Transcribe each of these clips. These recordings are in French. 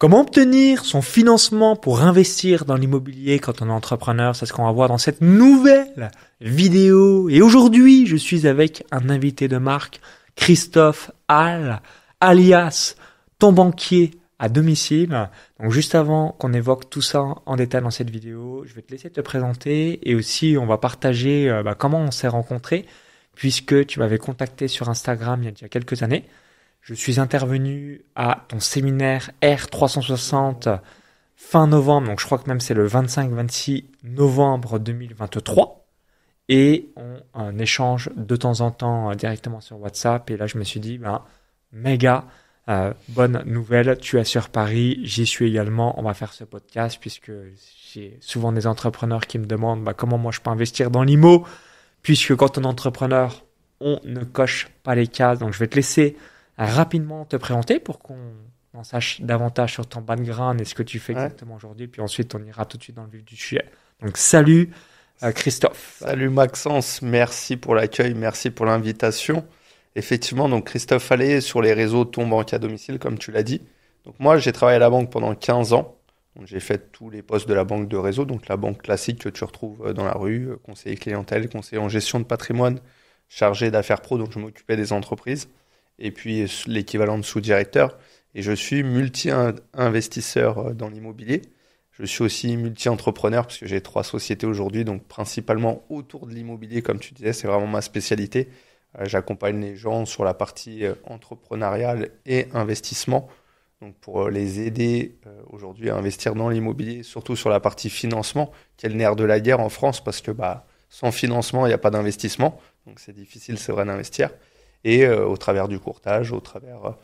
Comment obtenir son financement pour investir dans l'immobilier quand on est entrepreneur? C'est ce qu'on va voir dans cette nouvelle vidéo. Et aujourd'hui, je suis avec un invité de marque, Christophe Hall, alias ton banquier à domicile. Donc juste avant qu'on évoque tout ça en détail dans cette vidéo, je vais te laisser te présenter et aussi on va partager comment on s'est rencontrés puisque tu m'avais contacté sur Instagram il y a déjà quelques années. Je suis intervenu à ton séminaire R360 fin novembre, donc je crois que même c'est le 25-26 novembre 2023. Et on échange de temps en temps directement sur WhatsApp. Et là, je me suis dit, méga bonne nouvelle, tu es sur Paris, j'y suis également. On va faire ce podcast puisque j'ai souvent des entrepreneurs qui me demandent comment moi je peux investir dans l'IMO. Puisque quand on est entrepreneur, on ne coche pas les cases. Donc je vais te laisser rapidement te présenter pour qu'on en sache davantage sur ton background et ce que tu fais exactement aujourd'hui. Puis ensuite, on ira tout de suite dans le vif du sujet. Donc, salut Christophe. Salut Maxence, merci pour l'accueil, merci pour l'invitation. Effectivement, donc Christophe Hall sur les réseaux Ton Banque à domicile, comme tu l'as dit. Donc moi, j'ai travaillé à la banque pendant 15 ans. Donc, j'ai fait tous les postes de la banque de réseau, donc la banque classique que tu retrouves dans la rue, conseiller clientèle, conseiller en gestion de patrimoine, chargé d'affaires pro, donc je m'occupais des entreprises. Et puis l'équivalent de sous-directeur. Et je suis multi-investisseur dans l'immobilier. Je suis aussi multi-entrepreneur parce que j'ai 3 sociétés aujourd'hui, donc principalement autour de l'immobilier, comme tu disais, c'est vraiment ma spécialité. J'accompagne les gens sur la partie entrepreneuriale et investissement, donc pour les aider aujourd'hui à investir dans l'immobilier, surtout sur la partie financement, qui est le nerf de la guerre en France, parce que sans financement, il n'y a pas d'investissement, donc c'est difficile, c'est vrai, d'investir. Et au travers du courtage, au travers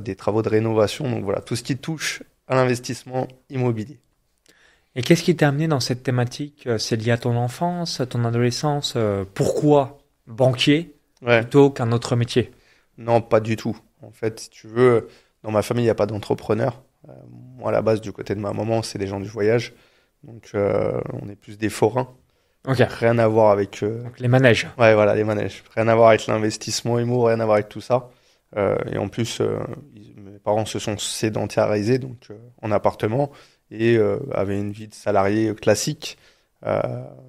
des travaux de rénovation. Donc voilà, tout ce qui touche à l'investissement immobilier. Et qu'est-ce qui t'a amené dans cette thématique? C'est lié à ton enfance, à ton adolescence? Pourquoi banquier plutôt qu'un autre métier? Non, pas du tout. En fait, si tu veux, dans ma famille, il n'y a pas d'entrepreneur. Moi, à la base, du côté de ma maman, c'est des gens du voyage. Donc, on est plus des forains. Okay. Rien à voir avec... Donc les manèges. Ouais, voilà, les manèges. Rien à voir avec l'investissement immo, rien à voir avec tout ça. Et en plus, mes parents se sont sédentarisés donc en appartement et avaient une vie de salarié classique.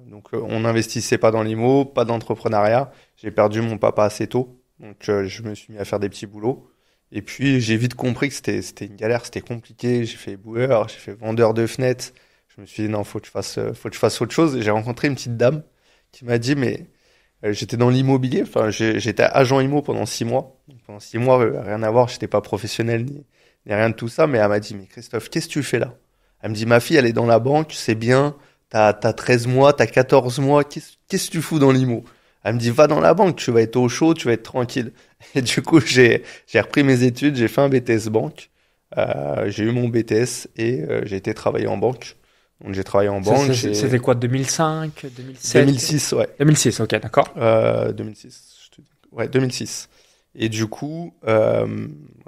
Donc on n'investissait pas dans l'immo, pas d'entrepreneuriat. J'ai perdu mon papa assez tôt, donc je me suis mis à faire des petits boulots. Et puis j'ai vite compris que c'était une galère, c'était compliqué. J'ai fait éboueur, j'ai fait vendeur de fenêtres. Je me suis dit non, faut que je fasse autre chose. Et j'ai rencontré une petite dame qui m'a dit j'étais dans l'immobilier, j'étais agent immo pendant 6 mois. Donc, pendant 6 mois, rien à voir, j'étais pas professionnel ni rien de tout ça. Mais elle m'a dit, mais Christophe, qu'est-ce que tu fais là? Elle me dit, ma fille, elle est dans la banque, c'est bien, t'as 13 mois, t'as 14 mois, qu'est-ce que tu fous dans l'immo? Elle me dit, va dans la banque, tu vas être au chaud, tu vas être tranquille. Et du coup, j'ai repris mes études, j'ai fait un BTS banque, j'ai eu mon BTS et j'ai été travailler en banque. Donc j'ai travaillé en banque. C'était quoi, 2005, 2007? 2006, ouais. 2006, ok, d'accord. 2006, 2006. Et du coup,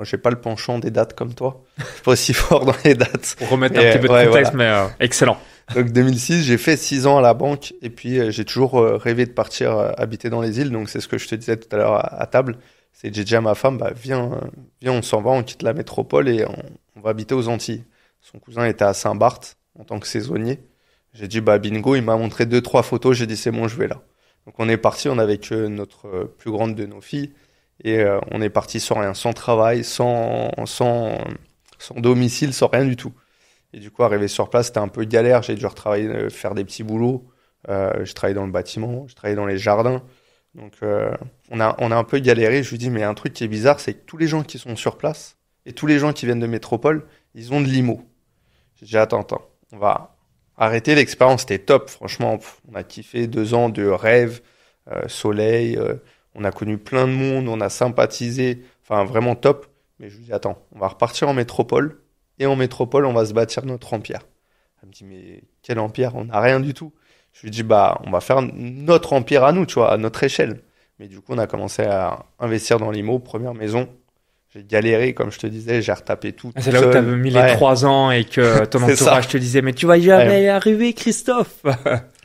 j'ai pas le penchant des dates comme toi. Je suis pas aussi fort dans les dates. Pour remettre un petit peu de contexte, voilà. Mais excellent. Donc 2006, j'ai fait 6 ans à la banque et puis j'ai toujours rêvé de partir habiter dans les îles. Donc c'est ce que je te disais tout à l'heure à table. C'est j'ai dit à ma femme, viens, on s'en va, on quitte la métropole et on va habiter aux Antilles. Son cousin était à Saint-Barth en tant que saisonnier. J'ai dit bingo, il m'a montré 2-3 photos, j'ai dit c'est bon, je vais là. Donc on est parti, on avait que notre plus grande de nos filles et on est parti sans rien, sans travail, sans domicile, sans rien du tout. Et du coup, arrivé sur place, c'était un peu galère, j'ai dû retravailler, faire des petits boulots. J'ai travaillé dans le bâtiment, j'ai travaillé dans les jardins. Donc on a un peu galéré. Je lui dis mais un truc qui est bizarre, c'est que tous les gens qui sont sur place et tous les gens qui viennent de métropole, ils ont de l'IMO. J'ai dit attends, on va arrêter, l'expérience était top, franchement, on a kiffé 2 ans de rêve, soleil, on a connu plein de monde, on a sympathisé, enfin vraiment top. Mais je lui dis attends, on va repartir en métropole et en métropole on va se bâtir notre empire. Elle me dit mais quel empire? On n'a rien du tout. Je lui dis on va faire notre empire à nous, tu vois, à notre échelle. Mais du coup on a commencé à investir dans l'IMO, première maison. J'ai galéré, comme je te disais, j'ai retapé tout. C'est là où tu avais mis les 3 ans et que ton entourage te disait, mais tu vas jamais y arriver, Christophe.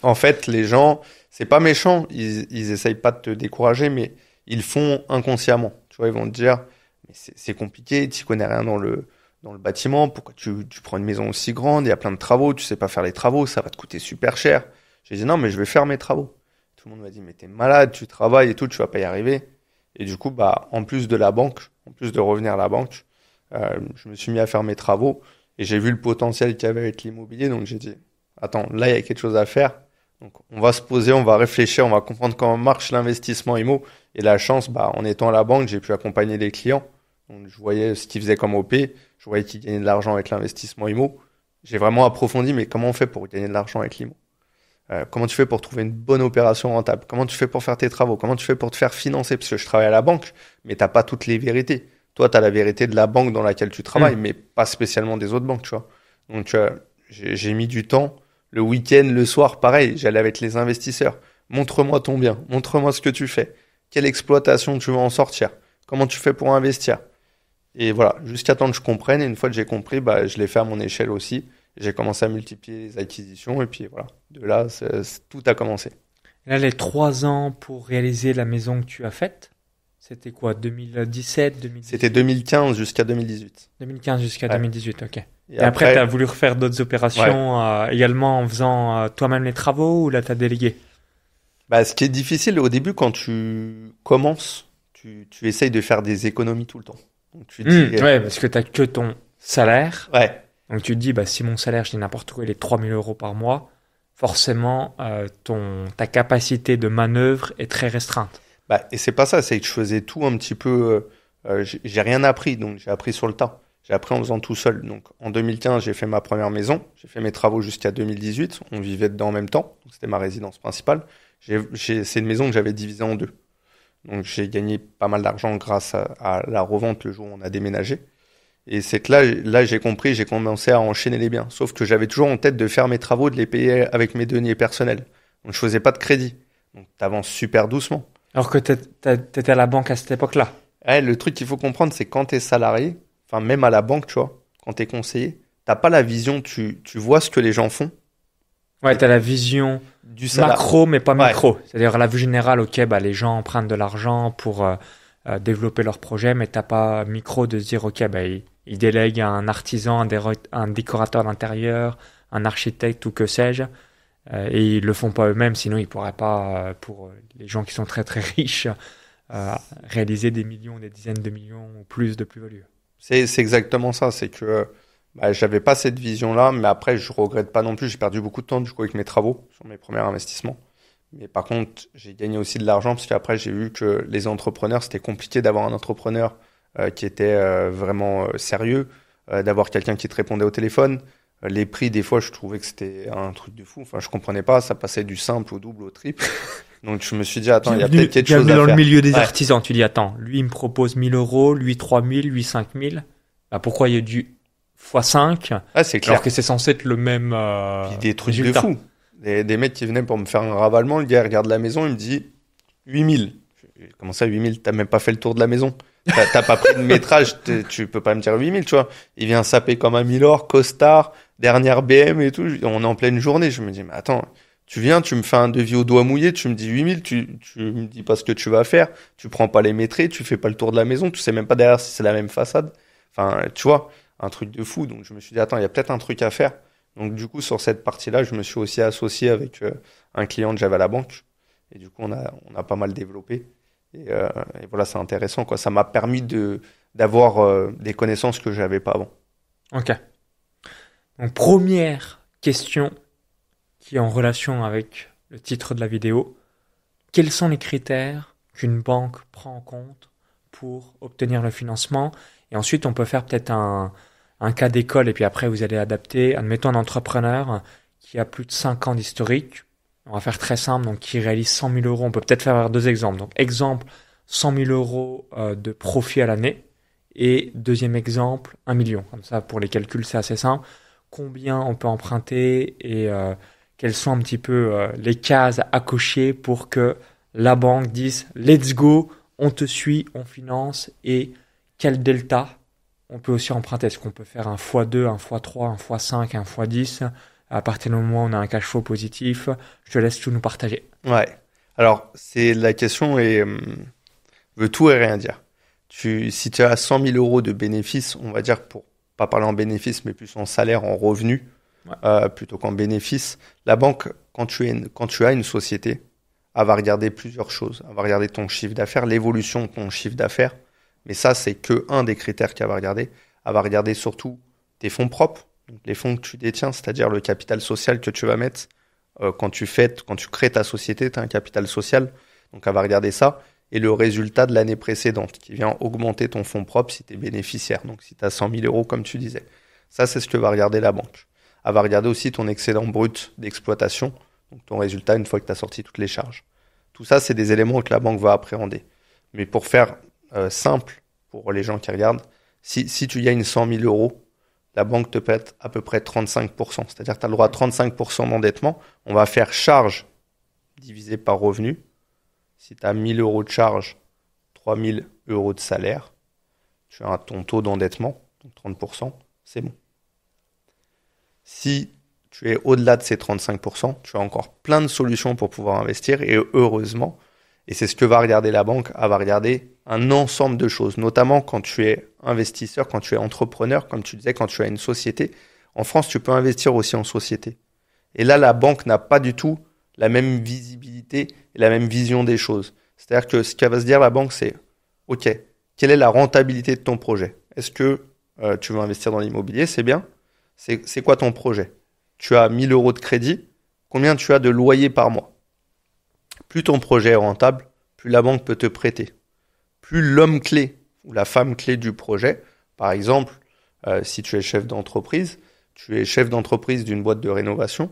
En fait, les gens, c'est pas méchant, ils essayent pas de te décourager, mais ils font inconsciemment. Tu vois, ils vont te dire, mais c'est compliqué, tu connais rien dans dans le bâtiment, pourquoi tu prends une maison aussi grande, il y a plein de travaux, tu sais pas faire les travaux, ça va te coûter super cher. J'ai dit non, mais je vais faire mes travaux. Tout le monde m'a dit mais t'es malade, tu travailles et tout, tu vas pas y arriver. Et du coup, bah, en plus de la banque, en plus de revenir à la banque, je me suis mis à faire mes travaux et j'ai vu le potentiel qu'il y avait avec l'immobilier. Donc j'ai dit, attends, là, il y a quelque chose à faire. Donc on va se poser, on va réfléchir, on va comprendre comment marche l'investissement IMO. Et la chance, bah, en étant à la banque, j'ai pu accompagner des clients. Donc je voyais ce qu'ils faisaient comme OP, je voyais qu'ils gagnaient de l'argent avec l'investissement IMO. J'ai vraiment approfondi, mais comment on fait pour gagner de l'argent avec l'IMO? Comment tu fais pour trouver une bonne opération rentable? Comment tu fais pour faire tes travaux? Comment tu fais pour te faire financer? Parce que je travaille à la banque, mais t'as pas toutes les vérités. Toi, t'as la vérité de la banque dans laquelle tu travailles, mais pas spécialement des autres banques, tu vois. Donc, j'ai mis du temps. Le week-end, le soir, pareil, j'allais avec les investisseurs. Montre-moi ton bien. Montre-moi ce que tu fais. Quelle exploitation tu veux en sortir? Comment tu fais pour investir? Et voilà, jusqu'à temps que je comprenne. Et une fois que j'ai compris, bah, je l'ai fait à mon échelle aussi. J'ai commencé à multiplier les acquisitions et puis voilà, de là, tout a commencé. Et là, les 3 ans pour réaliser la maison que tu as faite, c'était quoi, 2017, 2018? C'était 2015 jusqu'à 2018. 2015 jusqu'à 2018, ok. Et Et après, tu as voulu refaire d'autres opérations également en faisant toi-même les travaux ou là, tu as délégué? Bah, ce qui est difficile au début quand tu commences, tu essayes de faire des économies tout le temps. Donc, tu dis, ouais, parce que tu n'as que ton salaire. ouais. Donc tu te dis, bah, si mon salaire, je dis n'importe quoi, il est 3 000 euros par mois, forcément, ta capacité de manœuvre est très restreinte. Bah, et c'est pas ça, c'est que je faisais tout un petit peu. J'ai rien appris, donc j'ai appris sur le tas. J'ai appris en faisant tout seul. Donc en 2015, j'ai fait ma première maison. J'ai fait mes travaux jusqu'à 2018. On vivait dedans en même temps. Donc, c'était ma résidence principale. C'est une maison que j'avais divisée en deux. Donc j'ai gagné pas mal d'argent grâce à la revente le jour où on a déménagé. Et c'est que là, j'ai compris, j'ai commencé à enchaîner les biens. Sauf que j'avais toujours en tête de faire mes travaux, de les payer avec mes deniers personnels. Donc, je faisais pas de crédit. Donc, t'avances super doucement. Alors que t'étais à la banque à cette époque-là. Ouais, le truc qu'il faut comprendre, c'est quand t'es salarié, enfin, même à la banque, tu vois, quand t'es conseiller, t'as pas la vision, tu vois ce que les gens font. Ouais, t'as la vision Du macro, mais pas micro. C'est-à-dire la vue générale, ok, bah, les gens empruntent de l'argent pour développer leur projet, mais t'as pas micro de se dire, ok, bah, ils délèguent à un artisan, un décorateur d'intérieur, un architecte ou que sais-je, et ils le font pas eux-mêmes, sinon ils pourraient pas, pour les gens qui sont très très riches, réaliser des millions, des dizaines de millions ou plus de plus-value. C'est exactement ça, c'est que bah, j'avais pas cette vision-là, mais après je regrette pas non plus, j'ai perdu beaucoup de temps du coup avec mes travaux sur mes premiers investissements. Mais par contre, j'ai gagné aussi de l'argent parce qu'après j'ai vu que les entrepreneurs, c'était compliqué d'avoir un entrepreneur qui était vraiment sérieux, d'avoir quelqu'un qui te répondait au téléphone. Les prix, des fois, je trouvais que c'était un truc de fou. Enfin, je comprenais pas, ça passait du simple au double, au triple. Donc, je me suis dit, attends, il y a peut-être quelque chose à faire. Dans le milieu des artisans, tu dis, attends, lui, il me propose 1 000 euros, lui 3 000, lui 5 000. Bah, pourquoi il y a du x5? C'est clair. Alors que c'est censé être le même Puis des trucs résultat. de fou. Des mecs qui venaient pour me faire un ravalement, le gars il regarde la maison, il me dit 8 000. Comment ça, 8 000? T'as même pas fait le tour de la maison. T'as pas pris de métrage, tu peux pas me dire 8 000, tu vois. Il vient saper comme un Milor, costard, dernière BM et tout. On est en pleine journée. Je me dis, mais attends, tu viens, tu me fais un devis au doigt mouillé, tu me dis 8 000, tu me dis pas ce que tu vas faire, tu prends pas les métrés, tu fais pas le tour de la maison, tu sais même pas derrière si c'est la même façade. Enfin, tu vois, un truc de fou. Donc, je me suis dit, attends, il y a peut-être un truc à faire. Donc, du coup, sur cette partie-là, je me suis aussi associé avec un client que j'avais à la banque. Et du coup, on a pas mal développé. Et voilà, c'est intéressant, quoi. Ça m'a permis d'avoir des connaissances que j'avais pas avant. Ok. Donc, première question qui est en relation avec le titre de la vidéo. Quels sont les critères qu'une banque prend en compte pour obtenir le financement? Et ensuite, on peut faire peut-être un cas d'école et puis après, vous allez adapter. Admettons un entrepreneur qui a plus de 5 ans d'historique. On va faire très simple, donc qui réalise 100 000 euros. On peut peut-être faire 2 exemples. Donc, exemple, 100 000 euros de profit à l'année. Et deuxième exemple, 1 million. Comme ça, pour les calculs, c'est assez simple. Combien on peut emprunter et quelles sont un petit peu les cases à cocher pour que la banque dise « Let's go, on te suit, on finance » et quel delta on peut aussi emprunter. Est-ce qu'on peut faire un x2, un x3, un x5, un x10 à partir du moment où on a un cash flow positif? Je te laisse tout nous partager. Ouais. Alors, la question veut tout et rien dire. Si tu as 100 000 euros de bénéfices, on va dire pour pas parler en bénéfice, mais plus en salaire, en revenu, plutôt qu'en bénéfice. La banque, quand tu as une société, elle va regarder plusieurs choses. Elle va regarder ton chiffre d'affaires, l'évolution de ton chiffre d'affaires. Mais ça, c'est que un des critères qu'elle va regarder. Elle va regarder surtout tes fonds propres, donc les fonds que tu détiens, c'est-à-dire le capital social que tu vas mettre. Quand tu crées ta société, tu as un capital social. Donc, elle va regarder ça. Et le résultat de l'année précédente qui vient augmenter ton fonds propre si tu es bénéficiaire. Donc, si tu as 100 000 euros, comme tu disais. Ça, c'est ce que va regarder la banque. Elle va regarder aussi ton excédent brut d'exploitation, donc ton résultat une fois que tu as sorti toutes les charges. Tout ça, c'est des éléments que la banque va appréhender. Mais pour faire simple, pour les gens qui regardent, si tu gagnes 100 000 euros, la banque te prête à peu près 35%. C'est-à-dire que tu as le droit à 35% d'endettement. On va faire charge divisé par revenu. Si tu as 1 000 euros de charge, 3 000 euros de salaire, tu as ton taux d'endettement, donc 30%, c'est bon. Si tu es au-delà de ces 35%, tu as encore plein de solutions pour pouvoir investir et heureusement, et c'est ce que va regarder la banque, elle va regarder un ensemble de choses, notamment quand tu es investisseur, quand tu es entrepreneur, comme tu disais, quand tu as une société. En France, tu peux investir aussi en société. Et là, la banque n'a pas du tout la même visibilité et la même vision des choses. C'est-à-dire que ce qu'elle va se dire, la banque, c'est « Ok, quelle est la rentabilité de ton projet? Est-ce que tu veux investir dans l'immobilier? C'est bien. C'est quoi ton projet? Tu as 1 000 euros de crédit. Combien tu as de loyer par mois? Plus ton projet est rentable, plus la banque peut te prêter. Plus l'homme clé ou la femme clé du projet, par exemple, si tu es chef d'entreprise d'une boîte de rénovation,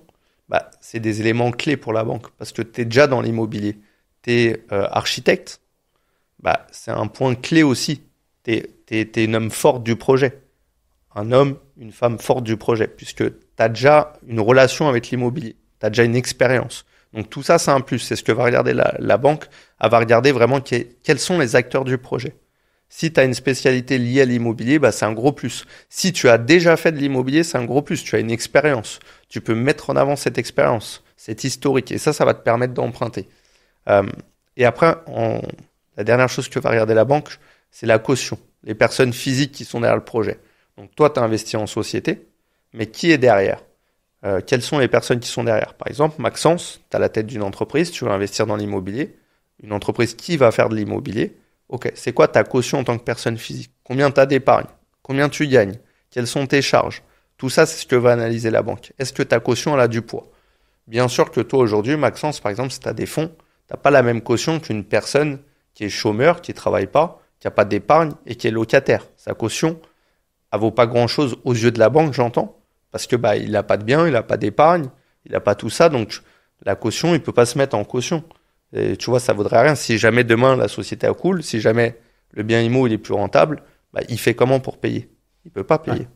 bah, c'est des éléments clés pour la banque parce que tu es déjà dans l'immobilier. Tu es architecte, bah, c'est un point clé aussi. Tu es un homme fort du projet. Un homme, une femme forte du projet, puisque tu as déjà une relation avec l'immobilier, tu as déjà une expérience. Donc tout ça, c'est un plus. C'est ce que va regarder la banque. Elle va regarder vraiment quels sont les acteurs du projet. Si tu as une spécialité liée à l'immobilier, bah, c'est un gros plus. Si tu as déjà fait de l'immobilier, c'est un gros plus. Tu as une expérience. Tu peux mettre en avant cette expérience, cette historique. Et ça va te permettre d'emprunter. Et après, la dernière chose que va regarder la banque, c'est la caution. Les personnes physiques qui sont derrière le projet. Donc toi, tu as investi en société, mais qui est derrière? Quelles sont les personnes qui sont derrière? Par exemple, Maxence, tu as la tête d'une entreprise, tu veux investir dans l'immobilier. Une entreprise qui va faire de l'immobilier. Ok, c'est quoi ta caution en tant que personne physique? Combien tu as d'épargne? Combien tu gagnes? Quelles sont tes charges? Tout ça, c'est ce que va analyser la banque. Est-ce que ta caution, elle a du poids? Bien sûr que toi, aujourd'hui, Maxence, par exemple, si tu as des fonds, tu n'as pas la même caution qu'une personne qui est chômeur, qui ne travaille pas, qui n'a pas d'épargne et qui est locataire. Sa caution, elle vaut pas grand-chose aux yeux de la banque, j'entends, parce que bah il n'a pas de bien, il n'a pas d'épargne, il n'a pas tout ça, donc la caution, il peut pas se mettre en caution. Et tu vois, ça vaudrait rien. Si jamais demain la société a cool, si jamais le bien immo il est plus rentable, bah il fait comment pour payer? Il peut pas payer.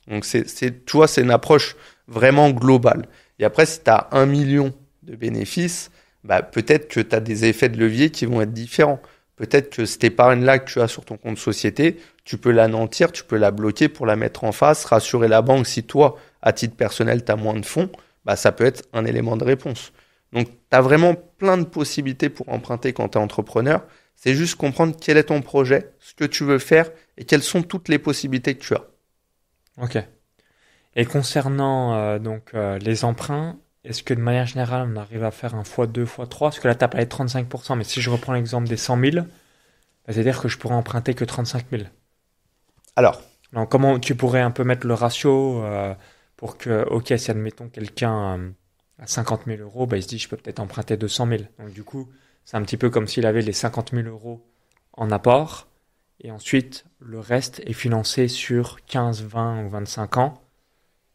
Ouais. Donc tu vois, c'est une approche vraiment globale. Et après, si tu as 1 million de bénéfices, bah peut-être que tu as des effets de levier qui vont être différents. Peut-être que cette épargne-là que tu as sur ton compte société, tu peux l'anéantir, tu peux la bloquer pour la mettre en face, rassurer la banque si toi, à titre personnel, tu as moins de fonds, bah, ça peut être un élément de réponse. Donc, tu as vraiment plein de possibilités pour emprunter quand tu es entrepreneur. C'est juste comprendre quel est ton projet, ce que tu veux faire et quelles sont toutes les possibilités que tu as. Ok. Et concernant les emprunts, est-ce que de manière générale, on arrive à faire un x2, x3? Parce que là, tu as parlé de 35%, mais si je reprends l'exemple des 100 000, c'est-à-dire que je pourrais emprunter que 35 000. Alors, comment tu pourrais un peu mettre le ratio pour que, ok, si admettons quelqu'un à 50 000 euros, bah, il se dit je peux peut-être emprunter 200 000. Donc du coup, c'est un petit peu comme s'il avait les 50 000 euros en apport et ensuite le reste est financé sur 15, 20 ou 25 ans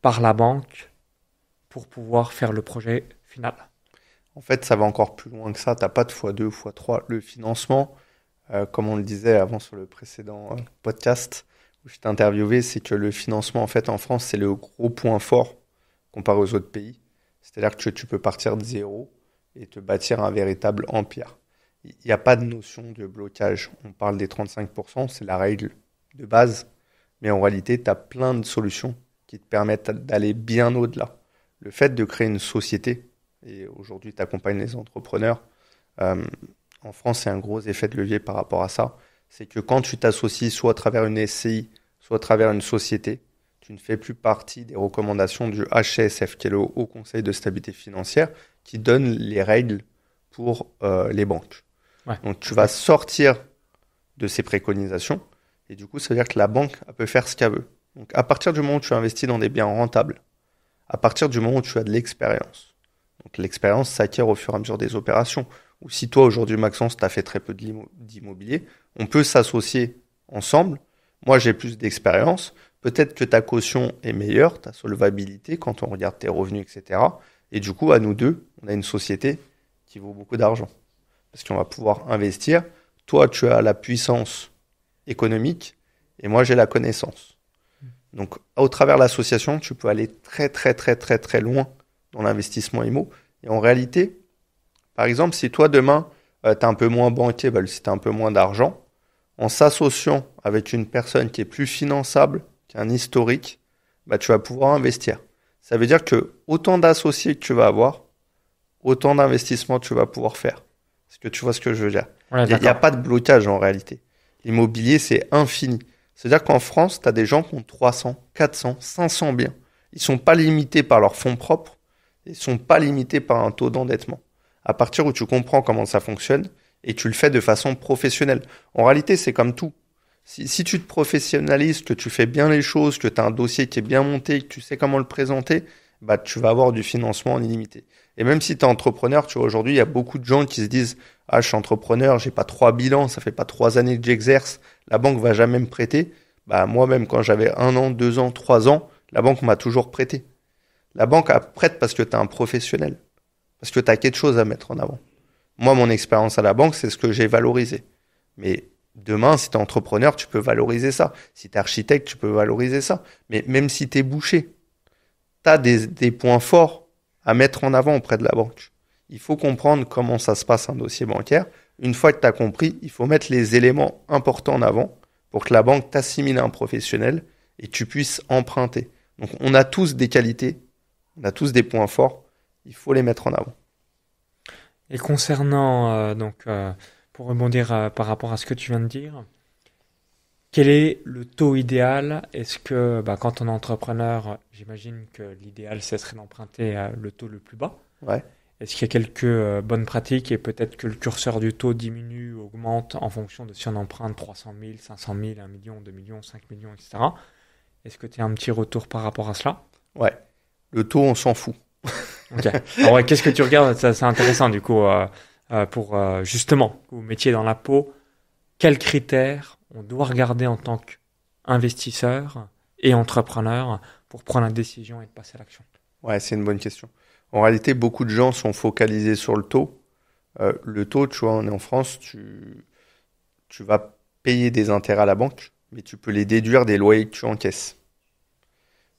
par la banque pour pouvoir faire le projet final. En fait, ça va encore plus loin que ça. Tu n'as pas de x2, x3. Le financement, comme on le disait avant sur le précédent podcast où je t'ai interviewé, c'est que le financement, en fait, en France, c'est le gros point fort comparé aux autres pays. C'est-à-dire que tu peux partir de zéro et te bâtir un véritable empire. Il n'y a pas de notion de blocage. On parle des 35%, c'est la règle de base. Mais en réalité, tu as plein de solutions qui te permettent d'aller bien au-delà. Le fait de créer une société, et aujourd'hui tu accompagnes les entrepreneurs, en France c'est un gros effet de levier par rapport à ça, c'est que quand tu t'associes soit à travers une SCI, soit à travers une société. Tu ne fais plus partie des recommandations du HCSF, qui est le Haut Conseil de stabilité financière, qui donne les règles pour les banques. Ouais. Donc, tu vas sortir de ces préconisations et du coup, ça veut dire que la banque elle peut faire ce qu'elle veut. Donc, à partir du moment où tu investis dans des biens rentables, à partir du moment où tu as de l'expérience, donc l'expérience s'acquiert au fur et à mesure des opérations, ou si toi, aujourd'hui, Maxence, tu as fait très peu d'immobilier, on peut s'associer ensemble. Moi, j'ai plus d'expérience. Peut-être que ta caution est meilleure, ta solvabilité, quand on regarde tes revenus, etc. Et du coup, à nous deux, on a une société qui vaut beaucoup d'argent. Parce qu'on va pouvoir investir. Toi, tu as la puissance économique et moi, j'ai la connaissance. Donc, au travers de l'association, tu peux aller très, très, très, très, très loin dans l'investissement IMO. Et en réalité, par exemple, si toi, demain, tu es un peu moins banquier, si tu as un peu moins d'argent, en s'associant avec une personne qui est plus finançable, qui a un historique, tu vas pouvoir investir. Ça veut dire que autant d'associés que tu vas avoir, autant d'investissements tu vas pouvoir faire. Est-ce que tu vois ce que je veux dire? Ouais, Il n'y a pas de blocage en réalité. L'immobilier, c'est infini. C'est-à-dire qu'en France, tu as des gens qui ont 300, 400, 500 biens. Ils ne sont pas limités par leurs fonds propres. Ils ne sont pas limités par un taux d'endettement. À partir où tu comprends comment ça fonctionne et tu le fais de façon professionnelle. En réalité, c'est comme tout. Si tu te professionnalises, que tu fais bien les choses, que tu as un dossier qui est bien monté, que tu sais comment le présenter, tu vas avoir du financement en illimité. Et même si tu es entrepreneur, tu vois, aujourd'hui, il y a beaucoup de gens qui se disent « Ah, je suis entrepreneur, j'ai pas 3 bilans, ça fait pas 3 années que j'exerce, la banque va jamais me prêter. » Moi-même, quand j'avais 1 an, 2 ans, 3 ans, la banque m'a toujours prêté. La banque prête parce que tu es un professionnel, parce que tu as quelque chose à mettre en avant. Moi, mon expérience à la banque, c'est ce que j'ai valorisé. Mais demain, si tu es entrepreneur, tu peux valoriser ça. Si tu es architecte, tu peux valoriser ça. Mais même si tu es boucher, tu as des points forts à mettre en avant auprès de la banque. Il faut comprendre comment ça se passe un dossier bancaire. Une fois que tu as compris, il faut mettre les éléments importants en avant pour que la banque t'assimile à un professionnel et que tu puisses emprunter. Donc, on a tous des qualités, on a tous des points forts. Il faut les mettre en avant. Et concernant, pour rebondir par rapport à ce que tu viens de dire, quel est le taux idéal? Est-ce que quand on est entrepreneur, j'imagine que l'idéal, ce serait d'emprunter le taux le plus bas. Ouais. Est-ce qu'il y a quelques bonnes pratiques et peut-être que le curseur du taux diminue, augmente en fonction de si on emprunte 300 000, 500 000, 1 million, 2 millions, 5 millions, etc. Est-ce que tu as un petit retour par rapport à cela? Ouais. Le taux, on s'en fout. Ok. Alors ouais, qu'est-ce que tu regardes? Ça, c'est intéressant du coup pour justement vous mettiez dans la peau. Quels critères on doit regarder en tant qu'investisseur et entrepreneur pour prendre la décision et de passer à l'action? Ouais, c'est une bonne question. En réalité, beaucoup de gens sont focalisés sur le taux. Le taux, tu vois, on est en France, tu vas payer des intérêts à la banque, mais tu peux les déduire des loyers que tu encaisses.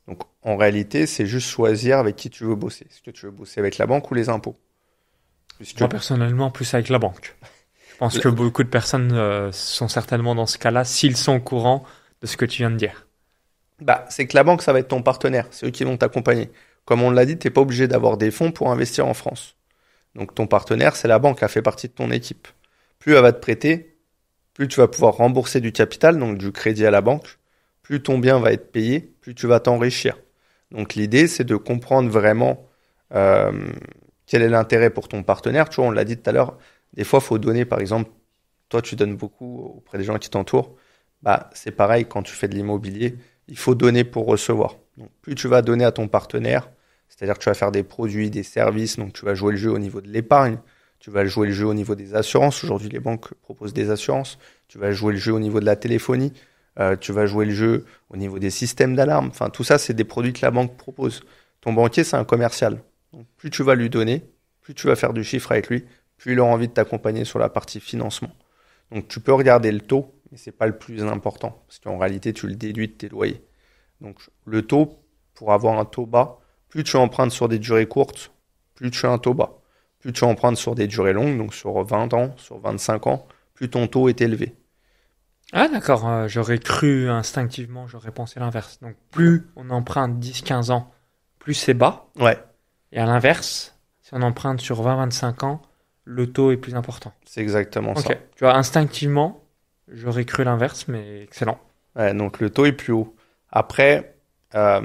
Donc, en réalité, c'est juste choisir avec qui tu veux bosser. Est-ce que tu veux bosser avec la banque ou les impôts? Moi, personnellement, plus avec la banque. Je pense que beaucoup de personnes sont certainement dans ce cas-là, s'ils sont au courant de ce que tu viens de dire. C'est que la banque, ça va être ton partenaire. C'est eux qui vont t'accompagner. Comme on l'a dit, tu n'es pas obligé d'avoir des fonds pour investir en France. Donc, ton partenaire, c'est la banque, elle fait partie de ton équipe. Plus elle va te prêter, plus tu vas pouvoir rembourser du capital, donc du crédit à la banque. Plus ton bien va être payé, plus tu vas t'enrichir. Donc l'idée, c'est de comprendre vraiment quel est l'intérêt pour ton partenaire. Tu vois, on l'a dit tout à l'heure, des fois, il faut donner, par exemple, toi, tu donnes beaucoup auprès des gens qui t'entourent. C'est pareil, quand tu fais de l'immobilier, il faut donner pour recevoir. Donc plus tu vas donner à ton partenaire, c'est-à-dire que tu vas faire des produits, des services, donc tu vas jouer le jeu au niveau de l'épargne, tu vas jouer le jeu au niveau des assurances. Aujourd'hui, les banques proposent des assurances. Tu vas jouer le jeu au niveau de la téléphonie. Tu vas jouer le jeu au niveau des systèmes d'alarme. Enfin, tout ça, c'est des produits que la banque propose. Ton banquier, c'est un commercial. Donc, plus tu vas lui donner, plus tu vas faire du chiffre avec lui, plus il aura envie de t'accompagner sur la partie financement. Donc, tu peux regarder le taux, mais c'est pas le plus important. Parce qu'en réalité, tu le déduis de tes loyers. Donc, le taux, pour avoir un taux bas, plus tu empruntes sur des durées courtes, plus tu as un taux bas. Plus tu empruntes sur des durées longues, donc sur 20 ans, sur 25 ans, plus ton taux est élevé. Ah d'accord, j'aurais cru instinctivement, j'aurais pensé l'inverse. Donc plus on emprunte 10-15 ans, plus c'est bas. Ouais. Et à l'inverse, si on emprunte sur 20-25 ans, le taux est plus important. C'est exactement ça. Tu vois, instinctivement, j'aurais cru l'inverse, mais excellent. Ouais, donc le taux est plus haut. Après, euh,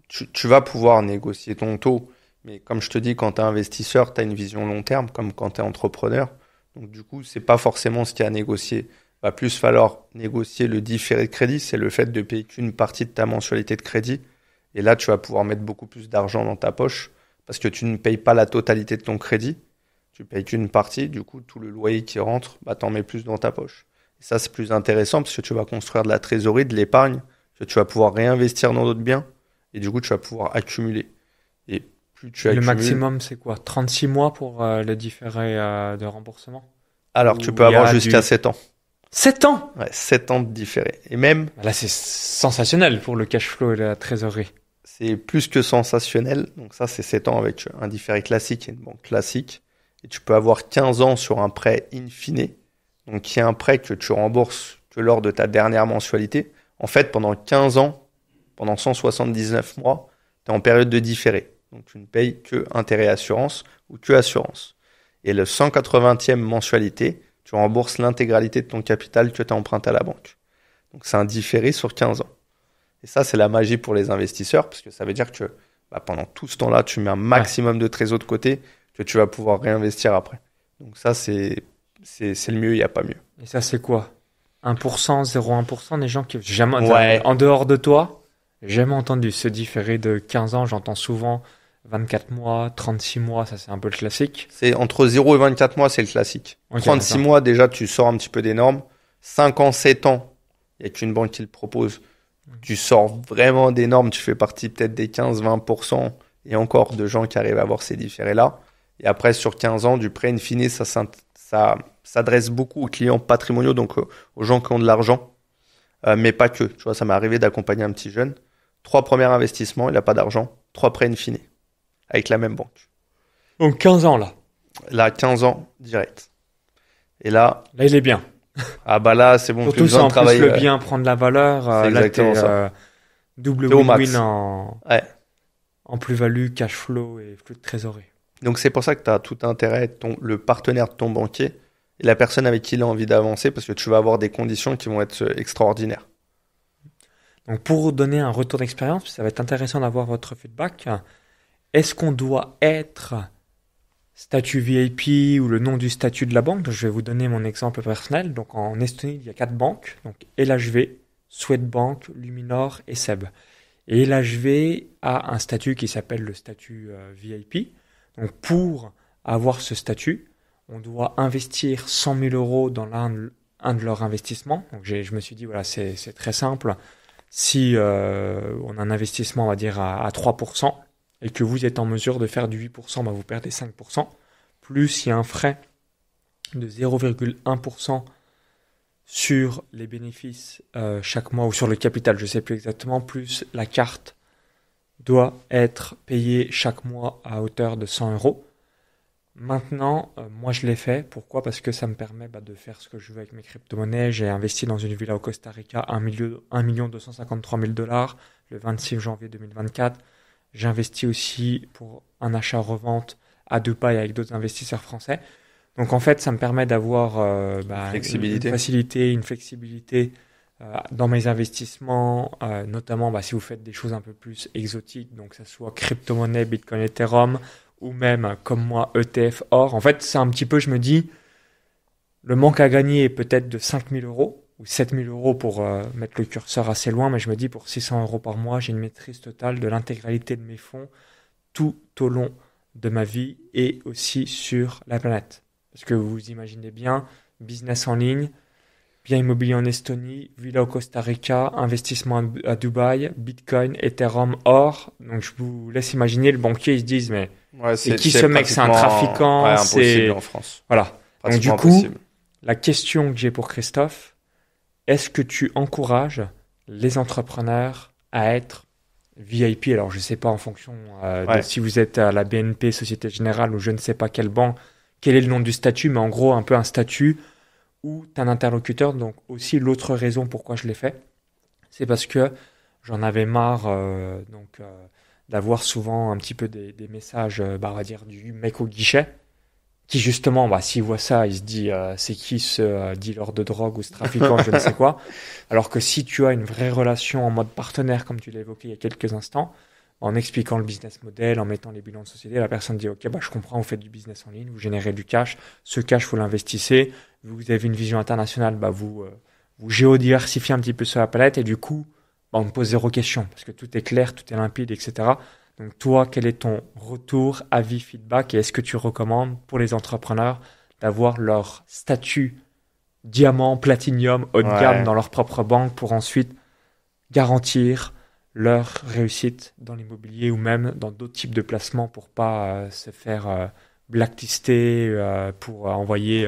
tu vas pouvoir négocier ton taux, mais comme je te dis, quand tu es investisseur, tu as une vision long terme, comme quand tu es entrepreneur. Donc du coup, c'est pas forcément ce qu'il y a à négocier. Va plus falloir négocier le différé de crédit, c'est le fait de payer qu'une partie de ta mensualité de crédit. Et là, tu vas pouvoir mettre beaucoup plus d'argent dans ta poche parce que tu ne payes pas la totalité de ton crédit. Tu payes qu'une partie. Du coup, tout le loyer qui rentre, bah, t'en mets plus dans ta poche. Et ça, c'est plus intéressant parce que tu vas construire de la trésorerie, de l'épargne, que tu vas pouvoir réinvestir dans d'autres biens. Et du coup, tu vas pouvoir accumuler. Et plus tu Le accumules, maximum, c'est quoi? 36 mois pour le différé de remboursement? alors tu peux Ou il y avoir a jusqu'à du 7 ans. 7 ans? Ouais, 7 ans de différé. Et même, Là, c'est sensationnel pour le cash flow et la trésorerie. c'est plus que sensationnel. Donc ça, c'est 7 ans avec un différé classique et une banque classique. Et tu peux avoir 15 ans sur un prêt in fine. Donc qui est un prêt que tu rembourses que lors de ta dernière mensualité. En fait, pendant 15 ans, pendant 179 mois, tu es en période de différé. Donc tu ne payes que intérêt assurance ou que assurance. Et le 180e mensualité, tu rembourses l'intégralité de ton capital que tu as emprunté à la banque. Donc c'est un différé sur 15 ans. Et ça, c'est la magie pour les investisseurs, parce que ça veut dire que bah, pendant tout ce temps-là, tu mets un maximum de trésor de côté que tu vas pouvoir réinvestir après. Donc ça, c'est le mieux, il n'y a pas mieux. Et ça, c'est quoi? 1%, 0,1% des gens qui... Jamais, Ouais. en dehors de toi, j'ai jamais entendu ce différé de 15 ans. J'entends souvent 24 mois, 36 mois, ça c'est un peu le classique. C'est entre 0 et 24 mois, c'est le classique. Ok, 36 d'accord. mois, déjà, tu sors un petit peu des normes. 5 ans, 7 ans, il n'y a qu'une banque qui le propose. Tu sors vraiment des normes, tu fais partie peut-être des 15-20% et encore de gens qui arrivent à avoir ces différés-là. Et après, sur 15 ans, du prêt in fine, ça s'adresse beaucoup aux clients patrimoniaux, donc aux gens qui ont de l'argent, mais pas que. Tu vois, ça m'est arrivé d'accompagner un petit jeune. 3 premiers investissements, il n'a pas d'argent. 3 prêts in fine, avec la même banque. Donc 15 ans là. Là, 15 ans, direct. Et là, Là, il est bien. ah bah là, c'est bon, plus Surtout si besoin en de travailler. plus le bien prend de la valeur. C'est Là, exactement t'es ça. double T'es au max. win-win Ouais. en plus-value, cash flow et flux de trésorerie. Donc c'est pour ça que tu as tout intérêt, le partenaire de ton banquier et la personne avec qui il a envie d'avancer, parce que tu vas avoir des conditions qui vont être extraordinaires. Donc pour donner un retour d'expérience, ça va être intéressant d'avoir votre feedback. Est-ce qu'on doit être statut VIP ou le nom du statut de la banque? Donc, je vais vous donner mon exemple personnel. Donc en Estonie, il y a 4 banques. Donc LHV, Swedbank, Luminor et SEB. Et LHV a un statut qui s'appelle le statut VIP. Donc pour avoir ce statut, on doit investir 100 000 euros dans un de leurs investissements. Donc je me suis dit, voilà, c'est très simple. Si on a un investissement, on va dire, à 3%, et que vous êtes en mesure de faire du 8%, bah vous perdez 5%. Plus il y a un frais de 0,1% sur les bénéfices chaque mois, ou sur le capital, je ne sais plus exactement, plus la carte doit être payée chaque mois à hauteur de 100 euros. Maintenant, moi je l'ai fait. Pourquoi? Parce que ça me permet de faire ce que je veux avec mes crypto-monnaies. J'ai investi dans une villa au Costa Rica, 1 253 000 dollars le 26 janvier 2024. J'ai investi aussi pour un achat-revente à Dubaï avec d'autres investisseurs français. Donc en fait, ça me permet d'avoir Flexibilité. une facilité, une flexibilité dans mes investissements, notamment si vous faites des choses un peu plus exotiques, donc que ce soit crypto-monnaie, Bitcoin, Ethereum, ou même, comme moi, ETF, or. En fait, c'est un petit peu, je me dis, le manque à gagner est peut-être de 5 000 euros ou 7 000 euros pour mettre le curseur assez loin, mais je me dis, pour 600 euros par mois, j'ai une maîtrise totale de l'intégralité de mes fonds tout au long de ma vie et aussi sur la planète. Parce que vous imaginez bien, business en ligne, bien immobilier en Estonie, villa au Costa Rica, investissement à Dubaï, Bitcoin, Ethereum, or. Donc je vous laisse imaginer, le banquier, ils se disent, mais Ouais, c'est qui ce mec? C'est un trafiquant? Ouais, c'est impossible en France. Voilà. Donc du Pratiquement coup, impossible. la question que j'ai pour Christophe, est-ce que tu encourages les entrepreneurs à être VIP? Alors je ne sais pas en fonction de si vous êtes à la BNP, Société Générale, ou je ne sais pas quelle banque, quel est le nom du statut, mais en gros un peu un statut où tu as un interlocuteur. Donc aussi l'autre raison pourquoi je l'ai fait, c'est parce que j'en avais marre d'avoir souvent un petit peu des messages, on va dire, du mec au guichet qui justement, s'il voit ça, il se dit c'est qui ce dealer de drogue ou ce trafiquant, je ne sais quoi. Alors que si tu as une vraie relation en mode partenaire, comme tu l'as évoqué il y a quelques instants, en expliquant le business model, en mettant les bilans de société, la personne dit ok, je comprends, vous faites du business en ligne, vous générez du cash, ce cash vous l'investissez, vous avez une vision internationale, vous géodiversifiez un petit peu sur la palette et du coup, on me pose zéro question parce que tout est clair, tout est limpide, etc. Donc toi, quel est ton retour, avis, feedback et est-ce que tu recommandes pour les entrepreneurs d'avoir leur statut diamant, platinium, haut de gamme dans leur propre banque pour ensuite garantir leur réussite dans l'immobilier ou même dans d'autres types de placements pour pas se faire blacklister pour envoyer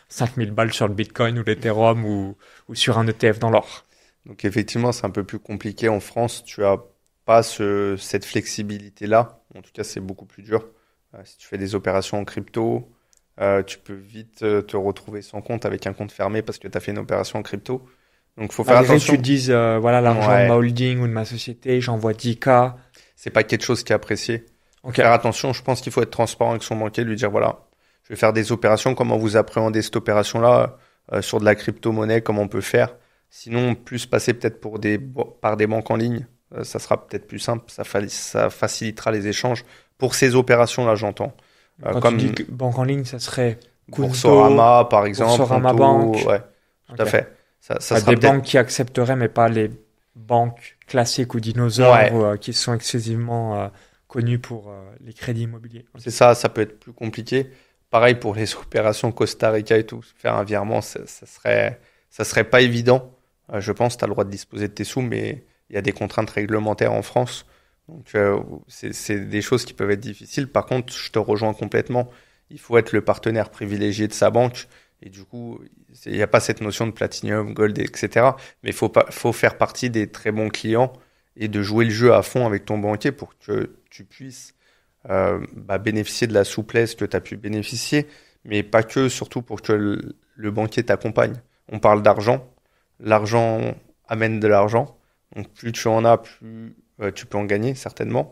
5000 balles sur le Bitcoin ou l'Ethereum ou sur un ETF dans l'or. Donc effectivement, c'est un peu plus compliqué en France. Tu as pas cette flexibilité-là. En tout cas, c'est beaucoup plus dur. Si tu fais des opérations en crypto, tu peux vite te retrouver sans compte avec un compte fermé parce que tu as fait une opération en crypto. Donc, il faut faire attention. Tu te dises, l'argent de ma holding ou de ma société, j'envoie 10K. C'est pas quelque chose qui est apprécié. Okay. Faire attention, je pense qu'il faut être transparent avec son banquier, lui dire, voilà, je vais faire des opérations, comment vous appréhendez cette opération-là sur de la crypto-monnaie, comment on peut faire. Sinon, plus passer peut-être par des banques en ligne, ça sera peut-être plus simple, ça facilitera les échanges. Pour ces opérations-là, j'entends. Quand tu dis banque en ligne, ça serait Boursorama, par exemple. Boursorama Bank. Ouais, tout à fait. Ça sera des banques qui accepteraient, mais pas les banques classiques ou dinosaures qui sont exclusivement connues pour les crédits immobiliers. C'est ça peut être plus compliqué. Pareil pour les opérations Costa Rica et tout. Faire un virement, ça serait pas évident. Je pense que tu as le droit de disposer de tes sous, mais il y a des contraintes réglementaires en France. Donc, c'est des choses qui peuvent être difficiles. Par contre, je te rejoins complètement. Il faut être le partenaire privilégié de sa banque. Et du coup, il n'y a pas cette notion de platinum, gold, etc. Mais il faut faire partie des très bons clients et de jouer le jeu à fond avec ton banquier pour que tu puisses bénéficier de la souplesse que tu as pu bénéficier, mais pas que, surtout pour que le banquier t'accompagne. On parle d'argent. L'argent amène de l'argent. Donc, plus tu en as, plus tu peux en gagner, certainement.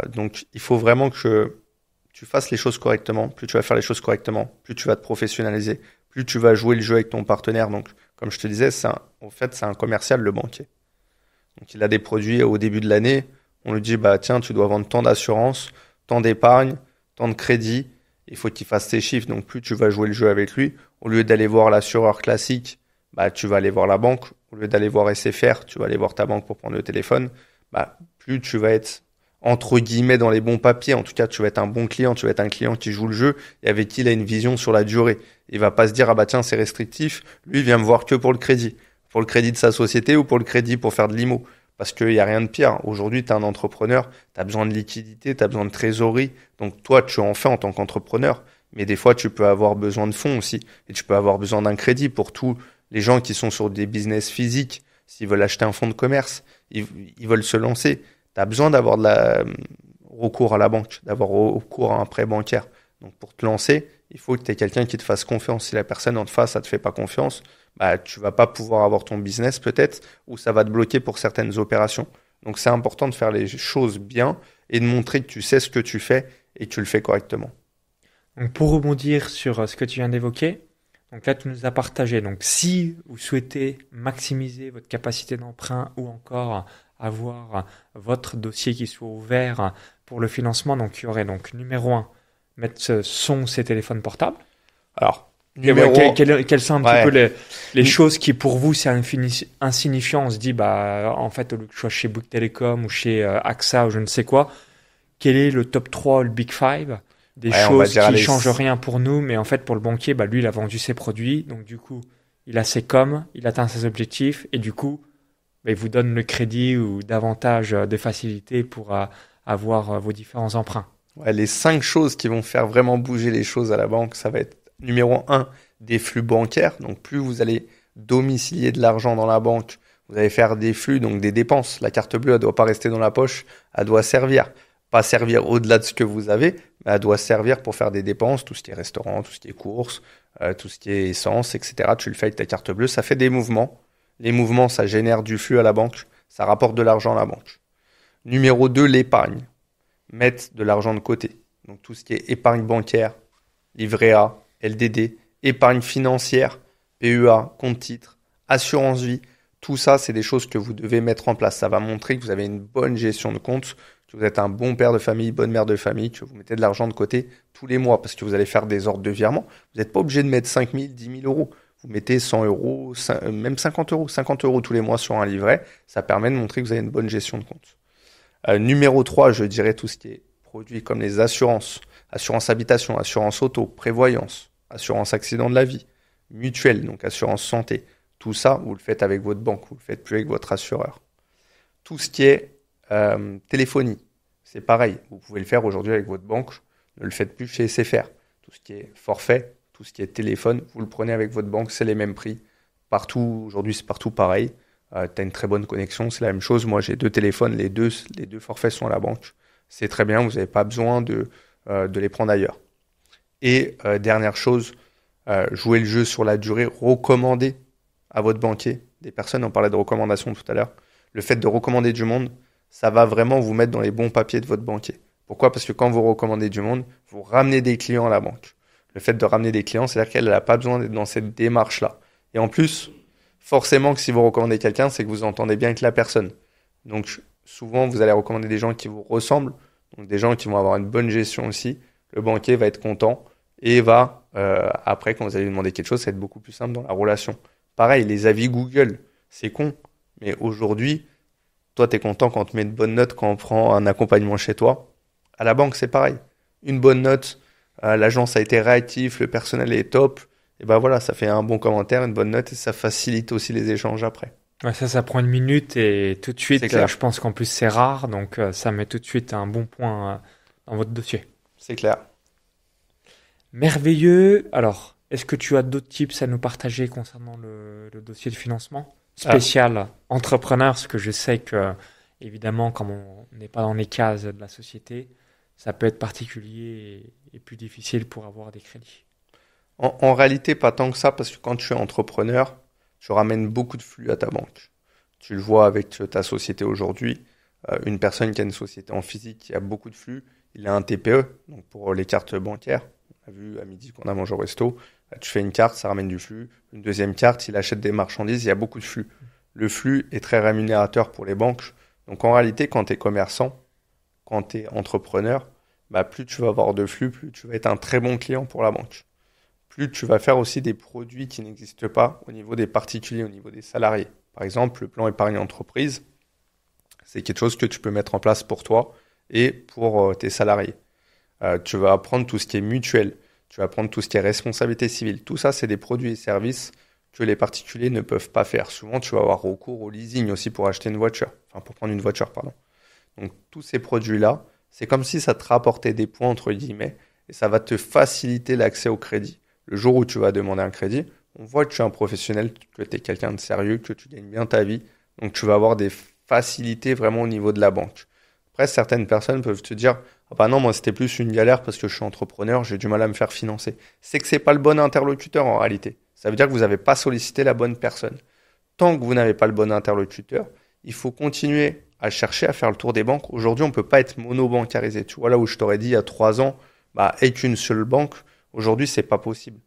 Donc, il faut vraiment que tu fasses les choses correctement. Plus tu vas faire les choses correctement, plus tu vas te professionnaliser, plus tu vas jouer le jeu avec ton partenaire. Donc, comme je te disais, c'est un commercial, le banquier. Donc, il a des produits au début de l'année. On lui dit, tiens, tu dois vendre tant d'assurance, tant d'épargne, tant de crédit. Il faut qu'il fasse ses chiffres. Donc, plus tu vas jouer le jeu avec lui, au lieu d'aller voir l'assureur classique, tu vas aller voir la banque. Au lieu d'aller voir SFR, tu vas aller voir ta banque pour prendre le téléphone. Plus tu vas être, entre guillemets, dans les bons papiers. En tout cas, tu vas être un bon client. Tu vas être un client qui joue le jeu et avec qui il a une vision sur la durée. Il va pas se dire, tiens, c'est restrictif. Lui, il vient me voir que pour le crédit. Pour le crédit de sa société ou pour le crédit pour faire de l'IMO. Parce qu'il n'y a rien de pire. Aujourd'hui, tu es un entrepreneur, tu as besoin de liquidité, tu as besoin de trésorerie. Donc toi, tu en fais en tant qu'entrepreneur. Mais des fois, tu peux avoir besoin de fonds aussi. Et tu peux avoir besoin d'un crédit pour tous les gens qui sont sur des business physiques. S'ils veulent acheter un fonds de commerce, ils veulent se lancer. Tu as besoin d'avoir recours à la banque, d'avoir recours à un prêt bancaire. Donc pour te lancer, il faut que tu aies quelqu'un qui te fasse confiance. Si la personne en face, ça te fait pas confiance, tu vas pas pouvoir avoir ton business peut-être, ou ça va te bloquer pour certaines opérations. Donc c'est important de faire les choses bien et de montrer que tu sais ce que tu fais et que tu le fais correctement. Donc pour rebondir sur ce que tu viens d'évoquer, donc là tu nous as partagé. Donc si vous souhaitez maximiser votre capacité d'emprunt ou encore avoir votre dossier qui soit ouvert pour le financement, donc il y aurait donc numéro 1, mettre ses téléphones portables. Alors, quelles sont un petit peu les choses qui pour vous c'est insignifiant? On se dit en fait au lieu que je sois chez Bouygues Telecom ou chez AXA ou je ne sais quoi, quel est le top 3 ou le big 5 des choses qui ne changent rien pour nous, mais en fait pour le banquier, lui il a vendu ses produits, donc du coup il a ses coms, il atteint ses objectifs et du coup il vous donne le crédit ou davantage de facilité pour avoir vos différents emprunts. Les 5 choses qui vont faire vraiment bouger les choses à la banque, ça va être numéro 1, des flux bancaires. Donc, plus vous allez domicilier de l'argent dans la banque, vous allez faire des flux, donc des dépenses. La carte bleue, elle doit pas rester dans la poche, elle doit servir. Pas servir au-delà de ce que vous avez, mais elle doit servir pour faire des dépenses, tout ce qui est restaurant, tout ce qui est courses, tout ce qui est essence, etc. Tu le fais avec ta carte bleue, ça fait des mouvements. Les mouvements, ça génère du flux à la banque, ça rapporte de l'argent à la banque. Numéro 2, l'épargne. Mettre de l'argent de côté. Donc tout ce qui est épargne bancaire, livret A, LDD, épargne financière, PEA, compte titre, assurance vie. Tout ça, c'est des choses que vous devez mettre en place. Ça va montrer que vous avez une bonne gestion de compte, que vous êtes un bon père de famille, bonne mère de famille, que vous mettez de l'argent de côté tous les mois parce que vous allez faire des ordres de virement. Vous n'êtes pas obligé de mettre 5 000, 10 000 euros. Vous mettez 100 euros, même 50 euros. 50 euros tous les mois sur un livret. Ça permet de montrer que vous avez une bonne gestion de compte. Numéro 3, je dirais tout ce qui est produits comme les assurances, assurance habitation, assurance auto, prévoyance, assurance accident de la vie, mutuelle, donc assurance santé. Tout ça, vous le faites avec votre banque, vous le faites plus avec votre assureur. Tout ce qui est téléphonie, c'est pareil. Vous pouvez le faire aujourd'hui avec votre banque, ne le faites plus chez SFR. Tout ce qui est forfait, tout ce qui est téléphone, vous le prenez avec votre banque, c'est les mêmes prix. Partout, aujourd'hui, c'est partout pareil. Tu as une très bonne connexion, c'est la même chose. Moi, j'ai 2 téléphones, les deux forfaits sont à la banque. C'est très bien, vous n'avez pas besoin de les prendre ailleurs. Et dernière chose, jouer le jeu sur la durée, recommander à votre banquier des personnes. On parlait de recommandations tout à l'heure. Le fait de recommander du monde, ça va vraiment vous mettre dans les bons papiers de votre banquier. Pourquoi ? Parce que quand vous recommandez du monde, vous ramenez des clients à la banque. Le fait de ramener des clients, c'est-à-dire qu'elle n'a pas besoin d'être dans cette démarche-là. Et en plus, forcément que si vous recommandez quelqu'un, c'est que vous entendez bien avec la personne. Donc souvent, vous allez recommander des gens qui vous ressemblent, donc des gens qui vont avoir une bonne gestion aussi. Le banquier va être content et va, après, quand vous allez lui demander quelque chose, ça va être beaucoup plus simple dans la relation. Pareil, les avis Google, c'est con, mais aujourd'hui, toi, tu es content quand on te met une bonne note quand on prend un accompagnement chez toi. À la banque, c'est pareil. Une bonne note, l'agence a été réactif, le personnel est top, et ben voilà, ça fait un bon commentaire, une bonne note, et ça facilite aussi les échanges après. Ouais, ça prend une minute et tout de suite, C'est clair. je pense qu'en plus c'est rare, donc ça met tout de suite un bon point dans votre dossier. C'est clair. Merveilleux. Alors, est-ce que tu as d'autres tips à nous partager concernant le dossier de financement spécial entrepreneur? Parce que je sais que, évidemment, comme on n'est pas dans les cases de la société, ça peut être particulier et plus difficile pour avoir des crédits. En réalité, pas tant que ça, parce que quand tu es entrepreneur, tu ramènes beaucoup de flux à ta banque. Tu le vois avec ta société aujourd'hui. Une personne qui a une société en physique qui a beaucoup de flux, il a un TPE, donc pour les cartes bancaires. On a vu à midi qu'on a mangé au resto. Tu fais une carte, ça ramène du flux. Une deuxième carte, il achète des marchandises, il y a beaucoup de flux. Le flux est très rémunérateur pour les banques. Donc en réalité, quand tu es commerçant, quand tu es entrepreneur, plus tu vas avoir de flux, plus tu vas être un très bon client pour la banque. Plus tu vas faire aussi des produits qui n'existent pas au niveau des particuliers, au niveau des salariés. Par exemple, le plan épargne entreprise, c'est quelque chose que tu peux mettre en place pour toi et pour tes salariés. Tu vas apprendre tout ce qui est mutuel, tu vas apprendre tout ce qui est responsabilité civile. Tout ça, c'est des produits et services que les particuliers ne peuvent pas faire. Souvent, tu vas avoir recours au leasing aussi pour acheter une voiture, enfin pour prendre une voiture, pardon. Donc, tous ces produits-là, c'est comme si ça te rapportait des points, entre guillemets, et ça va te faciliter l'accès au crédit. Le jour où tu vas demander un crédit, on voit que tu es un professionnel, que tu es quelqu'un de sérieux, que tu gagnes bien ta vie. Donc, tu vas avoir des facilités vraiment au niveau de la banque. Après, certaines personnes peuvent te dire « Ah bah non, moi, c'était plus une galère parce que je suis entrepreneur, j'ai du mal à me faire financer. » C'est que ce n'est pas le bon interlocuteur en réalité. Ça veut dire que vous n'avez pas sollicité la bonne personne. Tant que vous n'avez pas le bon interlocuteur, il faut continuer à chercher à faire le tour des banques. Aujourd'hui, on ne peut pas être mono-bancarisé. Tu vois, là où je t'aurais dit il y a 3 ans, aie qu'une seule banque. Aujourd'hui, c'est pas possible.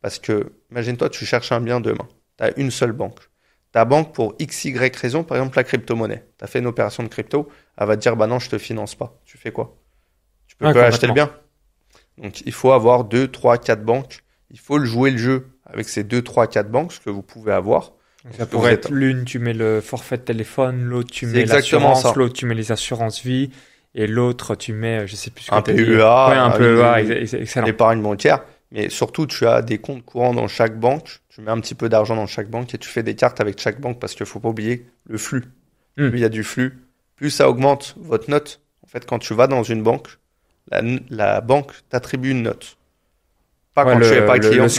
Parce que, imagine-toi, tu cherches un bien demain. Tu as une seule banque. Ta banque, pour X, Y raison, par exemple la crypto-monnaie, tu as fait une opération de crypto, elle va te dire, non, je te finance pas. Tu fais quoi? Tu peux pas acheter le bien. Donc, il faut avoir 2, 3, 4 banques. Il faut jouer le jeu avec ces 2, 3, 4 banques, ce que vous pouvez avoir. Donc, ça pourrait être l'une, tu mets le forfait de téléphone, l'autre, tu mets l'assurance, l'autre, tu mets les assurances vie, et l'autre, tu mets, je sais plus ce que un tu as dit. PEA, un PEA, excellent. L'épargne bancaire. Mais surtout, tu as des comptes courants dans chaque banque. Tu mets un petit peu d'argent dans chaque banque et tu fais des cartes avec chaque banque parce qu'il ne faut pas oublier le flux. Plus il y a du flux, plus ça augmente votre note. En fait, quand tu vas dans une banque, la banque t'attribue une note. Pas quand tu n'es pas client, le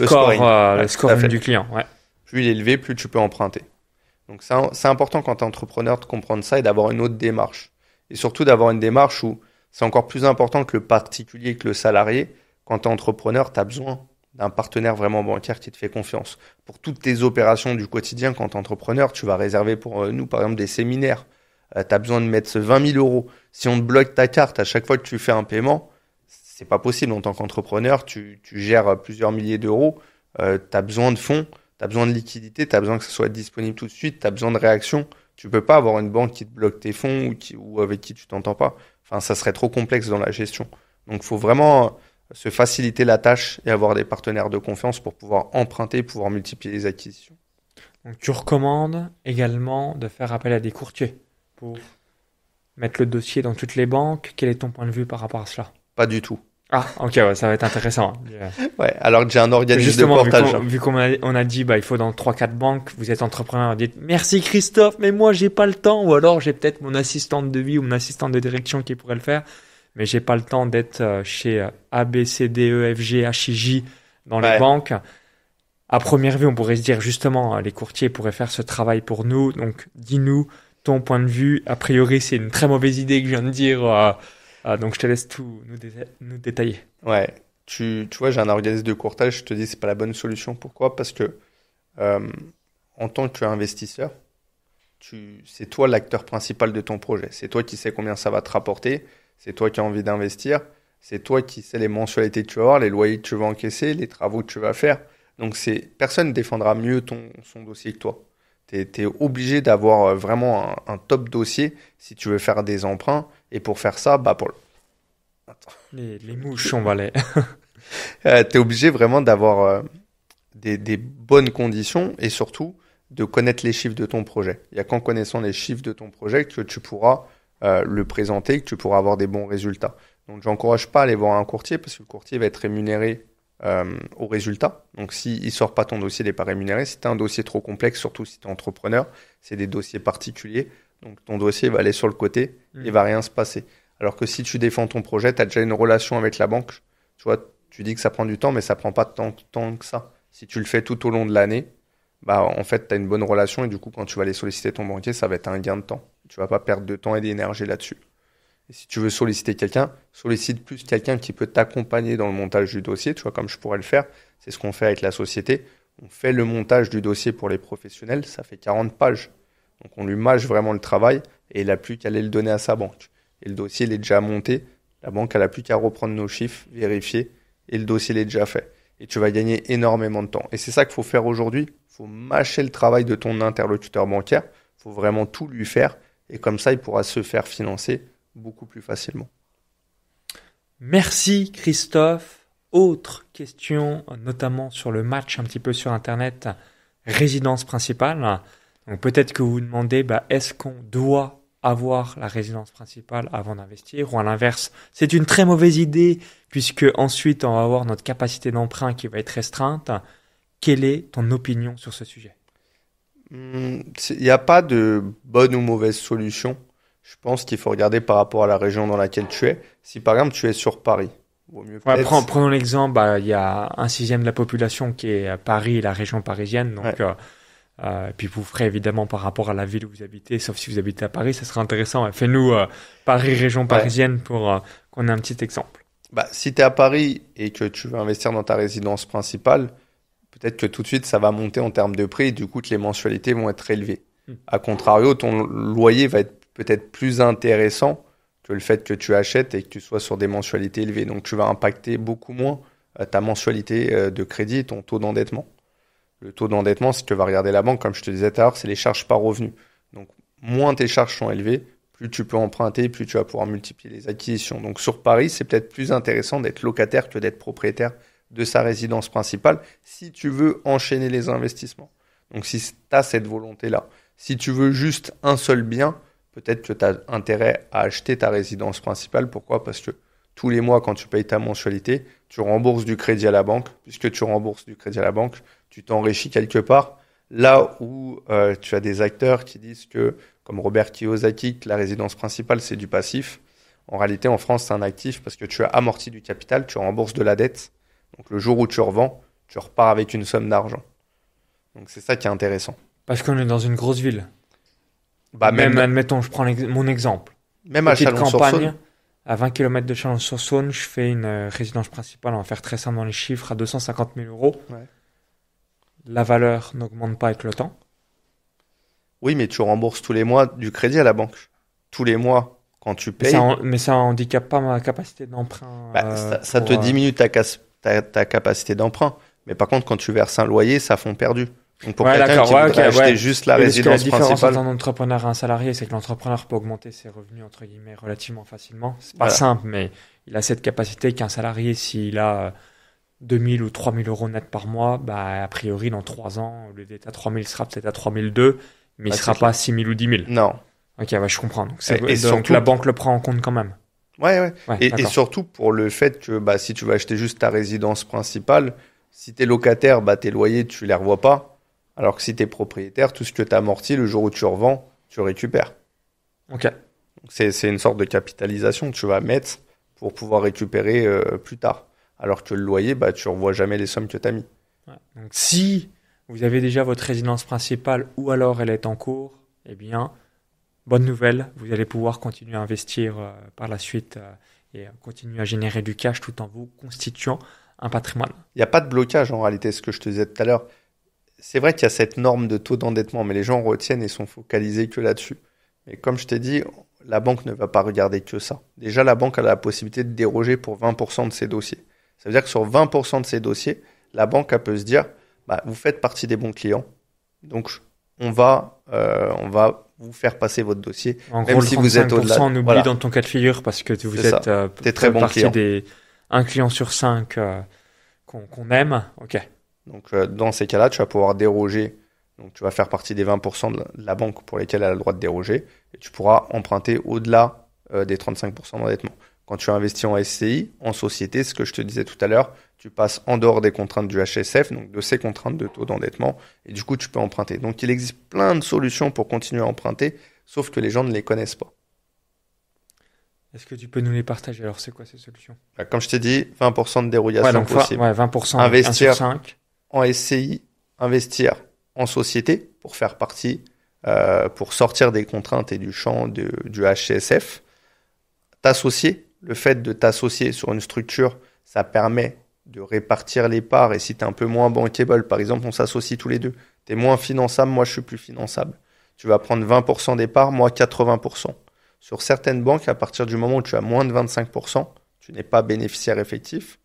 scoring du client. Ouais. Plus il est élevé, plus tu peux emprunter. Donc, c'est important quand tu es entrepreneur de comprendre ça et d'avoir une autre démarche. Et surtout d'avoir une démarche où c'est encore plus important que le particulier, que le salarié. Quand tu es entrepreneur, tu as besoin d'un partenaire vraiment bancaire qui te fait confiance. Pour toutes tes opérations du quotidien, quand tu es entrepreneur, tu vas réserver pour nous, par exemple, des séminaires. Tu as besoin de mettre 20 000 euros. Si on te bloque ta carte à chaque fois que tu fais un paiement, c'est pas possible en tant qu'entrepreneur. Tu gères plusieurs milliers d'euros. Tu as besoin de fonds, tu as besoin de liquidité, tu as besoin que ça soit disponible tout de suite, tu as besoin de réaction. Tu peux pas avoir une banque qui te bloque tes fonds ou avec qui tu t'entends pas. Enfin, ça serait trop complexe dans la gestion. Donc, faut vraiment se faciliter la tâche et avoir des partenaires de confiance pour pouvoir emprunter, pouvoir multiplier les acquisitions. Donc, tu recommandes également de faire appel à des courtiers pour mettre le dossier dans toutes les banques. Quel est ton point de vue par rapport à cela? Pas du tout. Ah, ok, ouais, ça va être intéressant. Ouais, alors que j'ai un organisme Justement, de portage. vu qu'on a dit, il faut dans 3-4 banques, vous êtes entrepreneur, vous dites, merci Christophe, mais moi, j'ai pas le temps. Ou alors, j'ai peut-être mon assistante de vie ou mon assistante de direction qui pourrait le faire, mais j'ai pas le temps d'être chez A, B, C, D, E, F, G, H, I, J dans les banques. À première vue, on pourrait se dire, justement, les courtiers pourraient faire ce travail pour nous. Donc, dis-nous ton point de vue. A priori, c'est une très mauvaise idée que je viens de dire. Donc, je te laisse tout nous détailler. Ouais, tu vois, j'ai un organisme de courtage, je te dis, c'est pas la bonne solution. Pourquoi? Parce que en tant qu'investisseur, c'est toi l'acteur principal de ton projet. C'est toi qui sais combien ça va te rapporter. C'est toi qui as envie d'investir. C'est toi qui sais les mensualités que tu vas avoir, les loyers que tu vas encaisser, les travaux que tu vas faire. Donc, personne ne défendra mieux son dossier que toi. Tu es obligé d'avoir vraiment un top dossier si tu veux faire des emprunts. Et pour faire ça, Les mouches, on va les... tu es obligé vraiment d'avoir des bonnes conditions et surtout de connaître les chiffres de ton projet. Il n'y a qu'en connaissant les chiffres de ton projet que tu pourras le présenter, que tu pourras avoir des bons résultats. Donc, j'encourage pas à aller voir un courtier parce que le courtier va être rémunéré au résultat. Donc, s'il ne sort pas ton dossier, il n'est pas rémunéré. Si tu as un dossier trop complexe, surtout si tu es entrepreneur, c'est des dossiers particuliers. Donc, ton dossier va aller sur le côté et va rien se passer. Alors que si tu défends ton projet, tu as déjà une relation avec la banque. Tu vois, tu dis que ça prend du temps, mais ça prend pas tant de temps que ça. Si tu le fais tout au long de l'année, en fait, tu as une bonne relation et du coup, quand tu vas aller solliciter ton banquier, ça va être un gain de temps. Tu vas pas perdre de temps et d'énergie là-dessus. Et si tu veux solliciter quelqu'un, sollicite plus quelqu'un qui peut t'accompagner dans le montage du dossier, tu vois, comme je pourrais le faire. C'est ce qu'on fait avec la société. On fait le montage du dossier pour les professionnels, ça fait 40 pages. Donc, on lui mâche vraiment le travail et il n'a plus qu'à aller le donner à sa banque. Et le dossier, il est déjà monté. La banque, elle n'a plus qu'à reprendre nos chiffres, vérifier, et le dossier, il est déjà fait. Et tu vas gagner énormément de temps. Et c'est ça qu'il faut faire aujourd'hui. Il faut mâcher le travail de ton interlocuteur bancaire. Il faut vraiment tout lui faire. Et comme ça, il pourra se faire financer beaucoup plus facilement. Merci Christophe. Autre question, notamment sur le match un petit peu sur Internet, résidence principale. Donc peut-être que vous vous demandez, est-ce qu'on doit avoir la résidence principale avant d'investir ou à l'inverse, c'est une très mauvaise idée puisque ensuite on va avoir notre capacité d'emprunt qui va être restreinte. Quelle est ton opinion sur ce sujet? Il n'y a pas de bonne ou mauvaise solution. Je pense qu'il faut regarder par rapport à la région dans laquelle tu es. Si par exemple tu es sur Paris, vaut mieux prenons l'exemple, il y a 1/6 de la population qui est à Paris, la région parisienne. Donc, puis vous ferez évidemment par rapport à la ville où vous habitez, sauf si vous habitez à Paris, ça sera intéressant. Fais-nous Paris, région parisienne pour qu'on ait un petit exemple. Si tu es à Paris et que tu veux investir dans ta résidence principale, peut-être que tout de suite ça va monter en termes de prix et du coup que les mensualités vont être élevées. A contrario, ton loyer va être peut-être plus intéressant que le fait que tu achètes et que tu sois sur des mensualités élevées. Donc, tu vas impacter beaucoup moins ta mensualité de crédit et ton taux d'endettement. Le taux d'endettement, c'est ce que va regarder la banque, comme je te disais tout à l'heure, c'est les charges par revenu. Donc, moins tes charges sont élevées, plus tu peux emprunter, plus tu vas pouvoir multiplier les acquisitions. Donc, sur Paris, c'est peut-être plus intéressant d'être locataire que d'être propriétaire de sa résidence principale si tu veux enchaîner les investissements. Donc, si tu as cette volonté-là, si tu veux juste un seul bien, peut-être que tu as intérêt à acheter ta résidence principale. Pourquoi? Parce que tous les mois, quand tu payes ta mensualité, tu rembourses du crédit à la banque. Puisque tu rembourses du crédit à la banque, tu t'enrichis quelque part. Là où tu as des acteurs qui disent que, comme Robert Kiyosaki, que la résidence principale, c'est du passif. En réalité, en France, c'est un actif parce que tu as amorti du capital, tu rembourses de la dette. Donc, le jour où tu revends, tu repars avec une somme d'argent. Donc, c'est ça qui est intéressant. Parce qu'on est dans une grosse ville. Même admettons, je prends mon exemple. Même à Chalon-sur-Saône. À 20 km de Chalon-sur-Saône, je fais une résidence principale, on va faire très simple dans les chiffres, à 250 000 euros. Ouais. La valeur n'augmente pas avec le temps. Oui, mais tu rembourses tous les mois du crédit à la banque. Tous les mois, quand tu Mais payes, mais ça handicape pas ma capacité d'emprunt. ça te diminue ta capacité d'emprunt. Mais par contre, quand tu verses un loyer, ça fond perdu. Donc pour Ouais, quelqu'un d'accord, qui ouais, voudrait ok, acheter ouais. juste la Et parce que la résidence différence principale, entre un entrepreneur et un salarié, c'est que l'entrepreneur peut augmenter ses revenus, entre guillemets, relativement facilement. C'est pas voilà. simple, mais il a cette capacité qu'un salarié, s'il a 2000 ou 3000 euros net par mois, bah, a priori, dans 3 ans, au lieu d'être à 3000, il sera peut-être à 3002, mais il Ouais, sera c'est pas à clair. 6000 ou 10 000. Non. Ok, ouais, je comprends. Donc, Et donc surtout, la banque le prend en compte quand même. ouais. Ouais, Et d'accord. surtout pour le fait que bah, si tu vas acheter juste ta résidence principale, si tu es locataire, bah, tes loyers, tu les revois pas. Alors que si tu es propriétaire, tout ce que tu as amorti, le jour où tu revends, tu récupères. Ok. Donc c'est une sorte de capitalisation que tu vas mettre pour pouvoir récupérer plus tard. Alors que le loyer, bah, tu revois jamais les sommes que tu as mis. Ouais. Donc, si vous avez déjà votre résidence principale ou alors elle est en cours, eh bien, bonne nouvelle, vous allez pouvoir continuer à investir par la suite et continuer à générer du cash tout en vous constituant un patrimoine. Il n'y a pas de blocage en réalité, ce que je te disais tout à l'heure. C'est vrai qu'il y a cette norme de taux d'endettement, mais les gens retiennent et sont focalisés que là-dessus. Mais comme je t'ai dit, la banque ne va pas regarder que ça. Déjà, la banque a la possibilité de déroger pour 20% de ses dossiers. Ça veut dire que sur 20% de ses dossiers, la banque elle peut se dire, bah, vous faites partie des bons clients, donc on va vous faire passer votre dossier, En même gros, le si vous êtes 35%, au-delà. on oublie Voilà, dans ton cas de figure parce que vous c'est ça. êtes T'es très bon partie client. des un client sur 5 qu'on aime. Ok. Donc, dans ces cas-là, tu vas pouvoir déroger. Donc, tu vas faire partie des 20% de la banque pour lesquels elle a le droit de déroger. Et tu pourras emprunter au-delà des 35% d'endettement. Quand tu investis en SCI, en société, ce que je te disais tout à l'heure, tu passes en dehors des contraintes du HSF, donc de ces contraintes de taux d'endettement. Et du coup, tu peux emprunter. Donc, il existe plein de solutions pour continuer à emprunter, sauf que les gens ne les connaissent pas. Est-ce que tu peux nous les partager? Alors, c'est quoi ces solutions? Comme je t'ai dit, 20% de dérogation Ouais, donc possible. 20%, donc 1 sur Investir 5. en SCI, investir en société pour faire partie, pour sortir des contraintes et du champ du HCSF. T'associer, le fait de t'associer sur une structure, ça permet de répartir les parts. Et si tu es un peu moins bankable, par exemple, on s'associe tous les deux. Tu es moins finançable, moi je suis plus finançable. Tu vas prendre 20% des parts, moi 80%. Sur certaines banques, à partir du moment où tu as moins de 25%, tu n'es pas bénéficiaire effectif.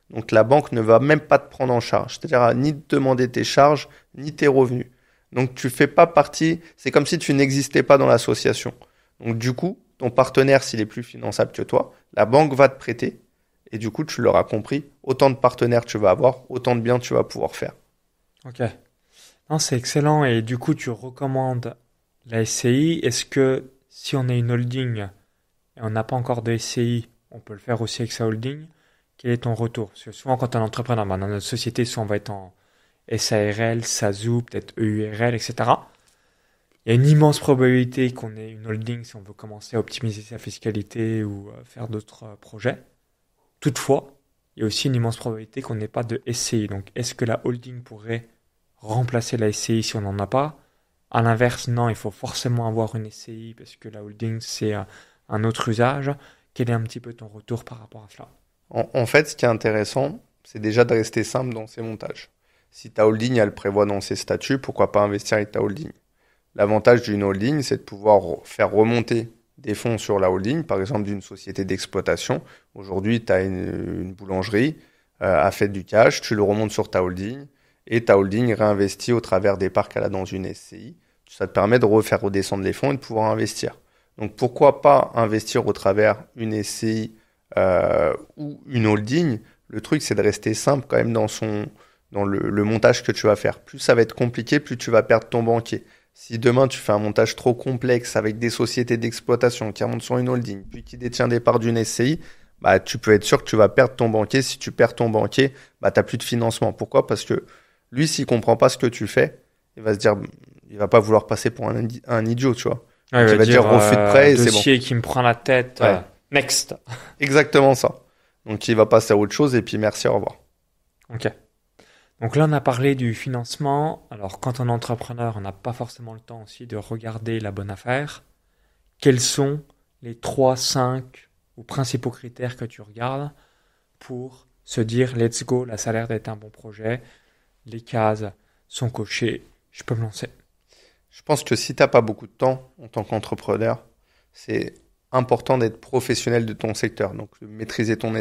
Donc la banque ne va même pas te prendre en charge, c'est-à-dire ni te demander tes charges, ni tes revenus. Donc tu fais pas partie, c'est comme si tu n'existais pas dans l'association. Donc du coup, ton partenaire, s'il est plus finançable que toi, la banque va te prêter. Et du coup, tu l'auras compris, autant de partenaires tu vas avoir, autant de biens tu vas pouvoir faire. Ok. Non, c'est excellent. Et du coup, tu recommandes la SCI. Est-ce que si on est une holding et on n'a pas encore de SCI, on peut le faire aussi avec sa holding? Quel est ton retour? Parce que souvent, quand on est entrepreneur, dans notre société, soit on va être en SARL, SASU, peut-être EURL, etc. Il y a une immense probabilité qu'on ait une holding si on veut commencer à optimiser sa fiscalité ou faire d'autres projets. Toutefois, il y a aussi une immense probabilité qu'on n'ait pas de SCI. Donc, est-ce que la holding pourrait remplacer la SCI si on n'en a pas? À l'inverse, non, il faut forcément avoir une SCI parce que la holding, c'est un autre usage. Quel est un petit peu ton retour par rapport à cela? En fait, ce qui est intéressant, c'est déjà de rester simple dans ses montages. Si ta holding, elle prévoit dans ses statuts, pourquoi pas investir avec ta holding? L'avantage d'une holding, c'est de pouvoir faire remonter des fonds sur la holding, par exemple d'une société d'exploitation. Aujourd'hui, tu as une boulangerie, a fait du cash, tu le remontes sur ta holding, et ta holding réinvestit au travers des parts qu'elle a dans une SCI. Ça te permet de refaire redescendre les fonds et de pouvoir investir. Donc pourquoi pas investir au travers une SCI ou une holding? Le truc, c'est de rester simple quand même dans le montage que tu vas faire. Plus ça va être compliqué, plus tu vas perdre ton banquier. Si demain tu fais un montage trop complexe avec des sociétés d'exploitation qui remontent sur une holding, puis qui détient des parts d'une SCI, bah, tu peux être sûr que tu vas perdre ton banquier. Si tu perds ton banquier, bah, tu n'as plus de financement. Pourquoi? Parce que lui, s'il comprend pas ce que tu fais, il va se dire, il va pas vouloir passer pour un idiot, tu vois. Ouais, Donc, il va dire refus de prêt et c'est bon. dossier qui me prend la tête. Ouais. Next. Exactement ça. Donc il va passer à autre chose et puis merci, au revoir. Ok. Donc là, on a parlé du financement. Alors, quand on est entrepreneur, on n'a pas forcément le temps aussi de regarder la bonne affaire. Quels sont les 3, 5 ou principaux critères que tu regardes pour se dire, let's go, là, ça a l'air d'être un bon projet. Les cases sont cochées, je peux me lancer. Je pense que si tu n'as pas beaucoup de temps en tant qu'entrepreneur, c'est important d'être professionnel de ton secteur, donc de maîtriser ton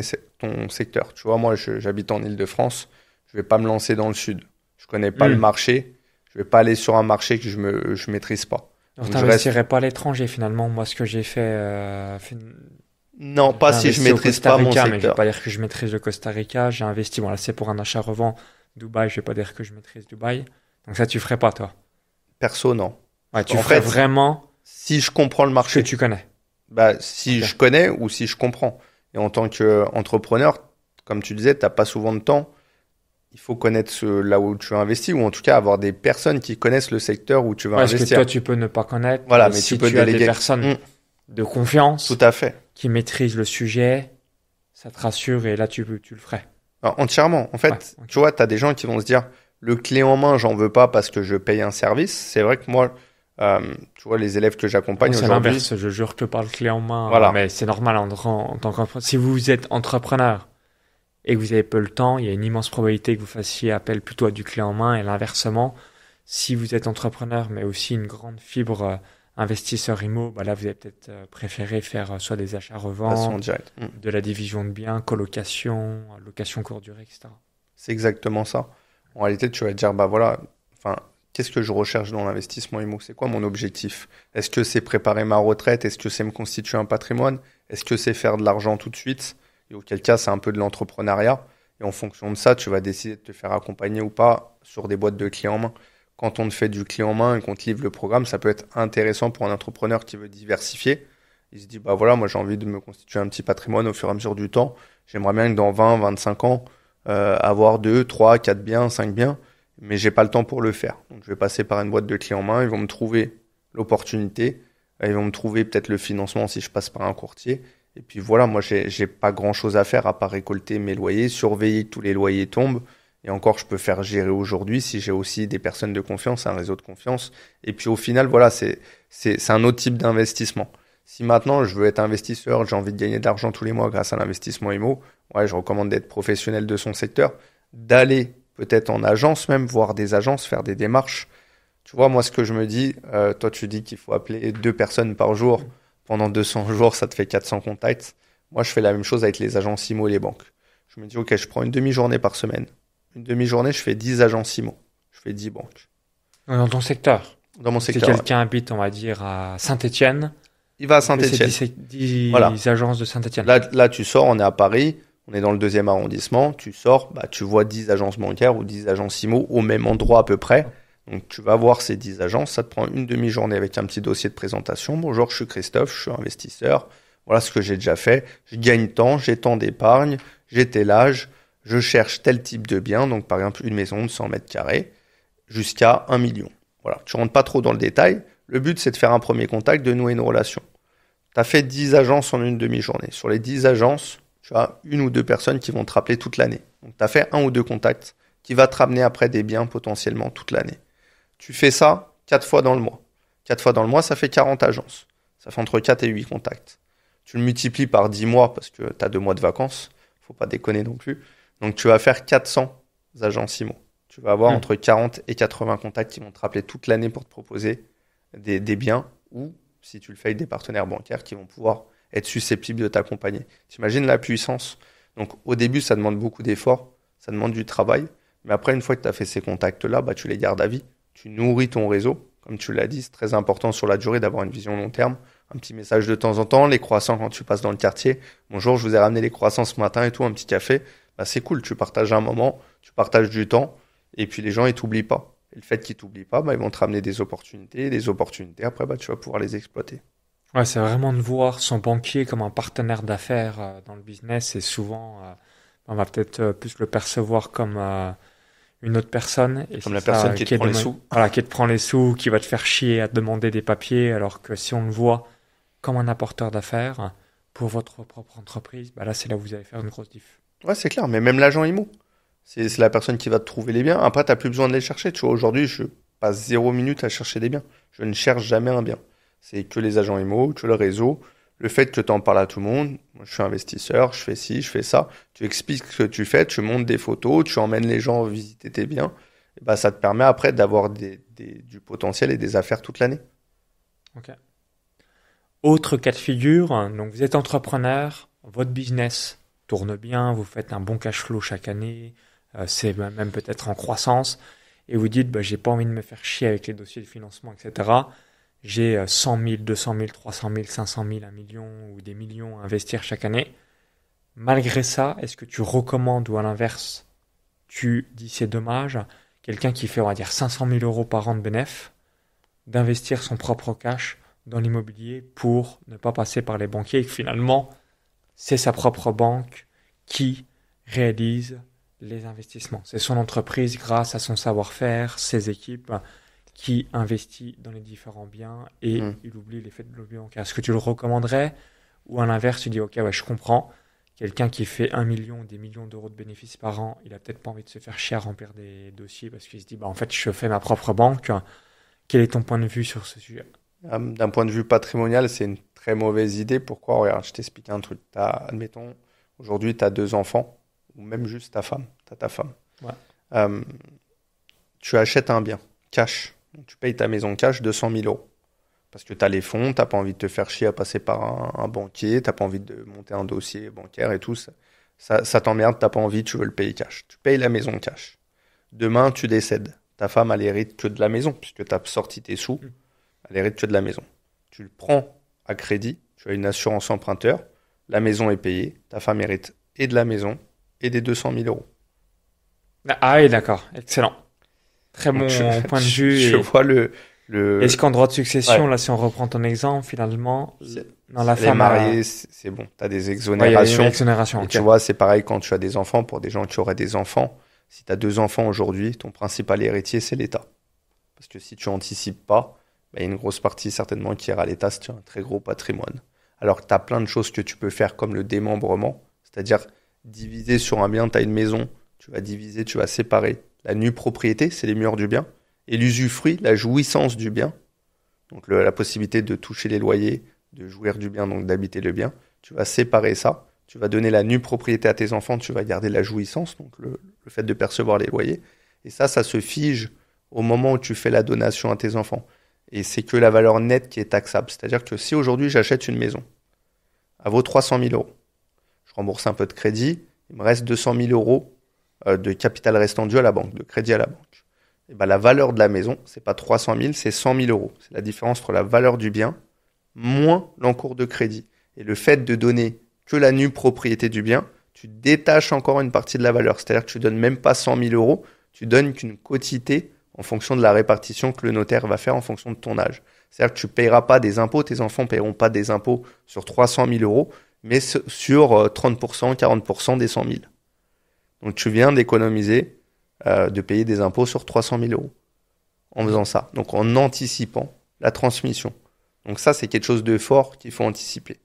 secteur. Tu vois, moi, j'habite en Île-de-France, je vais pas me lancer dans le sud. Je connais pas le marché, je vais pas aller sur un marché que je maîtrise pas. Donc, tu n'investirais pas à l'étranger finalement. Moi, ce que j'ai fait... Non, pas si je maîtrise pas mon secteur. Mais je vais pas dire que je maîtrise le Costa Rica. J'ai investi, bon là c'est pour un achat-revend. Dubaï, je vais pas dire que je maîtrise Dubaï. Donc ça, tu ferais pas toi. Perso, non. Ouais, tu ferais vraiment si je comprends le marché. Que tu connais. Bah, si je connais ou si je comprends. Et en tant qu'entrepreneur, comme tu disais, t'as pas souvent de temps. Il faut connaître là où tu investis ou en tout cas avoir des personnes qui connaissent le secteur où tu vas investir. Parce que toi, tu peux ne pas connaître. Voilà, mais si tu peux déléguer. As des personnes de confiance. Tout à fait. Qui maîtrisent le sujet, ça te rassure et là, tu le ferais. Alors, entièrement. En fait, tu vois, tu as des gens qui vont se dire, le clé en main, j'en veux pas parce que je paye un service. C'est vrai que moi, tu vois, les élèves que j'accompagne aujourd'hui... C'est l'inverse, je jure que par le clé en main. Voilà. Mais c'est normal en tant qu'entrepreneur. Si vous êtes entrepreneur et que vous avez peu le temps, il y a une immense probabilité que vous fassiez appel plutôt à du clé en main et l'inversement. Si vous êtes entrepreneur, mais aussi une grande fibre investisseur IMO, bah là, vous allez peut-être préféré faire soit des achats-revends, de la division de biens, colocation, location courte durée, etc. C'est exactement ça. En réalité, tu vas te dire, bah voilà, qu'est-ce que je recherche dans l'investissement IMO? C'est quoi mon objectif? Est-ce que c'est préparer ma retraite? Est-ce que c'est me constituer un patrimoine? Est-ce que c'est faire de l'argent tout de suite? Et auquel cas, c'est un peu de l'entrepreneuriat. Et en fonction de ça, tu vas décider de te faire accompagner ou pas sur des boîtes de clés en main. Quand on te fait du clé en main et qu'on te livre le programme, ça peut être intéressant pour un entrepreneur qui veut diversifier. Il se dit, bah voilà, moi j'ai envie de me constituer un petit patrimoine au fur et à mesure du temps. J'aimerais bien que dans 20, 25 ans, avoir 2, 3, 4 biens, 5 biens, mais j'ai pas le temps pour le faire. Donc je vais passer par une boîte de clés en main, ils vont me trouver l'opportunité, ils vont me trouver peut-être le financement si je passe par un courtier. Et puis voilà, moi j'ai pas grand chose à faire à part récolter mes loyers, surveiller que tous les loyers tombent. Et encore, je peux faire gérer aujourd'hui si j'ai aussi des personnes de confiance, un réseau de confiance. Et puis au final, voilà, c'est un autre type d'investissement. Si maintenant je veux être investisseur, j'ai envie de gagner de l'argent tous les mois grâce à l'investissement IMO, ouais, je recommande d'être professionnel de son secteur, d'aller peut-être en agence même, voir des agences, faire des démarches. Tu vois, moi ce que je me dis, toi tu dis qu'il faut appeler 2 personnes par jour. Pendant 200 jours, ça te fait 400 contacts. Moi, je fais la même chose avec les agences IMO et les banques. Je me dis, ok, je prends une demi-journée par semaine. Une demi-journée, je fais 10 agences IMO. Je fais 10 banques. Dans ton secteur? Dans mon secteur. Si quelqu'un habite, on va dire, à Saint-Étienne. Il va à Saint-Étienne. 10 voilà. Agences de Saint-Étienne. Là, tu sors, on est à Paris, on est dans le 2e arrondissement. Tu sors, bah, tu vois 10 agences bancaires ou 10 agences IMO au même endroit à peu près. Donc, tu vas voir ces 10 agences. Ça te prend une demi-journée avec un petit dossier de présentation. Bonjour, je suis Christophe, je suis investisseur. Voilà ce que j'ai déjà fait. Je gagne tant, j'ai tant d'épargne, j'ai tel âge. Je cherche tel type de bien, donc par exemple une maison de 100 mètres carrés, jusqu'à 1 million. Voilà, tu rentres pas trop dans le détail. Le but, c'est de faire un premier contact, de nouer une relation. Tu as fait 10 agences en une demi-journée. Sur les 10 agences, tu as 1 ou 2 personnes qui vont te rappeler toute l'année. Donc tu as fait 1 ou 2 contacts qui va te ramener après des biens potentiellement toute l'année. Tu fais ça 4 fois dans le mois. 4 fois dans le mois, ça fait 40 agences. Ça fait entre 4 et 8 contacts. Tu le multiplies par 10 mois parce que tu as 2 mois de vacances. Faut pas déconner non plus. Donc, tu vas faire 400 agences IMO. Tu vas avoir entre 40 et 80 contacts qui vont te rappeler toute l'année pour te proposer des biens ou, si tu le fais avec des partenaires bancaires qui vont pouvoir être susceptibles de t'accompagner. T'imagines la puissance? Donc, au début, ça demande beaucoup d'efforts, ça demande du travail. Mais après, une fois que tu as fait ces contacts-là, bah, tu les gardes à vie. Tu nourris ton réseau. Comme tu l'as dit, c'est très important sur la durée d'avoir une vision long terme. Un petit message de temps en temps, les croissants quand tu passes dans le quartier. Bonjour, je vous ai ramené les croissants ce matin et tout, un petit café. Bah, c'est cool, tu partages un moment, tu partages du temps, et puis les gens, ils t'oublient pas. Et le fait qu'ils t'oublient pas, bah, ils vont te ramener des opportunités, après, bah, tu vas pouvoir les exploiter. Ouais, c'est vraiment de voir son banquier comme un partenaire d'affaires dans le business, et souvent, on va peut-être plus le percevoir comme une autre personne. Et comme la personne qui te prend les sous. Voilà, qui te prend les sous, qui va te faire chier à te demander des papiers, alors que si on le voit comme un apporteur d'affaires pour votre propre entreprise, bah là, c'est là où vous allez faire une grosse diff. Ouais, c'est clair, mais même l'agent IMO, c'est la personne qui va te trouver les biens. Après, tu n'as plus besoin de les chercher. Tu vois, aujourd'hui, je passe 0 minute à chercher des biens. Je ne cherche jamais un bien. C'est que les agents IMO, que le réseau, le fait que tu en parles à tout le monde. Moi, je suis investisseur, je fais ci, je fais ça. Tu expliques ce que tu fais, tu montes des photos, tu emmènes les gens visiter tes biens. Et bah, ça te permet après d'avoir du potentiel et des affaires toute l'année. Ok. Autre cas de figure, donc vous êtes entrepreneur, votre business tourne bien, vous faites un bon cash flow chaque année, c'est même peut-être en croissance, et vous dites, bah, j'ai pas envie de me faire chier avec les dossiers de financement, etc. J'ai 100 000, 200 000, 300 000, 500 000, 1 million ou des millions à investir chaque année. Malgré ça, est-ce que tu recommandes ou à l'inverse, tu dis c'est dommage, quelqu'un qui fait, on va dire, 500 000 euros par an de bénéf, d'investir son propre cash dans l'immobilier pour ne pas passer par les banquiers et que finalement, c'est sa propre banque qui réalise les investissements. C'est son entreprise grâce à son savoir-faire, ses équipes qui investit dans les différents biens et il oublie l'effet de lobby bancaire. Est-ce que tu le recommanderais ou à l'inverse, tu dis ok, ouais, je comprends. Quelqu'un qui fait 1 million, des millions d'euros de bénéfices par an, il a peut-être pas envie de se faire chier à remplir des dossiers parce qu'il se dit bah en fait je fais ma propre banque. Quel est ton point de vue sur ce sujet? D'un point de vue patrimonial, c'est une très mauvaise idée. Pourquoi? Regarde, je t'explique un truc. Admettons, aujourd'hui, tu as 2 enfants, ou même juste ta femme. Tu as ta femme. Ouais. Tu achètes un bien, cash. Donc, tu payes ta maison cash 200 000 euros. Parce que tu as les fonds, tu n'as pas envie de te faire chier à passer par un banquier, tu n'as pas envie de monter un dossier bancaire et tout. Ça t'emmerde, tu n'as pas envie, tu veux le payer cash. Tu payes la maison cash. Demain, tu décèdes. Ta femme, elle hérite que de la maison, puisque tu as sorti tes sous. Elle hérite que de la maison. Tu le prends à crédit, tu as une assurance emprunteur, la maison est payée, ta femme hérite et de la maison et des 200 000 euros. Ah oui, d'accord, excellent. Très bon point de vue. Je vois le... Est-ce qu'en droit de succession, là, si on reprend ton exemple, finalement, dans la les femme mariés, c'est bon, tu as des il y a exonérations. une exonération. Et Ok. tu vois, c'est pareil quand tu as des enfants, pour des gens qui auraient des enfants. Si tu as 2 enfants aujourd'hui, ton principal héritier, c'est l'État. Parce que si tu anticipes pas, il y a une grosse partie certainement qui ira à l'État si tu as un très gros patrimoine. Alors que tu as plein de choses que tu peux faire comme le démembrement, c'est-à-dire diviser sur un bien, tu as une maison, tu vas diviser, tu vas séparer. La nue propriété, c'est les murs du bien. Et l'usufruit, la jouissance du bien, donc la possibilité de toucher les loyers, de jouir du bien, donc d'habiter le bien, tu vas séparer ça. Tu vas donner la nue propriété à tes enfants, tu vas garder la jouissance, donc le fait de percevoir les loyers. Et ça se fige au moment où tu fais la donation à tes enfants. Et c'est que la valeur nette qui est taxable. C'est-à-dire que si aujourd'hui j'achète une maison, elle vaut 300 000 euros, je rembourse un peu de crédit, il me reste 200 000 euros de capital restant dû à la banque, de crédit à la banque. Et ben la valeur de la maison, c'est pas 300 000, c'est 100 000 euros. C'est la différence entre la valeur du bien moins l'encours de crédit. Et le fait de donner que la nue propriété du bien, tu détaches encore une partie de la valeur. C'est-à-dire que tu donnes même pas 100 000 euros, tu donnes qu'une quotité en fonction de la répartition que le notaire va faire en fonction de ton âge. C'est-à-dire que tu ne payeras pas des impôts, tes enfants ne paieront pas des impôts sur 300 000 euros, mais sur 30%, 40% des 100 000. Donc tu viens d'économiser, de payer des impôts sur 300 000 euros en faisant ça. Donc en anticipant la transmission. Donc ça, c'est quelque chose de fort qu'il faut anticiper.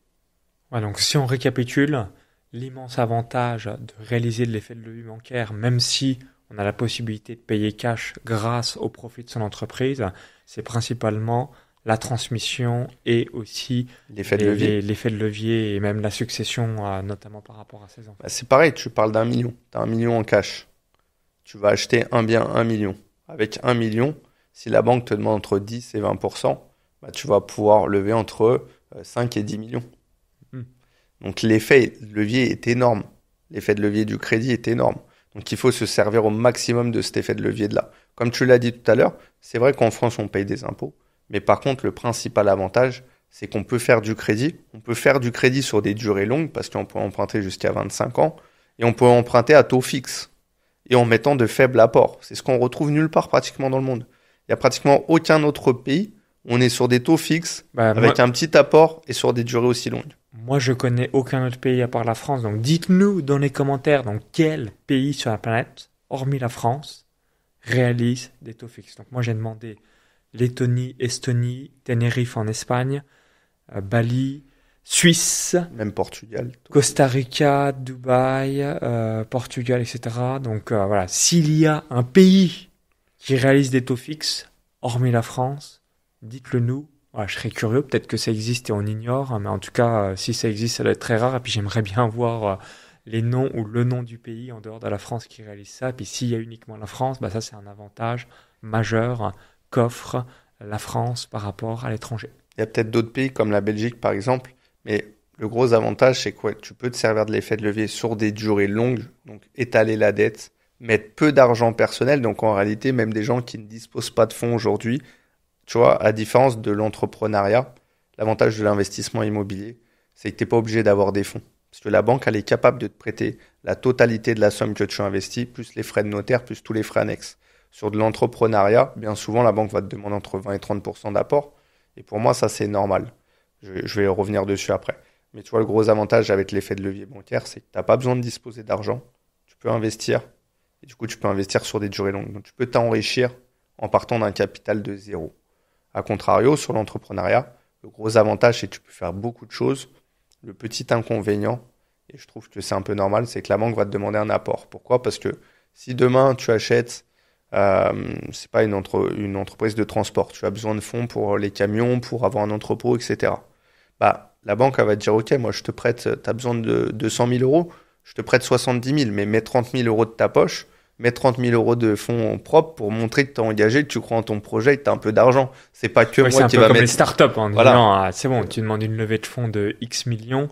Ouais, donc si on récapitule, l'immense avantage de réaliser l'effet de levier bancaire, même si on a la possibilité de payer cash grâce au profit de son entreprise, c'est principalement la transmission et aussi l'effet de levier et même la succession, notamment par rapport à ses enfants. C'est pareil, tu parles d'1 million. Tu as 1 million en cash. Tu vas acheter un bien 1 million. Avec 1 million, si la banque te demande entre 10 et 20%, tu vas pouvoir lever entre 5 et 10 millions. Donc l'effet de levier est énorme. L'effet de levier du crédit est énorme. Donc il faut se servir au maximum de cet effet de levier de là. Comme tu l'as dit tout à l'heure, c'est vrai qu'en France on paye des impôts, mais par contre le principal avantage, c'est qu'on peut faire du crédit. On peut faire du crédit sur des durées longues parce qu'on peut emprunter jusqu'à 25 ans et on peut emprunter à taux fixe et en mettant de faibles apports. C'est ce qu'on retrouve nulle part pratiquement dans le monde. Il n'y a pratiquement aucun autre pays où on est sur des taux fixes avec un petit apport et sur des durées aussi longues. Moi, je connais aucun autre pays à part la France. Donc, dites-nous dans les commentaires dans quel pays sur la planète, hormis la France, réalise des taux fixes. Donc, moi, j'ai demandé Lettonie, Estonie, Tenerife en Espagne, Bali, Suisse, même Portugal, Costa Rica, Dubaï, Portugal, etc. Donc, voilà, s'il y a un pays qui réalise des taux fixes, hormis la France, dites-le nous. Ouais, je serais curieux, peut-être que ça existe et on ignore, mais en tout cas, si ça existe, ça doit être très rare. Et puis j'aimerais bien voir les noms ou le nom du pays en dehors de la France qui réalise ça. Et puis s'il y a uniquement la France, ça c'est un avantage majeur qu'offre la France par rapport à l'étranger. Il y a peut-être d'autres pays comme la Belgique, par exemple, mais le gros avantage, c'est que tu peux te servir de l'effet de levier sur des durées longues, donc étaler la dette, mettre peu d'argent personnel, donc en réalité, même des gens qui ne disposent pas de fonds aujourd'hui, tu vois, à différence de l'entrepreneuriat, l'avantage de l'investissement immobilier, c'est que tu n'es pas obligé d'avoir des fonds. Parce que la banque, elle est capable de te prêter la totalité de la somme que tu investis, plus les frais de notaire, plus tous les frais annexes. Sur de l'entrepreneuriat, bien souvent, la banque va te demander entre 20 et 30% d'apport. Et pour moi, ça, c'est normal. Je vais revenir dessus après. Mais tu vois, le gros avantage avec l'effet de levier bancaire, c'est que tu n'as pas besoin de disposer d'argent. Tu peux investir. Et du coup, tu peux investir sur des durées longues. Donc, tu peux t'enrichir en partant d'un capital de zéro. A contrario, sur l'entrepreneuriat, le gros avantage, c'est que tu peux faire beaucoup de choses. Le petit inconvénient, et je trouve que c'est un peu normal, c'est que la banque va te demander un apport. Pourquoi? Parce que si demain, tu achètes, c'est pas une entreprise de transport, tu as besoin de fonds pour les camions, pour avoir un entrepôt, etc. Bah, la banque, elle va te dire, OK, moi, je te prête, tu as besoin de 200 000 euros, je te prête 70 000, mais mets 30 000 euros de ta poche, mets 30 000 euros de fonds propres pour montrer que tu es engagé, que tu crois en ton projet, que tu as un peu d'argent. C'est pas que moi qui va mettre... C'est un peu comme les startups, en disant, ah, c'est bon, tu demandes une levée de fonds de X millions,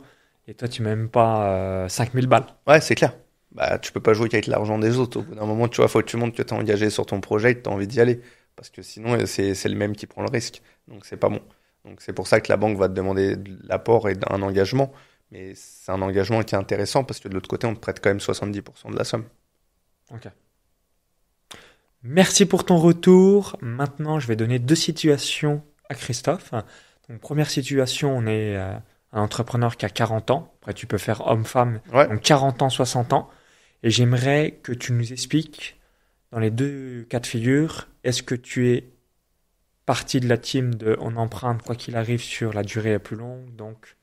et toi, tu mets même pas 5 000 balles. Ouais, c'est clair. Bah, tu peux pas jouer qu'avec l'argent des autres. Au bout d'un moment, tu vois, faut que tu montres que tu es engagé sur ton projet et que tu as envie d'y aller. Parce que sinon, c'est le même qui prend le risque. Donc, c'est pas bon. Donc, c'est pour ça que la banque va te demander de l'apport et un engagement. Mais c'est un engagement qui est intéressant parce que de l'autre côté, on te prête quand même 70% de la somme. Ok. Merci pour ton retour. Maintenant, je vais donner 2 situations à Christophe. Donc, première situation, on est un entrepreneur qui a 40 ans. Après, tu peux faire homme-femme. Ouais. Donc, 40 ans, 60 ans. Et j'aimerais que tu nous expliques, dans les 2 cas de figure, est-ce que tu es partie de la team de on emprunte quoi qu'il arrive sur la durée la plus longue, donc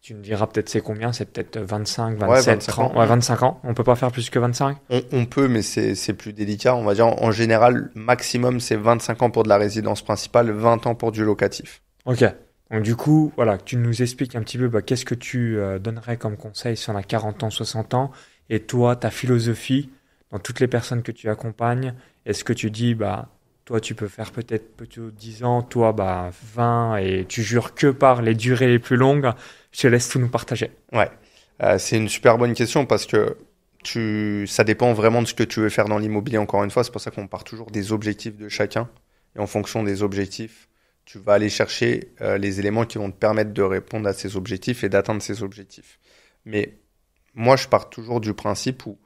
tu me diras peut-être c'est combien, c'est peut-être 25, 27, 30, 25 ans. On peut pas faire plus que 25? On peut, mais c'est plus délicat. On va dire en général, maximum c'est 25 ans pour de la résidence principale, 20 ans pour du locatif. Ok. Donc du coup, voilà, tu nous expliques un petit peu qu'est-ce que tu donnerais comme conseil si on a 40 ans, 60 ans, et toi, ta philosophie, dans toutes les personnes que tu accompagnes, est-ce que tu dis, toi, tu peux faire peut-être plutôt 10 ans, toi, 20, et tu jures que par les durées les plus longues. Je te laisse tout nous partager. Ouais, c'est une super bonne question parce que ça dépend vraiment de ce que tu veux faire dans l'immobilier, encore une fois. C'est pour ça qu'on part toujours des objectifs de chacun. Et en fonction des objectifs, tu vas aller chercher les éléments qui vont te permettre de répondre à ces objectifs et d'atteindre ces objectifs. Mais moi, je pars toujours du principe où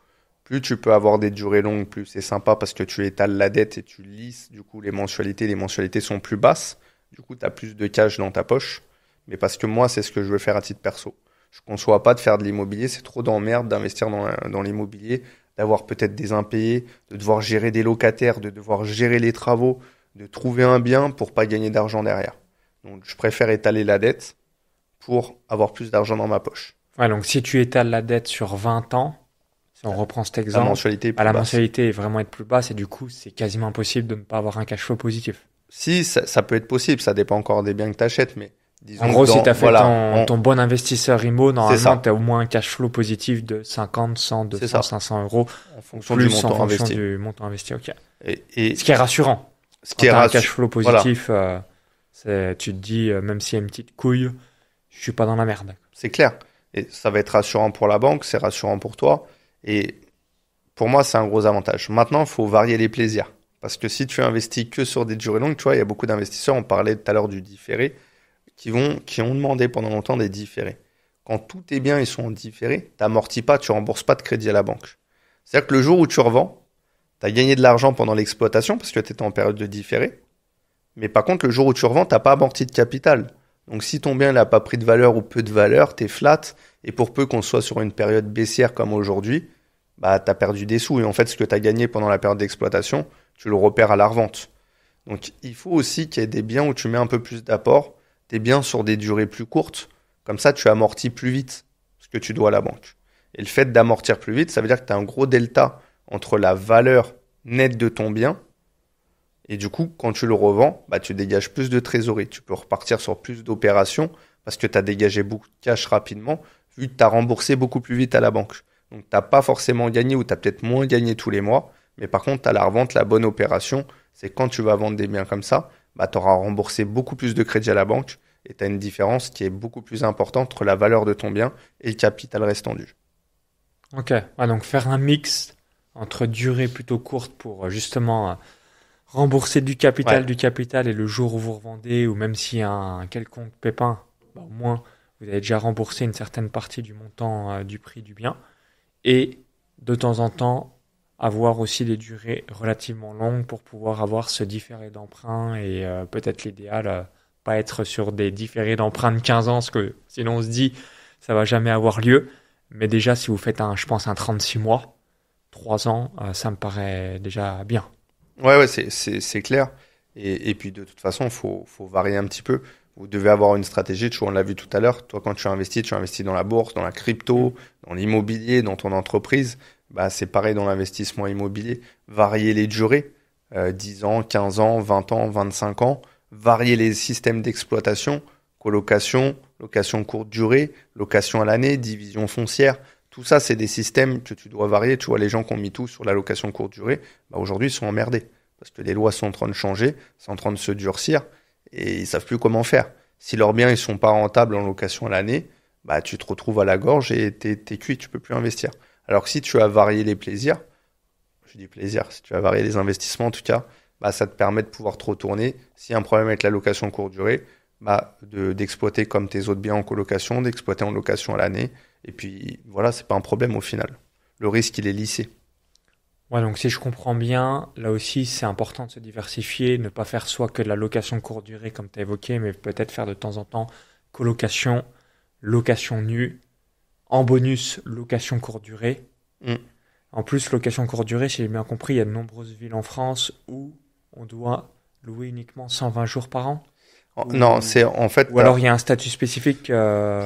plus tu peux avoir des durées longues, plus c'est sympa parce que tu étales la dette et tu lisses du coup les mensualités. Les mensualités sont plus basses. Du coup, tu as plus de cash dans ta poche. Mais parce que moi, c'est ce que je veux faire à titre perso. Je ne conçois pas de faire de l'immobilier. C'est trop d'emmerde d'investir dans l'immobilier, d'avoir peut-être des impayés, de devoir gérer des locataires, de devoir gérer les travaux, de trouver un bien pour pas gagner d'argent derrière. Donc, je préfère étaler la dette pour avoir plus d'argent dans ma poche. Ouais, donc si tu étales la dette sur 20 ans, si on reprend cet exemple, la mensualité est vraiment être plus basse et du coup, c'est quasiment impossible de ne pas avoir un cash flow positif. Si, ça peut être possible. Ça dépend encore des biens que tu achètes, mais disons en gros, si tu as fait ton bon investisseur IMO, normalement, tu as au moins un cash flow positif de 50, 100, 200, 500 euros en fonction du montant investi. Okay. Et ce qui est rassurant. Ce qui est un cash flow positif, tu te dis, même s'il y a une petite couille, je suis pas dans la merde. C'est clair. Et ça va être rassurant pour la banque, c'est rassurant pour toi. Et pour moi, c'est un gros avantage. Maintenant, il faut varier les plaisirs. Parce que si tu investis que sur des durées longues, tu vois, il y a beaucoup d'investisseurs, on parlait tout à l'heure du différé, qui ont demandé pendant longtemps des différés. Quand tous tes biens ils sont en différé, tu n'amortis pas, tu ne rembourses pas de crédit à la banque. C'est-à-dire que le jour où tu revends, tu as gagné de l'argent pendant l'exploitation parce que tu étais en période de différé. Mais par contre, le jour où tu revends, tu n'as pas amorti de capital. Donc si ton bien n'a pas pris de valeur ou peu de valeur, tu es flat. Et pour peu qu'on soit sur une période baissière comme aujourd'hui, tu as perdu des sous. Et en fait, ce que tu as gagné pendant la période d'exploitation, tu le repères à la revente. Donc il faut aussi qu'il y ait des biens où tu mets un peu plus d'apport, tes biens sur des durées plus courtes. Comme ça, tu amortis plus vite ce que tu dois à la banque. Et le fait d'amortir plus vite, ça veut dire que tu as un gros delta entre la valeur nette de ton bien et du coup, quand tu le revends, tu dégages plus de trésorerie. Tu peux repartir sur plus d'opérations parce que tu as dégagé beaucoup de cash rapidement vu que tu as remboursé beaucoup plus vite à la banque. Donc, tu n'as pas forcément gagné ou tu as peut-être moins gagné tous les mois. Mais par contre, à la revente, la bonne opération, c'est quand tu vas vendre des biens comme ça, bah, tu auras remboursé beaucoup plus de crédit à la banque et tu as une différence qui est beaucoup plus importante entre la valeur de ton bien et le capital restant dû. Ok. Ouais, donc faire un mix entre durée plutôt courte pour justement rembourser Ouais, du capital et le jour où vous revendez ou même s'il y a un quelconque pépin, bah, au moins vous avez déjà remboursé une certaine partie du montant du prix du bien. Et de temps en temps, avoir aussi des durées relativement longues pour pouvoir avoir ce différé d'emprunt et peut-être l'idéal, pas être sur des différés d'emprunt de 15 ans, parce que sinon on se dit ça va jamais avoir lieu. Mais déjà, si vous faites je pense, un 36 mois, 3 ans, ça me paraît déjà bien. ouais, c'est clair. Et puis de toute façon, faut varier un petit peu. Vous devez avoir une stratégie, tu vois, on l'a vu tout à l'heure. Toi, quand tu investis dans la bourse, dans la crypto, dans l'immobilier, dans ton entreprise. Bah, c'est pareil dans l'investissement immobilier. Varier les durées, 10 ans, 15 ans, 20 ans, 25 ans. Varier les systèmes d'exploitation, colocation, location courte durée, location à l'année, division foncière. Tout ça, c'est des systèmes que tu dois varier. Tu vois, les gens qui ont mis tout sur la location courte durée, bah, aujourd'hui, ils sont emmerdés. Parce que les lois sont en train de changer, c'est en train de se durcir et ils savent plus comment faire. Si leurs biens ils sont pas rentables en location à l'année, bah tu te retrouves à la gorge et t'es cuit, tu peux plus investir. Alors que si tu as varié les plaisirs, je dis plaisir, si tu as varié les investissements en tout cas, bah ça te permet de pouvoir te retourner. S'il y a un problème avec la location courte durée, bah d'exploiter comme tes autres biens en colocation, d'exploiter en location à l'année. Et puis voilà, c'est pas un problème au final. Le risque il est lissé. Ouais, donc si je comprends bien, là aussi c'est important de se diversifier, ne pas faire soit que de la location courte durée comme tu as évoqué, mais peut-être faire de temps en temps colocation, location nue, en bonus location courte durée. Mm. En plus, location courte durée, si j'ai bien compris, il y a de nombreuses villes en France où on doit louer uniquement 120 jours par an. Non, Ou, c'est en fait, ou alors il y a un statut spécifique, pour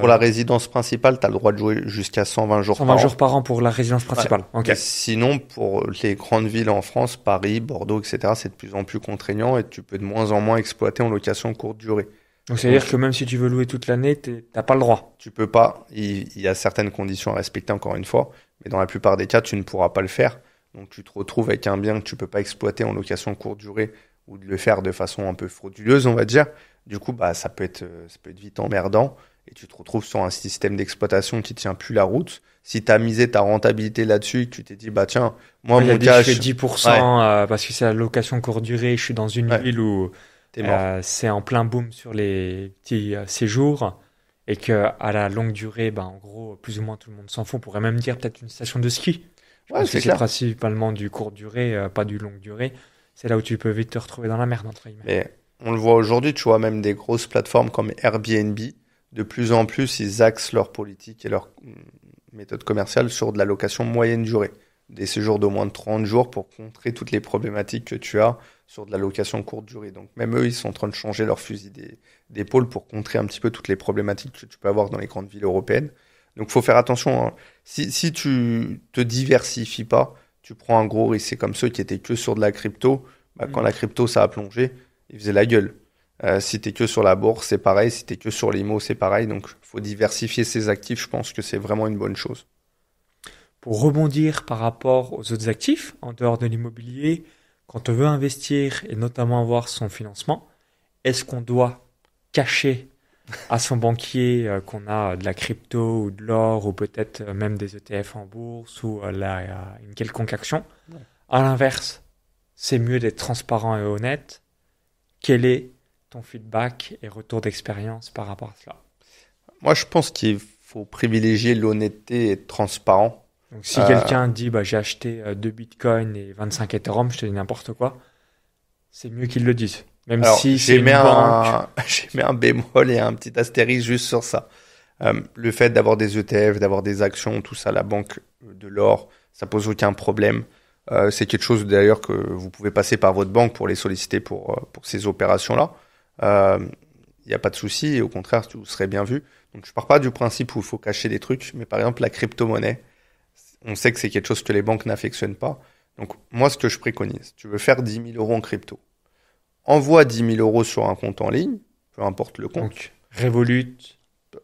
la résidence principale, tu as le droit de jouer jusqu'à 120 jours 120 par jours an. par an pour la résidence Ouais. principale. Ok. Mais sinon, pour les grandes villes en France, Paris, Bordeaux, etc., c'est de plus en plus contraignant et tu peux de moins en moins exploiter en location courte durée. Donc c'est-à-dire que Donc, même si tu veux louer toute l'année, t'as pas le droit. tu peux pas, il y a certaines conditions à respecter encore une fois, mais dans la plupart des cas, tu ne pourras pas le faire. Donc, tu te retrouves avec un bien que tu peux pas exploiter en location courte durée ou de le faire de façon un peu frauduleuse, on va dire. Du coup, bah, ça peut être vite emmerdant et tu te retrouves sur un système d'exploitation qui tient plus la route. Si tu as misé ta rentabilité là-dessus, que tu t'es dit, bah tiens, moi, Il a mon dit je fais cash, ouais, 10% parce que c'est la location courte durée, je suis dans une ouais, ville où t'es mort. c'est en plein boom sur les petits séjours et que à la longue durée, ben, en gros, plus ou moins tout le monde s'en fout. On pourrait même dire peut-être une station de ski. Je Ouais, pense que c'est c'est clair. principalement du court durée, pas du longue durée. C'est là où tu peux vite te retrouver dans la merde, entre guillemets. Mais on le voit aujourd'hui, tu vois, même des grosses plateformes comme Airbnb, de plus en plus, ils axent leur politique et leur méthode commerciale sur de la location moyenne durée. Des séjours d'au moins de 30 jours pour contrer toutes les problématiques que tu as sur de la location courte durée. Donc même eux, ils sont en train de changer leur fusil d'épaule pour contrer un petit peu toutes les problématiques que tu peux avoir dans les grandes villes européennes. Donc faut faire attention, hein. Si tu te diversifies pas, tu prends un gros risque. C'est comme ceux qui étaient que sur de la crypto. Bah, quand Mm. la crypto ça a plongé, ils faisaient la gueule. Si t'es que sur la bourse, c'est pareil. Si t'es que sur l'IMO, c'est pareil. Donc, faut diversifier ses actifs. Je pense que c'est vraiment une bonne chose. Pour rebondir par rapport aux autres actifs, en dehors de l'immobilier, quand on veut investir et notamment avoir son financement, est-ce qu'on doit cacher à son banquier qu'on a de la crypto ou de l'or ou peut-être même des ETF en bourse ou une quelconque action? Ouais. À l'inverse, c'est mieux d'être transparent et honnête. Quel est ton feedback et retour d'expérience par rapport à cela? Moi, je pense qu'il faut privilégier l'honnêteté et être transparent. Donc si Euh, quelqu'un dit bah, j'ai acheté 2 bitcoins et 25 Ethereum, je te dis n'importe quoi, c'est mieux qu'il le dise. Même alors, si c'est une banque. j'ai mis un bémol et un petit astérisque juste sur ça. Le fait d'avoir des ETF, d'avoir des actions, tout ça, la banque de l'or, ça pose aucun problème. C'est quelque chose d'ailleurs que vous pouvez passer par votre banque pour les solliciter pour ces opérations-là. Il n'y a pas de souci et au contraire, vous serez bien vu. Donc je pars pas du principe où il faut cacher des trucs, mais par exemple la crypto-monnaie, on sait que c'est quelque chose que les banques n'affectionnent pas. Donc moi, ce que je préconise, tu veux faire 10 000 € en crypto, envoie 10 000 € sur un compte en ligne, peu importe le compte, Donc Revolut,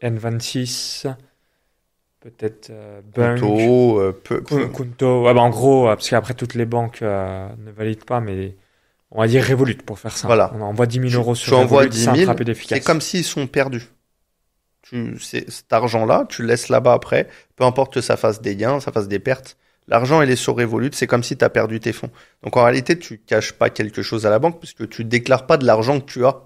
N26, peut-être Bunk, Conto, Kunto. Ouais, bah, en gros, parce qu'après toutes les banques ne valident pas, mais On va dire Revolut pour faire ça. Voilà. On envoie 10 000 euros Tu sur envoies Revolut, 10 simple, 000, rapide, efficace. c'est comme s'ils sont perdus. Cet argent-là, tu le laisses là-bas après, peu importe que ça fasse des gains, ça fasse des pertes. L'argent, il est sur Revolut, c'est comme si tu as perdu tes fonds. Donc en réalité, tu caches pas quelque chose à la banque puisque tu déclares pas de l'argent que tu as.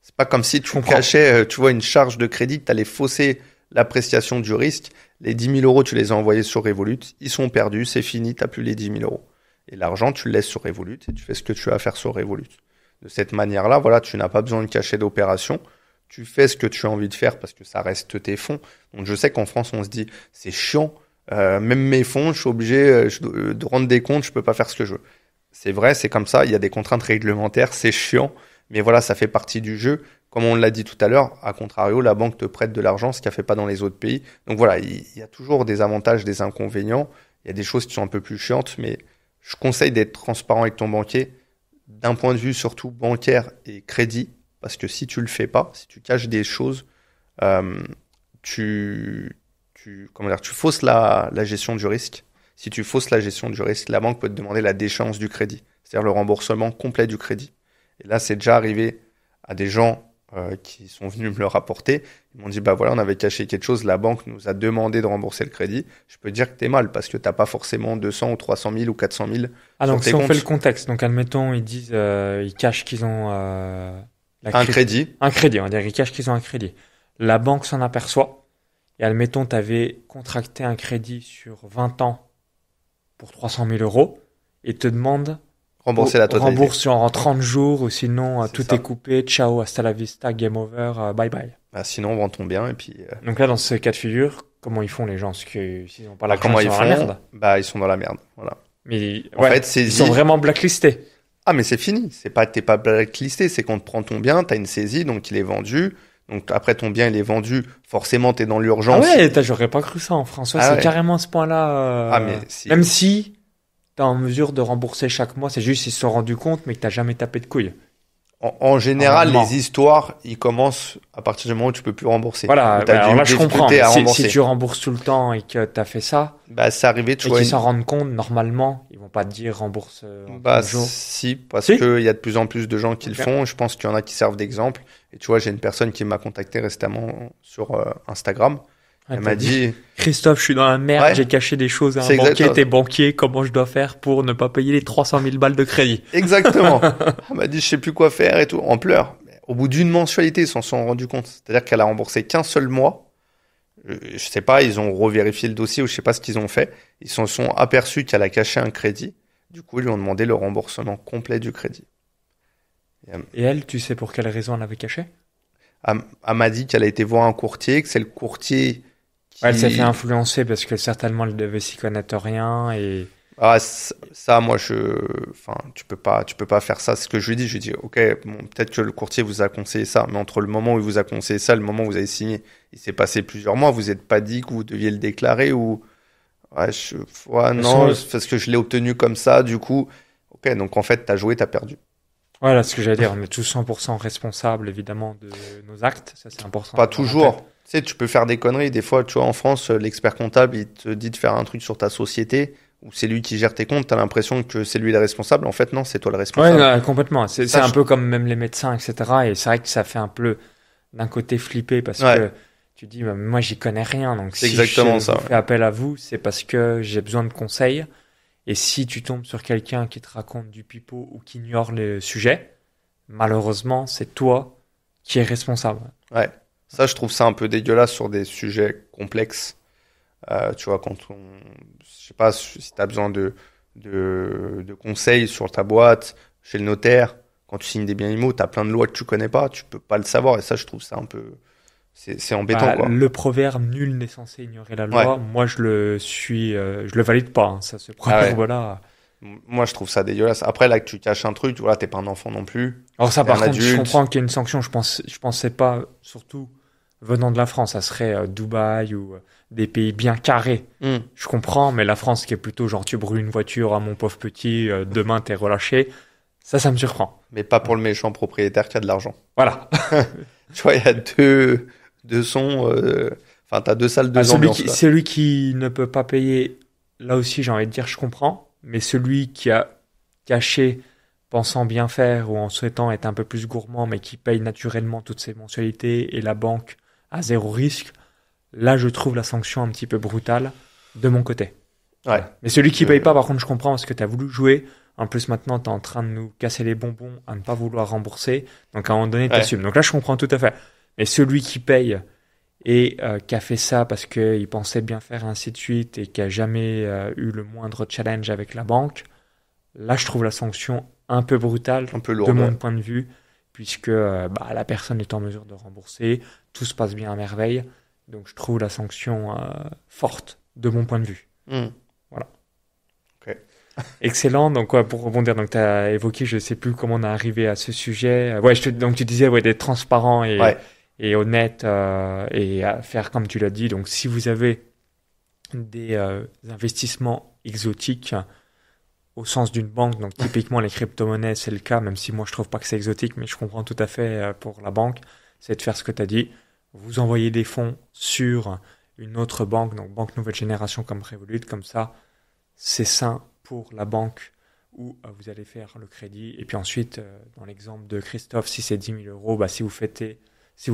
C'est pas comme si tu cachais, tu vois, une charge de crédit, que tu allais fausser l'appréciation du risque. Les 10 000 euros, tu les as envoyés sur Revolut, ils sont perdus, c'est fini, tu n'as plus les 10 000 euros. Et l'argent, tu le laisses sur Revolut et tu fais ce que tu as à faire sur Revolut. De cette manière-là, voilà, tu n'as pas besoin de cacher d'opération. Tu fais ce que tu as envie de faire parce que ça reste tes fonds. Donc je sais qu'en France, on se dit, c'est chiant, même mes fonds, je suis obligé de rendre des comptes, je peux pas faire ce que je veux. C'est vrai, c'est comme ça, il y a des contraintes réglementaires, c'est chiant, mais voilà, ça fait partie du jeu. Comme on l'a dit tout à l'heure, à contrario, la banque te prête de l'argent, ce qu'elle fait pas dans les autres pays. Donc voilà, il y a toujours des avantages, des inconvénients. Il y a des choses qui sont un peu plus chiantes, mais je conseille d'être transparent avec ton banquier, d'un point de vue surtout bancaire et crédit, parce que si tu le fais pas, si tu caches des choses, tu fausses la gestion du risque. Si tu fausses la gestion du risque, la banque peut te demander la déchéance du crédit, c'est-à-dire le remboursement complet du crédit. Et là, c'est déjà arrivé à des gens qui sont venus me le rapporter. Ils m'ont dit, bah voilà, on avait caché quelque chose, la banque nous a demandé de rembourser le crédit. Je peux dire que t'es mal parce que t'as pas forcément 200 ou 300 000 ou 400 000 donc sur tes si on comptes. fait le contexte, donc admettons, ils disent, ils cachent qu'ils ont Un crédit. Un crédit, on va dire, ils cachent qu'ils ont un crédit. La banque s'en aperçoit. Et admettons, tu avais contracté un crédit sur 20 ans pour 300 000 euros et te demande Rembourser la totalité. rembourse en 30 jours ou sinon C'est tout ça. est coupé, ciao, hasta la vista, game over, bye bye. Bah, sinon, vend ton bien et puis. Donc là, dans ce cas de figure, comment ils font les gens? Parce que s'ils n'ont pas Bah, l'argent, comment ils ils sont font? dans la merde. Bah, ils sont dans la merde. Voilà. Mais En ouais, fait, ils sont vraiment blacklistés. Ah, mais c'est fini. T'es pas blacklisté. C'est qu'on te prend ton bien, t'as une saisie, donc il est vendu. Donc après ton bien, il est vendu. Forcément, t'es dans Ah l'urgence. ouais, j'aurais pas cru ça en France. Ouais, Ah c'est ouais. carrément à ce point-là. Ah, mais si. Même si t'es en mesure de rembourser chaque mois, c'est juste qu'ils se sont rendus compte, mais que t'as jamais tapé de couilles. En général, Normalement. les histoires, ils commencent à partir du moment où tu peux plus rembourser. Voilà, Où t'as alors du là je comprends. difficulté à Si rembourser. tu rembourses tout le temps et que t'as fait ça, Bah, c'est arrivé, tu et vois. qu'ils s'en rendent compte, normalement, ils vont pas te dire rembourse en Bah, 30 jours. si, parce Si que il y a de plus en plus de gens qui Ok. le font. Je pense qu'il y en a qui servent d'exemple. Et tu vois, j'ai une personne qui m'a contacté récemment sur Instagram. Ouais, Elle t'as m'a dit, Christophe, je suis dans la merde, Ouais. j'ai caché des choses à un C'est banquier, exactement. t'es banquier, comment je dois faire pour ne pas payer les 300 000 balles de crédit? exactement. Elle m'a dit, je sais plus quoi faire et tout, en pleurs. Mais au bout d'une mensualité, ils s'en sont rendus compte. C'est-à-dire qu'elle a remboursé qu'un seul mois. Je sais pas, ils ont revérifié le dossier ou je sais pas ce qu'ils ont fait. Ils s'en sont aperçus qu'elle a caché un crédit. Du coup, ils lui ont demandé le remboursement complet du crédit. Et elle, tu sais pour quelle raison elle avait caché? Elle m'a dit qu'elle a été voir un courtier, que c'est le courtier qui... Ouais, elle s'est fait influencer parce que certainement elle devait s'y connaître rien et... Ah, ça, moi, enfin, tu peux pas faire ça. C'est ce que je lui ai dit. Je lui ai dit, ok, bon, peut-être que le courtier vous a conseillé ça, mais entre le moment où il vous a conseillé ça et le moment où vous avez signé, il s'est passé plusieurs mois. Vous n'êtes pas dit que vous deviez le déclarer ou, ouais, non, parce que je l'ai obtenu comme ça, du coup, ok, donc en fait, t'as joué, t'as perdu. Voilà ce que j'allais dire, on est tous 100% responsables évidemment de nos actes, ça c'est important. Pas toujours. Tu sais, tu peux faire des conneries. Des fois, tu vois, en France, l'expert comptable, il te dit de faire un truc sur ta société, ou c'est lui qui gère tes comptes, t'as l'impression que c'est lui le responsable. En fait, non, c'est toi le Ouais, responsable. non, complètement. C'est Ça, un peu comme même les médecins, etc. Et c'est vrai que ça fait un peu d'un côté flipper parce Ouais. que tu dis, bah, moi j'y connais rien, donc C'est si exactement je ça, vous fais appel à vous, c'est parce que j'ai besoin de conseils. Et si tu tombes sur quelqu'un qui te raconte du pipeau ou qui ignore le sujet, malheureusement, c'est toi qui es responsable. Ouais. Ça, je trouve ça un peu dégueulasse sur des sujets complexes. Tu vois, je sais pas si tu as besoin de conseils sur ta boîte, chez le notaire, quand tu signes des biens immo, tu as plein de lois que tu connais pas, tu peux pas le savoir. Et ça, je trouve ça un peu, c'est embêtant, Bah, quoi. le proverbe nul n'est censé ignorer la loi. Ouais. Moi, je le valide pas, hein, ça, ce proverbe-là. Moi, je trouve ça dégueulasse. Après, là, que tu caches un truc, voilà, t'es pas un enfant non plus. Alors ça, T'es par un contre, je adulte. comprends qu'il y a une sanction. Je pensais pas, surtout venant de la France, ça serait Dubaï ou des pays bien carrés. Je comprends, mais la France qui est plutôt genre tu brûles une voiture à mon pauvre petit, demain t'es relâché, ça me surprend. Mais pas pour le méchant propriétaire qui a de l'argent. Voilà. Tu vois, il y a deux sons, enfin, t'as deux salles, deux ambiances, là. Celui qui ne peut pas payer, là aussi j'ai envie de dire je comprends, mais celui qui a caché pensant bien faire ou en souhaitant être un peu plus gourmand, mais qui paye naturellement toutes ses mensualités et la banque à zéro risque, là, je trouve la sanction un petit peu brutale de mon côté. Ouais. Mais celui qui paye pas, par contre, je comprends parce que tu as voulu jouer. En plus, maintenant, tu es en train de nous casser les bonbons à ne pas vouloir rembourser. Donc, à un moment donné, tu assumes. Donc là, je comprends tout à fait. Mais celui qui paye et qui a fait ça parce qu'il pensait bien faire, ainsi de suite, et qui a jamais eu le moindre challenge avec la banque, là, je trouve la sanction un peu brutale Un peu de lourde. mon point de vue, puisque la personne est en mesure de rembourser, tout se passe bien à merveille. Donc, je trouve la sanction forte de mon point de vue. Voilà. Ok. Excellent. Donc, pour rebondir, donc, tu as évoqué, je sais plus comment on est arrivé à ce sujet. Ouais, donc, tu disais, d'être transparent et honnête, et à faire comme tu l'as dit. Donc, si vous avez des investissements exotiques au sens d'une banque, donc typiquement les crypto-monnaies, c'est le cas, même si moi je trouve pas que c'est exotique, mais je comprends tout à fait pour la banque, c'est de faire ce que tu as dit. Vous envoyez des fonds sur une autre banque, donc banque nouvelle génération comme Revolut, comme ça, c'est sain pour la banque où vous allez faire le crédit. Et puis ensuite, dans l'exemple de Christophe, si c'est 10 000 euros, si vous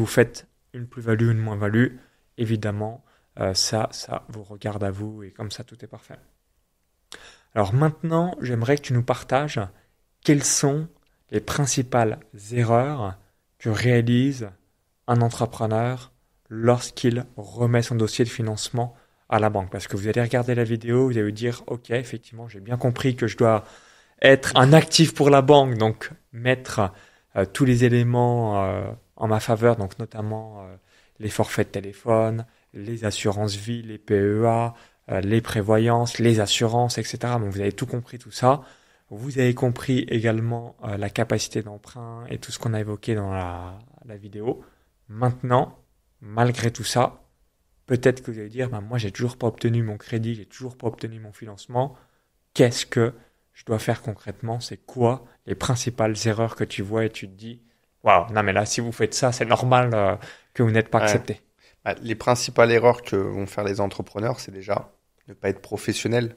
faites une plus-value, une moins-value, évidemment, ça vous regarde à vous et comme ça, tout est parfait. Alors maintenant, j'aimerais que tu nous partages quelles sont les principales erreurs que réalise un entrepreneur lorsqu'il remet son dossier de financement à la banque. Parce que vous allez regarder la vidéo, vous allez vous dire, ok, effectivement, j'ai bien compris que je dois être un actif pour la banque, donc mettre tous les éléments en ma faveur, donc notamment les forfaits de téléphone, les assurances vie, les PEA, les prévoyances, les assurances, etc. Donc vous avez tout compris, tout ça. Vous avez compris également la capacité d'emprunt et tout ce qu'on a évoqué dans la vidéo. Maintenant, malgré tout ça, peut-être que vous allez dire, moi j'ai toujours pas obtenu mon crédit, j'ai toujours pas obtenu mon financement. Qu'est-ce que je dois faire concrètement? C'est quoi les principales erreurs que tu vois et tu te dis, waouh, non mais là si vous faites ça, c'est normal que vous n'êtes pas accepté. Les principales erreurs que vont faire les entrepreneurs, c'est déjà ne pas être professionnel,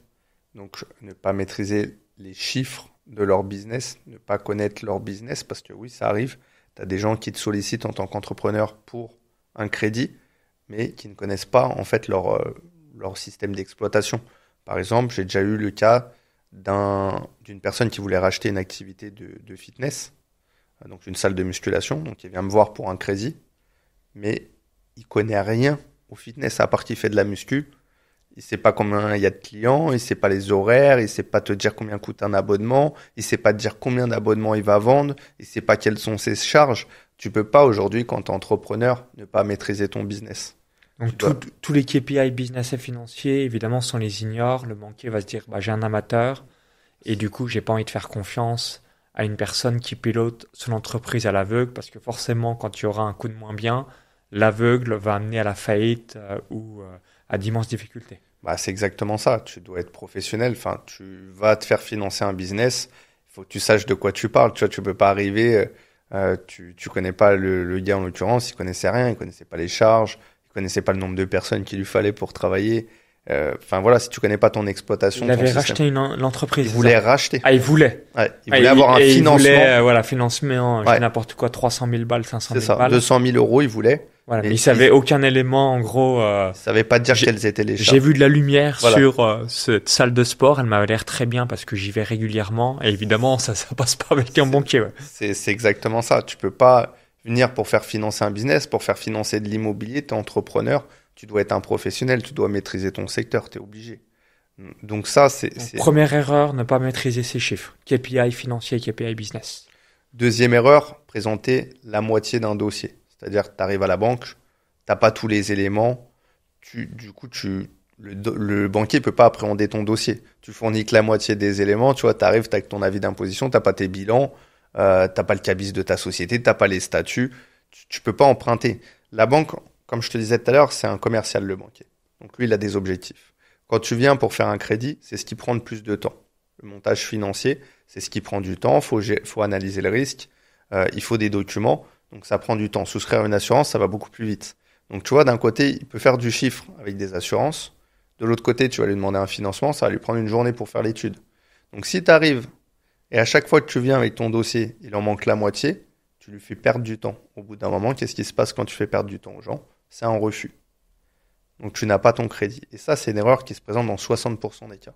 donc ne pas maîtriser les chiffres de leur business, ne pas connaître leur business, parce que oui, ça arrive. Tu as des gens qui te sollicitent en tant qu'entrepreneur pour un crédit, mais qui ne connaissent pas en fait leur système d'exploitation. Par exemple, j'ai déjà eu le cas d'une personne qui voulait racheter une activité de fitness, donc une salle de musculation, donc il vient me voir pour un crédit, mais il connaît rien au fitness, à part qu'il fait de la muscu. Il sait pas combien il y a de clients, il sait pas les horaires, il sait pas te dire combien coûte un abonnement, il sait pas te dire combien d'abonnements il va vendre, il sait pas quelles sont ses charges. Tu peux pas aujourd'hui, quand tu es entrepreneur, ne pas maîtriser ton business. Donc tous les KPI business et financiers, évidemment, si on les ignore, le banquier va se dire j'ai un amateur et du coup j'ai pas envie de faire confiance à une personne qui pilote son entreprise à l'aveugle, parce que forcément quand il y aura un coup de moins bien, l'aveugle va amener à la faillite ou à d'immenses difficultés. C'est exactement ça. Tu dois être professionnel. Enfin, tu vas te faire financer un business. Il faut que tu saches de quoi tu parles. Tu vois, tu peux pas arriver. Tu connais pas le gars en l'occurrence. Il connaissait rien. Il connaissait pas les charges. Il connaissait pas le nombre de personnes qu'il lui fallait pour travailler. Enfin voilà, si tu connais pas ton exploitation, il avait racheté l'entreprise. Il voulait racheter. Il voulait. Ouais, il voulait avoir un financement. Il voulait, financement, n'importe quoi, 300 000 balles, 500 000 balles. 200 000 euros, il voulait. Voilà, mais il savait aucun élément, en gros. Il savait pas dire quelles étaient les charges. J'ai vu de la lumière sur cette salle de sport. Elle m'avait l'air très bien parce que j'y vais régulièrement. Et évidemment, ça passe pas avec un banquier. Ouais. C'est exactement ça. Tu peux pas venir pour faire financer un business, pour faire financer de l'immobilier. T'es entrepreneur. Tu dois être un professionnel. Tu dois maîtriser ton secteur. T'es obligé. Donc ça, c'est... Première erreur, ne pas maîtriser ses chiffres. KPI financier, KPI business. Deuxième erreur, présenter la moitié d'un dossier. C'est-à-dire que tu arrives à la banque, tu n'as pas tous les éléments, le banquier ne peut pas appréhender ton dossier. Tu fournis que la moitié des éléments, tu vois, tu arrives avec ton avis d'imposition, tu n'as pas tes bilans, tu n'as pas le cabis de ta société, tu n'as pas les statuts, tu ne peux pas emprunter. La banque, comme je te disais tout à l'heure, c'est un commercial, le banquier. Donc lui, il a des objectifs. Quand tu viens pour faire un crédit, c'est ce qui prend le plus de temps. Le montage financier, c'est ce qui prend du temps, faut analyser le risque, il faut des documents. Donc ça prend du temps. Souscrire une assurance, ça va beaucoup plus vite. Donc tu vois, d'un côté, il peut faire du chiffre avec des assurances. De l'autre côté, tu vas lui demander un financement, ça va lui prendre une journée pour faire l'étude. Donc si tu arrives Et à chaque fois que tu viens avec ton dossier, il en manque la moitié, tu lui fais perdre du temps. Au bout d'un moment, qu'est-ce qui se passe quand tu fais perdre du temps aux gens? C'est un refus. Donc tu n'as pas ton crédit. Et ça, c'est une erreur qui se présente dans 60% des cas.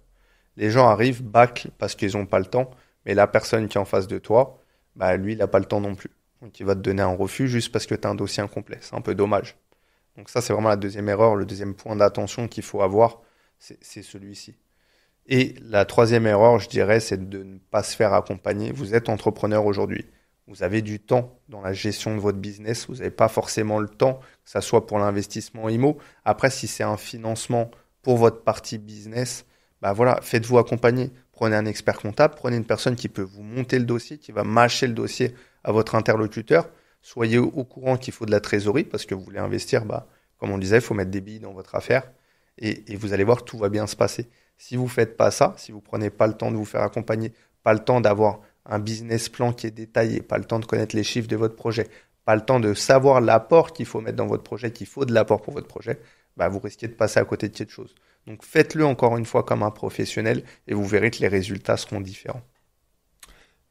Les gens arrivent, bâclent parce qu'ils n'ont pas le temps, mais la personne qui est en face de toi, bah, lui, il n'a pas le temps non plus. Donc il va te donner un refus juste parce que tu as un dossier incomplet. C'est un peu dommage. Donc ça, c'est vraiment la deuxième erreur, le deuxième point d'attention qu'il faut avoir, c'est celui-ci. Et la troisième erreur, je dirais, c'est de ne pas se faire accompagner. Vous êtes entrepreneur aujourd'hui. Vous avez du temps dans la gestion de votre business. Vous n'avez pas forcément le temps, que ce soit pour l'investissement IMO. Après, si c'est un financement pour votre partie business, bah voilà, faites-vous accompagner. Prenez un expert comptable, prenez une personne qui peut vous monter le dossier, qui va mâcher le dossier à votre interlocuteur. Soyez au courant qu'il faut de la trésorerie parce que vous voulez investir, bah, comme on disait, il faut mettre des billes dans votre affaire et vous allez voir que tout va bien se passer. Si vous ne faites pas ça, si vous prenez pas le temps de vous faire accompagner, pas le temps d'avoir un business plan qui est détaillé, pas le temps de connaître les chiffres de votre projet, pas le temps de savoir l'apport qu'il faut mettre dans votre projet, qu'il faut de l'apport pour votre projet, bah, vous risquez de passer à côté de quelque chose. Donc faites-le encore une fois comme un professionnel et vous verrez que les résultats seront différents.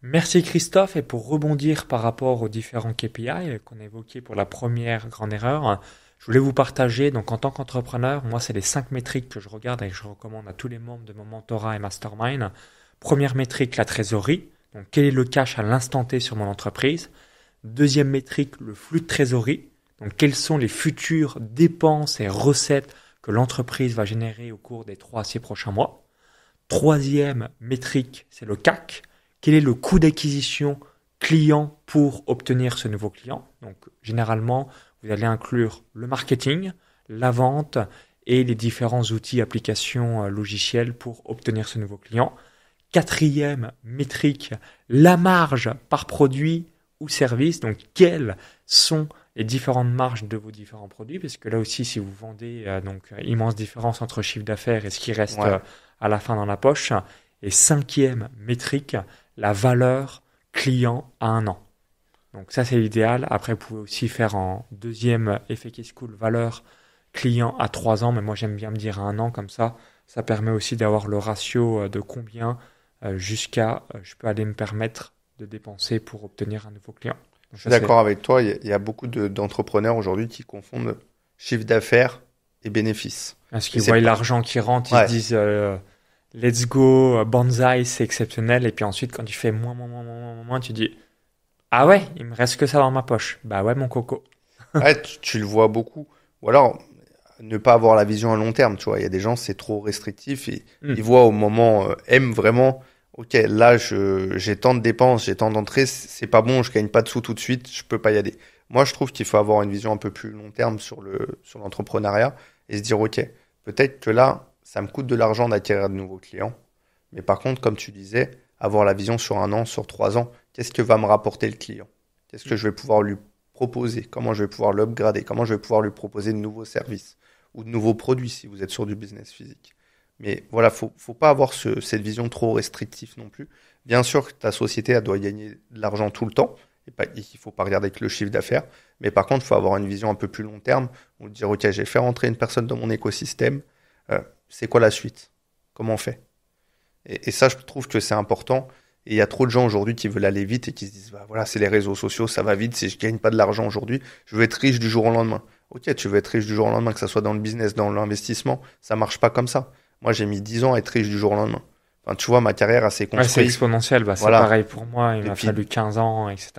Merci Christophe. Et pour rebondir par rapport aux différents KPI qu'on a évoqués pour la première grande erreur, je voulais vous partager, donc en tant qu'entrepreneur, moi c'est les 5 métriques que je regarde et que je recommande à tous les membres de mon mentorat et mastermind. Première métrique, la trésorerie. Donc quel est le cash à l'instant T sur mon entreprise? Deuxième métrique, le flux de trésorerie. Donc quelles sont les futures dépenses et recettes que l'entreprise va générer au cours des 3 à 6 prochains mois. Troisième métrique, c'est le CAC. Quel est le coût d'acquisition client pour obtenir ce nouveau client? Donc, généralement, vous allez inclure le marketing, la vente et les différents outils, applications, logiciels pour obtenir ce nouveau client. Quatrième métrique, la marge par produit ou service. Donc, quelles sont les différentes marges de vos différents produits? Parce que là aussi, si vous vendez, immense différence entre chiffre d'affaires et ce qui reste à la fin dans la poche. Et cinquième métrique, la valeur client à 1 an. Donc ça, c'est l'idéal. Après, vous pouvez aussi faire en deuxième effet qui se coule, valeur client à 3 ans. Mais moi, j'aime bien me dire à 1 an, comme ça permet aussi d'avoir le ratio de combien jusqu'à je peux aller me permettre de dépenser pour obtenir un nouveau client. Donc, je suis d'accord avec toi. Il y a beaucoup d'entrepreneurs aujourd'hui qui confondent chiffre d'affaires et bénéfices. Parce qu'ils voient l'argent qui rentre, ils se disent let's go, bonsaï, c'est exceptionnel. Et puis ensuite, quand tu fais moins, tu dis ah ouais, il me reste que ça dans ma poche. Bah ouais, mon coco. Ouais, tu le vois beaucoup. Ou alors, ne pas avoir la vision à long terme. Tu vois, il y a des gens, c'est trop restrictif et ils voient au moment M vraiment. Ok, là, j'ai tant de dépenses, j'ai tant d'entrées, c'est pas bon, je gagne pas de sous tout de suite, je peux pas y aller. Moi, je trouve qu'il faut avoir une vision un peu plus long terme sur l'entrepreneuriat et se dire, ok, peut-être que là, ça me coûte de l'argent d'acquérir de nouveaux clients. Mais par contre, comme tu disais, avoir la vision sur 1 an, sur 3 ans, qu'est-ce que va me rapporter le client? Qu'est-ce que je vais pouvoir lui proposer? Comment je vais pouvoir l'upgrader? Comment je vais pouvoir lui proposer de nouveaux services ou de nouveaux produits si vous êtes sur du business physique? Mais voilà, faut pas avoir cette vision trop restrictive non plus. Bien sûr que ta société, elle doit gagner de l'argent tout le temps. Il faut pas regarder que le chiffre d'affaires. Mais par contre, il faut avoir une vision un peu plus long terme. Ou dire, ok, j'ai fait rentrer une personne dans mon écosystème. C'est quoi la suite? Comment on fait? Et ça, je trouve que c'est important. Et il y a trop de gens aujourd'hui qui veulent aller vite et qui se disent, bah voilà, c'est les réseaux sociaux, ça va vite. Si je gagne pas de l'argent aujourd'hui, je veux être riche du jour au lendemain. Ok, tu veux être riche du jour au lendemain, que ça soit dans le business, dans l'investissement, ça marche pas comme ça. Moi, j'ai mis 10 ans à être riche du jour au lendemain. Enfin, tu vois, ma carrière a s'est construite. Ouais, c'est exponentiel. Bah, voilà. C'est pareil pour moi. Il m'a fallu 15 ans, etc.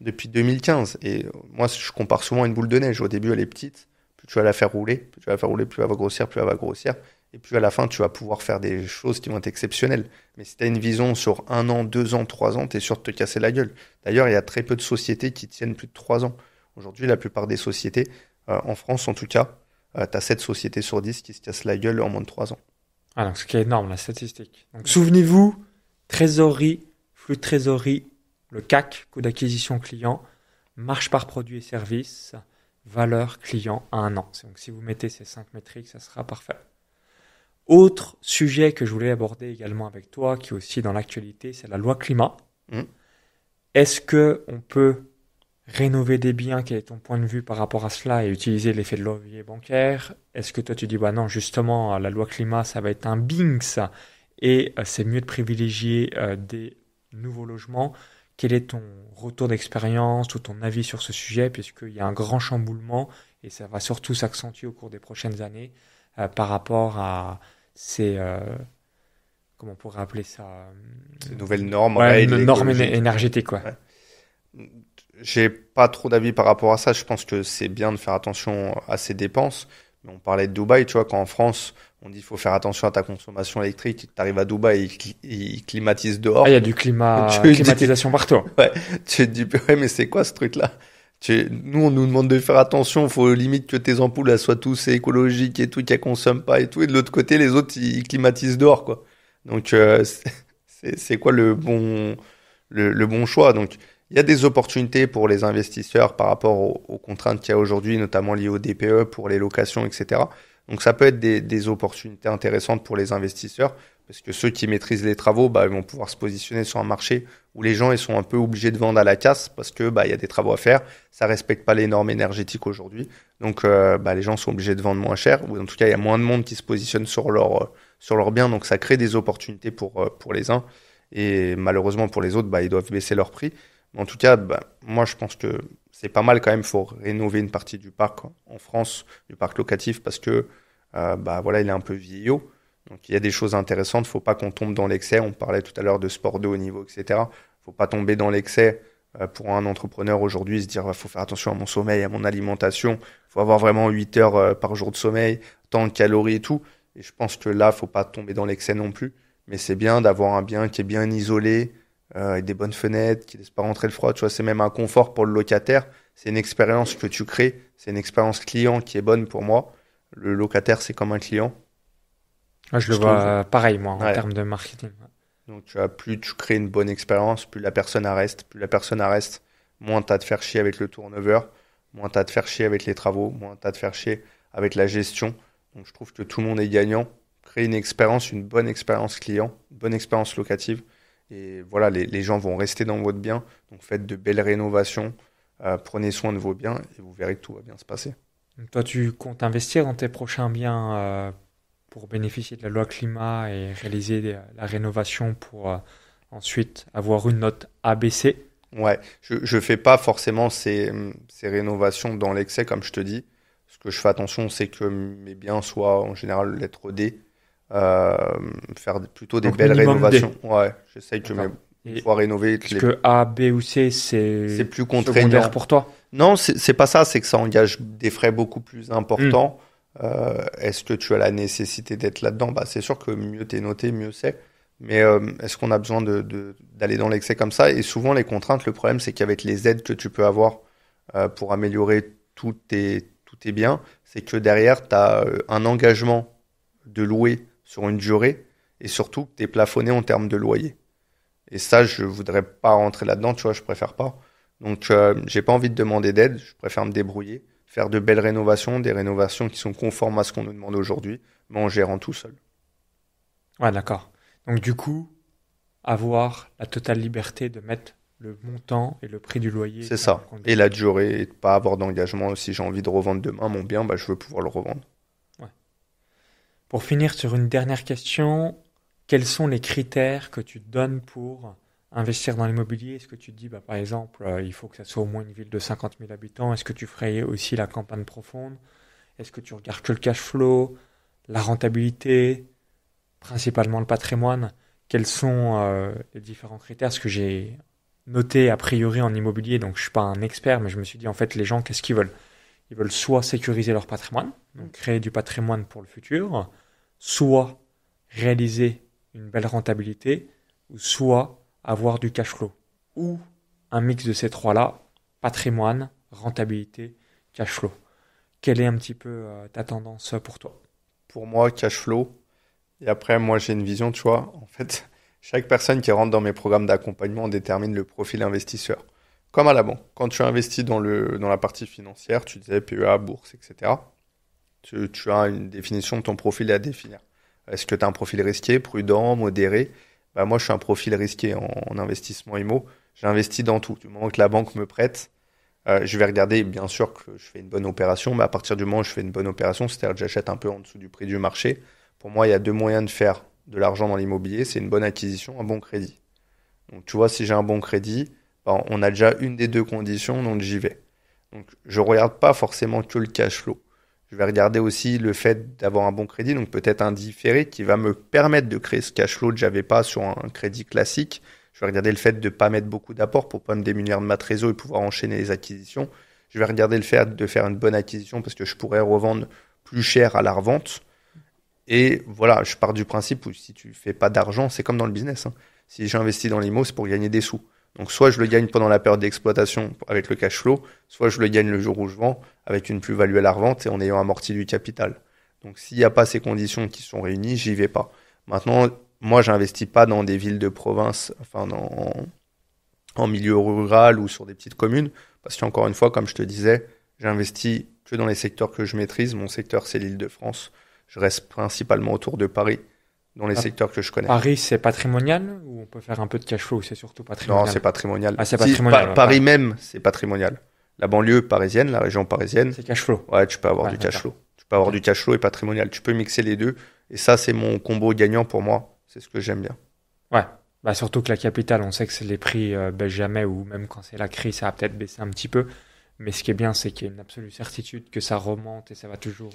Depuis 2015. Et moi, je compare souvent à une boule de neige. Au début, elle est petite. Plus tu vas la faire rouler. Plus elle va grossir, plus elle va grossir. Et puis à la fin, tu vas pouvoir faire des choses qui vont être exceptionnelles. Mais si tu as une vision sur 1 an, 2 ans, 3 ans, tu es sûr de te casser la gueule. D'ailleurs, il y a très peu de sociétés qui tiennent plus de 3 ans. Aujourd'hui, la plupart des sociétés, en France en tout cas, tu as 7 sociétés sur 10 qui se cassent la gueule en moins de 3 ans. Ah, donc ce qui est énorme, la statistique. Donc souvenez-vous, trésorerie, flux de trésorerie, le CAC, coût d'acquisition client, marge par produit et service, valeur client à 1 an. Donc si vous mettez ces 5 métriques, ça sera parfait. Autre sujet que je voulais aborder également avec toi, qui est aussi dans l'actualité, c'est la loi climat. Est-ce que on peut rénover des biens? Quel est ton point de vue par rapport à cela et utiliser l'effet de levier bancaire? Est-ce que toi tu dis bah non, justement la loi climat ça va être un binks et c'est mieux de privilégier des nouveau logement. Quel est ton retour d'expérience ou ton avis sur ce sujet, puisqu'il y a un grand chamboulement et ça va surtout s'accentuer au cours des prochaines années par rapport à ces, comment on pourrait appeler ça Ces nouvelles normes, ouais, règles normes écologiques. énergétiques, quoi. Ouais. J'ai pas trop d'avis par rapport à ça. Je pense que c'est bien de faire attention à ses dépenses. Mais on parlait de Dubaï, tu vois, quand en France, on dit qu'il faut faire attention à ta consommation électrique, tu arrives à Dubaï, ils climatisent dehors. Ah, il y a du Tu climatisation partout. ouais, tu te dis, ouais, mais c'est quoi ce truc-là? Nous, on nous demande de faire attention, faut limite que tes ampoules elles soient tous écologiques et tout, qu'elles consomment pas et tout. Et de l'autre côté, les autres, ils climatisent dehors, quoi. Donc, c'est quoi le bon choix? Donc, il y a des opportunités pour les investisseurs par rapport aux contraintes qu'il y a aujourd'hui, notamment liées au DPE pour les locations, etc. Donc, ça peut être des opportunités intéressantes pour les investisseurs parce que ceux qui maîtrisent les travaux, bah, ils vont pouvoir se positionner sur un marché où les gens ils sont un peu obligés de vendre à la casse parce que bah, il y a des travaux à faire, ça respecte pas les normes énergétiques aujourd'hui. Donc, bah, les gens sont obligés de vendre moins cher ou en tout cas, il y a moins de monde qui se positionne sur leur bien. Donc, ça crée des opportunités pour les uns et malheureusement pour les autres, bah, ils doivent baisser leur prix. En tout cas, bah, moi, je pense que c'est pas mal quand même. Il faut rénover une partie du parc en France, du parc locatif, parce que bah, voilà, il est un peu vieillot. Donc, il y a des choses intéressantes. Il ne faut pas qu'on tombe dans l'excès. On parlait tout à l'heure de sport de haut niveau, etc. Il ne faut pas tomber dans l'excès pour un entrepreneur aujourd'hui, se dire il faut faire attention à mon sommeil, à mon alimentation. Il faut avoir vraiment 8 heures par jour de sommeil, tant de calories et tout. Et je pense que là, il ne faut pas tomber dans l'excès non plus. Mais c'est bien d'avoir un bien qui est bien isolé, avec des bonnes fenêtres, qui ne laissent pas rentrer le froid. Tu vois, c'est même un confort pour le locataire. C'est une expérience que tu crées. C'est une expérience client qui est bonne pour moi. Le locataire, c'est comme un client. Moi, je le vois pareil, moi, en Ouais. termes de marketing. Donc, plus tu crées une bonne expérience, plus la personne reste. Plus la personne reste, moins tu as de faire chier avec le turnover, moins tu as de faire chier avec les travaux, moins tu as de faire chier avec la gestion. Donc, je trouve que tout le monde est gagnant. Créer une expérience, une bonne expérience client, une bonne expérience locative. Et voilà, les gens vont rester dans votre bien. Donc, faites de belles rénovations, prenez soin de vos biens et vous verrez que tout va bien se passer. Donc, toi, tu comptes investir dans tes prochains biens pour bénéficier de la loi climat et réaliser la rénovation pour ensuite avoir une note ABC. Ouais, je fais pas forcément ces rénovations dans l'excès, comme je te dis. Ce que je fais attention, c'est que mes biens soient en général lettre D. Euh, Faire plutôt des Donc, belles minimum rénovations. Ouais, j'essaye que D'accord. mes Et fois rénover. est-ce que A, B ou C, C'est c'est plus contraignant. secondaire pour toi? Non, c'est pas ça, c'est que ça engage des frais beaucoup plus importants. Est-ce que tu as la nécessité d'être là-dedans? Bah, c'est sûr que mieux t'es noté, mieux c'est. Mais est-ce qu'on a besoin d'aller dans l'excès comme ça? Et souvent, les contraintes, le problème, c'est qu'avec les aides que tu peux avoir pour améliorer tous tes biens, c'est que derrière, tu as un engagement de louer sur une durée et surtout que tu es plafonné en termes de loyer. Et ça, je voudrais pas rentrer là-dedans, tu vois, je préfère pas. Donc, j'ai pas envie de demander d'aide, je préfère me débrouiller, faire de belles rénovations, des rénovations qui sont conformes à ce qu'on nous demande aujourd'hui, mais en gérant tout seul. Ouais, d'accord. Donc, du coup, avoir la totale liberté de mettre le montant et le prix du loyer C'est ça. qu'on Et la durée, et de pas avoir d'engagement. Si j'ai envie de revendre demain mon bien, bah, je veux pouvoir le revendre. Ouais. Pour finir sur une dernière question, quels sont les critères que tu donnes pour investir dans l'immobilier? Est-ce que tu te dis, bah, par exemple, il faut que ça soit au moins une ville de 50 000 habitants? Est-ce que tu ferais aussi la campagne profonde? Est-ce que tu regardes que le cash flow, la rentabilité, principalement le patrimoine? Quels sont les différents critères? Ce que j'ai noté a priori en immobilier, donc je suis pas un expert, mais je me suis dit, en fait, les gens, qu'est-ce qu'ils veulent? Ils veulent soit sécuriser leur patrimoine, donc créer du patrimoine pour le futur, soit réaliser une belle rentabilité, ou soit avoir du cash flow, ou un mix de ces trois-là, patrimoine, rentabilité, cash flow. Quelle est un petit peu ta tendance pour toi? Pour moi, cash flow. Et après, moi, j'ai une vision, tu vois. En fait, chaque personne qui rentre dans mes programmes d'accompagnement détermine le profil investisseur. Comme à la banque. Quand tu investis dans la partie financière, tu disais PEA, bourse, etc. Tu as une définition de ton profil à définir. Est-ce que tu as un profil risqué, prudent, modéré? Bah, moi, je suis un profil risqué en investissement IMO. J'investis dans tout. Du moment que la banque me prête, je vais regarder, bien sûr, que je fais une bonne opération, mais à partir du moment où je fais une bonne opération, c'est-à-dire que j'achète un peu en dessous du prix du marché, pour moi, il y a deux moyens de faire de l'argent dans l'immobilier. C'est une bonne acquisition, un bon crédit. Donc, tu vois, si j'ai un bon crédit, ben, on a déjà une des deux conditions, donc j'y vais. Donc, je regarde pas forcément que le cash flow. Je vais regarder aussi le fait d'avoir un bon crédit, donc peut-être un différé qui va me permettre de créer ce cash flow que j'avais pas sur un crédit classique. Je vais regarder le fait de pas mettre beaucoup d'apports pour pas me démunir de ma trésor et pouvoir enchaîner les acquisitions. Je vais regarder le fait de faire une bonne acquisition parce que je pourrais revendre plus cher à la revente. Et voilà, je pars du principe où si tu fais pas d'argent, c'est comme dans le business, hein. Si j'investis dans l'IMO, c'est pour gagner des sous. Donc soit je le gagne pendant la période d'exploitation avec le cash flow, soit je le gagne le jour où je vends avec une plus-value à la revente et en ayant amorti du capital. Donc s'il n'y a pas ces conditions qui sont réunies, j'y vais pas. Maintenant, moi, j'investis pas dans des villes de province, enfin en milieu rural ou sur des petites communes, parce qu'encore une fois, comme je te disais, j'investis que dans les secteurs que je maîtrise. Mon secteur, c'est l'Île-de-France. Je reste principalement autour de Paris, dans les secteurs que je connais. Paris, c'est patrimonial ou on peut faire un peu de cash flow, c'est surtout patrimonial? Non, c'est patrimonial. Ah, c'est patrimonial. Paris même, c'est patrimonial. La banlieue parisienne, la région parisienne, C'est cash flow. ouais, tu peux avoir Ouais, du cash d'accord. flow. Tu peux avoir du cash flow et patrimonial. Tu peux mixer les deux. Et ça, c'est mon combo gagnant pour moi. C'est ce que j'aime bien. Ouais. Bah, surtout que la capitale, on sait que c'est les prix baissent jamais, ou même quand c'est la crise, ça va peut-être baisser un petit peu. Mais ce qui est bien, c'est qu'il y a une absolue certitude que ça remonte et ça va toujours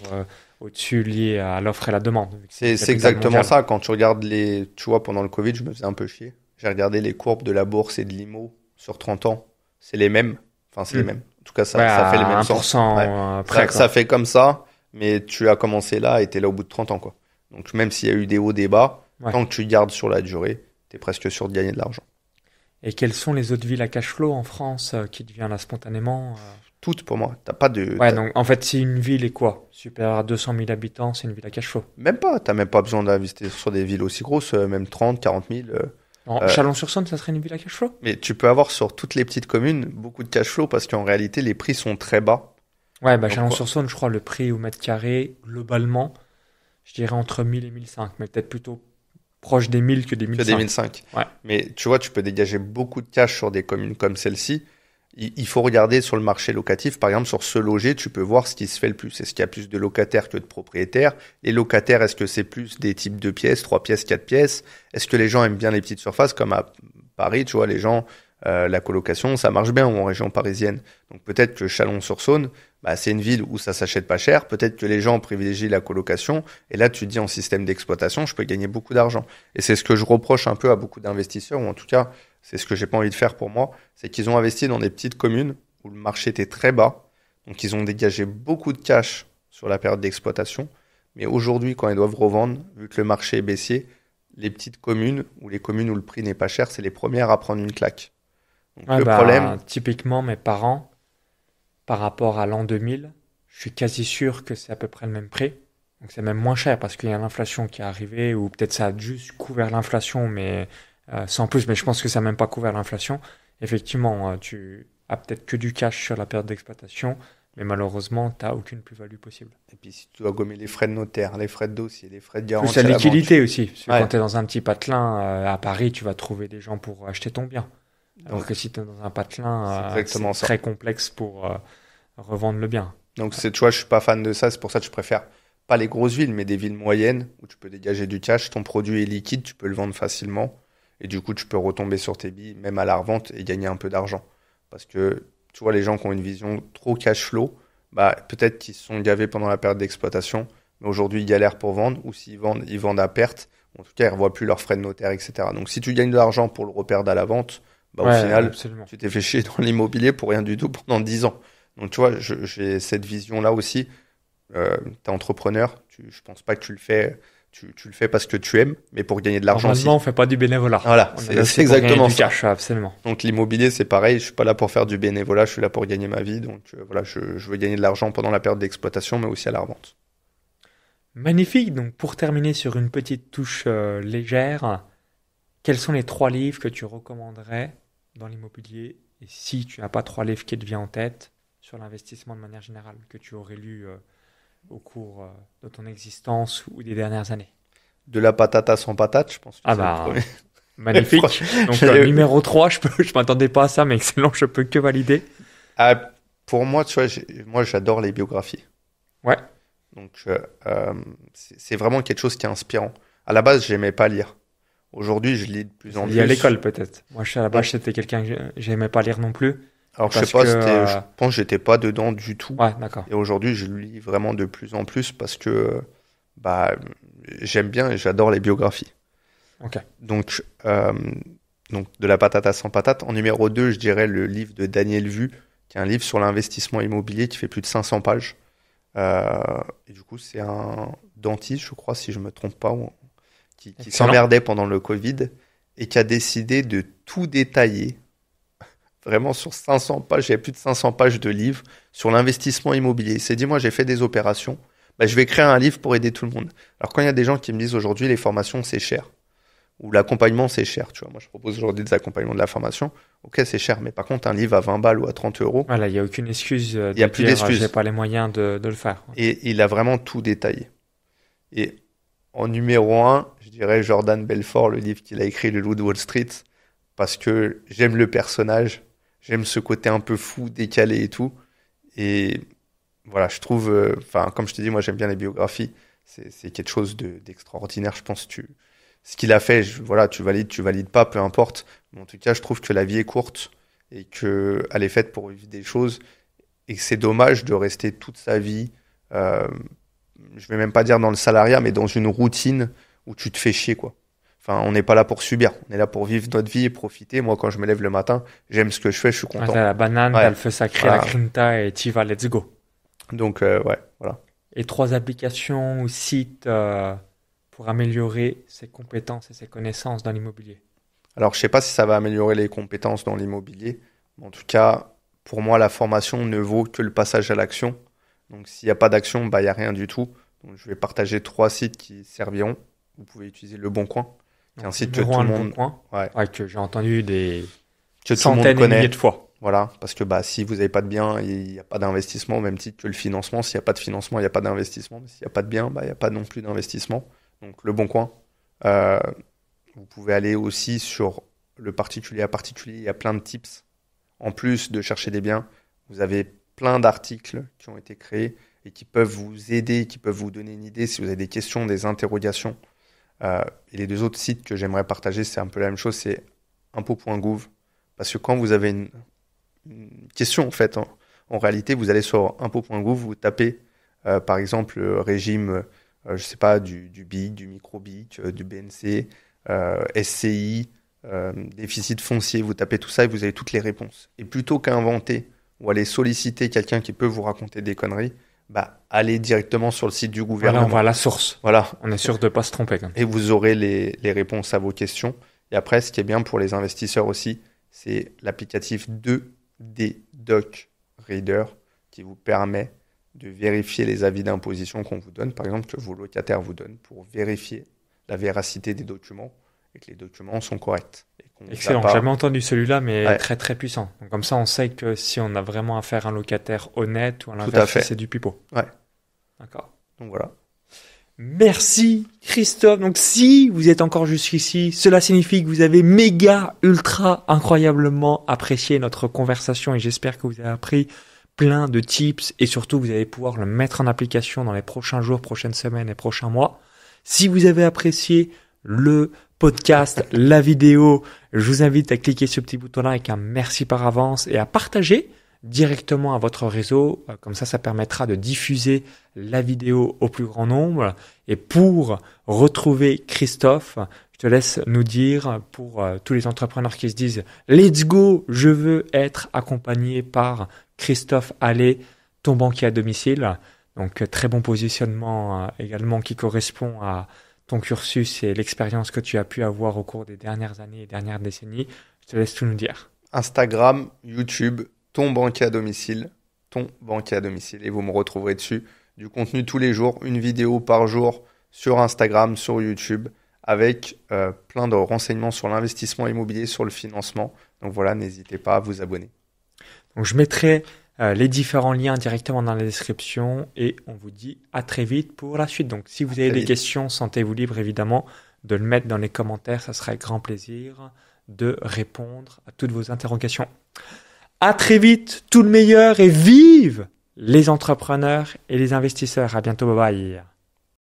au-dessus lié à l'offre et la demande. Vu que une C'est capitale exactement mondiale. ça. Quand tu regardes tu vois, pendant le Covid, je me faisais un peu chier. J'ai regardé les courbes de la bourse et de l'IMO sur 30 ans. C'est les mêmes. Enfin, c'est les mêmes. En tout cas, ça, Ouais, ça fait les à mêmes 1% sens. Ouais. près, Ça, quoi. ça fait comme ça, mais tu as commencé là et t'es là au bout de 30 ans, quoi. Donc, même s'il y a eu des hauts, des bas, Ouais. tant que tu gardes sur la durée, t'es presque sûr de gagner de l'argent. Et quelles sont les autres villes à cash flow en France qui te viennent là spontanément Toutes pour moi. T'as pas de, Ouais, donc en fait, si une ville est quoi? Supérieure à 200 000 habitants, c'est une ville à cash flow. même pas. T'as même pas besoin d'investir sur des villes aussi grosses, même 30, 40 000. Chalon-sur-Saône, ça serait une ville à cash flow? Mais tu peux avoir sur toutes les petites communes beaucoup de cash flow parce qu'en réalité, les prix sont très bas. Ouais, bah Donc, Chalon-sur-Saône, je crois, le prix au mètre carré, globalement, je dirais entre 1000 et 1005, mais peut-être plutôt proche des 1000 que des que des 1005. 1005. Ouais. Mais tu vois, tu peux dégager beaucoup de cash sur des communes comme celle-ci. Il faut regarder sur le marché locatif. Par exemple, sur Se Loger, tu peux voir ce qui se fait le plus. Est-ce qu'il y a plus de locataires que de propriétaires? Les locataires, est-ce que c'est plus des types de pièces, 3 pièces, 4 pièces? Est-ce que les gens aiment bien les petites surfaces comme à Paris, tu vois, les gens, la colocation, ça marche bien ou en région parisienne. Donc peut-être que Chalon-sur-Saône, bah, c'est une ville où ça s'achète pas cher. Peut-être que les gens privilégient la colocation. Et là, tu te dis en système d'exploitation, je peux gagner beaucoup d'argent. Et c'est ce que je reproche un peu à beaucoup d'investisseurs, ou en tout cas, c'est ce que j'ai pas envie de faire pour moi, c'est qu'ils ont investi dans des petites communes où le marché était très bas. Donc ils ont dégagé beaucoup de cash sur la période d'exploitation. Mais aujourd'hui, quand ils doivent revendre, vu que le marché est baissier, les petites communes ou les communes où le prix n'est pas cher, c'est les premières à prendre une claque. Donc Ouais, le bah, problème, typiquement, mes parents, par rapport à l'an 2000, je suis quasi sûr que c'est à peu près le même prix. Donc c'est même moins cher parce qu'il y a l'inflation qui est arrivée, ou peut-être ça a juste couvert l'inflation, mais sans plus, mais je pense que ça n'a même pas couvert l'inflation. Effectivement, tu as peut-être que du cash sur la période d'exploitation, mais malheureusement, tu n'as aucune plus-value possible. et puis si tu dois gommer les frais de notaire, les frais de dossier, les frais de Plus garantie la à la banque, liquidité aussi. Parce que Ouais. quand tu es dans un petit patelin à Paris, tu vas trouver des gens pour acheter ton bien. Alors Donc, que si tu es dans un patelin, c'est exactement c'est ça. très complexe pour revendre le bien. Donc c'est, tu vois, je suis pas fan de ça, c'est pour ça que je préfère pas les grosses villes, mais des villes moyennes où tu peux dégager du cash, ton produit est liquide, tu peux le vendre facilement, et du coup tu peux retomber sur tes billes, même à la revente, et gagner un peu d'argent. Parce que, tu vois, les gens qui ont une vision trop cash flow, bah peut-être qu'ils se sont gavés pendant la période d'exploitation, mais aujourd'hui ils galèrent pour vendre, ou s'ils vendent, ils vendent à perte, en tout cas ils revoient plus leurs frais de notaire, etc. Donc si tu gagnes de l'argent pour le reperdre à la vente, bah au Ouais, final, absolument. tu t'es fait chier dans l'immobilier pour rien du tout pendant 10 ans. Donc, tu vois, j'ai cette vision-là aussi. T'es entrepreneur, je pense pas que tu le fais parce que tu aimes, mais pour gagner de l'argent aussi. Normalement, on fait pas du bénévolat. Voilà, On est c'est là c'est aussi pour gagner exactement du ça. cash, absolument. Donc, l'immobilier, c'est pareil. Je suis pas là pour faire du bénévolat, je suis là pour gagner ma vie. Donc, voilà, je veux gagner de l'argent pendant la période d'exploitation, mais aussi à la revente. Magnifique. Donc, pour terminer sur une petite touche légère, quels sont les 3 livres que tu recommanderais dans l'immobilier? Et si tu n'as pas 3 livres qui te viennent en tête sur l'investissement de manière générale, que tu aurais lu au cours de ton existence ou des dernières années? De la patata sans patate, je pense que Ah c'est le bah, premier. magnifique. Donc, J'allais- numéro 3, je m'attendais pas à ça, mais excellent, je peux que valider. Ah, pour moi, tu vois, moi, j'adore les biographies. Ouais. Donc, c'est vraiment quelque chose qui est inspirant. À la base, j'aimais pas lire. Aujourd'hui, je lis de plus en plus. Il y a l'école peut-être. Moi, à la base, j'étais quelqu'un que j'aimais pas lire non plus. Alors, je sais pas, je pense que j'étais pas dedans du tout. Ouais, d'accord. Et aujourd'hui, je lis vraiment de plus en plus parce que j'aime bien et j'adore les biographies. Ok. Donc, de la patate à 100 patates. En numéro 2, je dirais le livre de Daniel Vu, qui est un livre sur l'investissement immobilier qui fait plus de 500 pages. Et du coup, c'est un dentiste, je crois, si je me trompe pas, qui s'emmerdait pendant le Covid et qui a décidé de tout détailler. Vraiment sur 500 pages, il y a plus de 500 pages de livres sur l'investissement immobilier. Il s'est dit, moi j'ai fait des opérations, je vais créer un livre pour aider tout le monde. Alors quand il y a des gens qui me disent aujourd'hui les formations c'est cher, ou l'accompagnement c'est cher, tu vois, moi je propose aujourd'hui des accompagnements de la formation, ok c'est cher, mais par contre un livre à 20 balles ou à 30 euros. Voilà, il n'y a aucune excuse de il y a plus d'excuses. J'ai pas les moyens de le faire. Et il a vraiment tout détaillé. Et en numéro 1, je dirais Jordan Belfort, le livre qu'il a écrit, Le Loup de Wall Street, parce que j'aime le personnage. J'aime ce côté un peu fou, décalé et tout. Et voilà, je trouve, comme je te dis, moi j'aime bien les biographies. C'est quelque chose d'extraordinaire. Je pense ce qu'il a fait, tu valides pas, peu importe. Mais en tout cas, je trouve que la vie est courte et qu'elle est faite pour vivre des choses. Et que c'est dommage de rester toute sa vie, je vais même pas dire dans le salariat, mais dans une routine où tu te fais chier, quoi. Enfin, on n'est pas là pour subir, on est là pour vivre notre vie et profiter. Moi, quand je me lève le matin, j'aime ce que je fais, je suis content. T'as la banane, t'as le feu sacré, la grinta et t'y vas, let's go. Donc, voilà. Et 3 applications ou sites pour améliorer ses compétences et ses connaissances dans l'immobilier. Alors, je sais pas si ça va améliorer les compétences dans l'immobilier, mais en tout cas, pour moi, la formation ne vaut que le passage à l'action. Donc, s'il n'y a pas d'action, il n'y a rien du tout. Donc, je vais partager 3 sites qui serviront. Vous pouvez utiliser Le Bon Coin. C'est un site que tout le monde, que j'ai entendu des centaines et milliers de fois. Voilà, parce que si vous n'avez pas de bien, il n'y a pas d'investissement, au même titre que le financement. S'il n'y a pas de financement, il n'y a pas d'investissement. Mais s'il n'y a pas de bien, il n'y a pas non plus d'investissement. Donc Le Bon Coin. Vous pouvez aller aussi sur le particulier à particulier. Il y a plein de tips. En plus de chercher des biens, vous avez plein d'articles qui ont été créés et qui peuvent vous aider, qui peuvent vous donner une idée si vous avez des questions, des interrogations. Et les 2 autres sites que j'aimerais partager, c'est un peu la même chose, c'est impôt.gouv. Parce que quand vous avez une question, en fait, en réalité, vous allez sur impôt.gouv, vous tapez, par exemple, le régime, je sais pas, du BIC, du micro-BIC, du BNC, SCI, déficit foncier, vous tapez tout ça et vous avez toutes les réponses. Et plutôt qu'inventer ou aller solliciter quelqu'un qui peut vous raconter des conneries, allez directement sur le site du gouvernement. Voilà, on va à la source. Voilà. On est sûr de ne pas se tromper. Quand même. Et vous aurez les réponses à vos questions. Et après, ce qui est bien pour les investisseurs aussi, c'est l'applicatif 2D Doc Reader qui vous permet de vérifier les avis d'imposition qu'on vous donne, par exemple que vos locataires vous donnent, pour vérifier la véracité des documents et que les documents sont corrects. Excellent, j'ai jamais entendu celui-là, mais très très puissant. Donc, comme ça, on sait que si on a vraiment affaire à un locataire honnête ou à l'inverse, c'est du pipeau. Ouais. D'accord. Donc voilà. Merci Christophe. Donc si vous êtes encore jusqu'ici, cela signifie que vous avez méga, ultra, incroyablement apprécié notre conversation et j'espère que vous avez appris plein de tips et surtout vous allez pouvoir le mettre en application dans les prochains jours, prochaines semaines et prochains mois. Si vous avez apprécié le podcast, la vidéo, je vous invite à cliquer sur ce petit bouton-là avec un merci par avance et à partager directement à votre réseau. Comme ça permettra de diffuser la vidéo au plus grand nombre. Et pour retrouver Christophe, je te laisse nous dire pour tous les entrepreneurs qui se disent « Let's go, je veux être accompagné par Christophe Allais, ton banquier à domicile ». Donc très bon positionnement également qui correspond à ton cursus et l'expérience que tu as pu avoir au cours des dernières années et dernières décennies. Je te laisse tout nous dire. Instagram, YouTube, ton banquier à domicile, et vous me retrouverez dessus. Du contenu tous les jours, une vidéo par jour sur Instagram, sur YouTube, avec plein de renseignements sur l'investissement immobilier, sur le financement. Donc voilà, n'hésitez pas à vous abonner. Donc je mettrai les différents liens directement dans la description et on vous dit à très vite pour la suite. Donc si vous avez des questions, sentez-vous libre évidemment de le mettre dans les commentaires. Ça sera avec grand plaisir de répondre à toutes vos interrogations. À très vite, tout le meilleur et vive les entrepreneurs et les investisseurs. À bientôt, bye bye.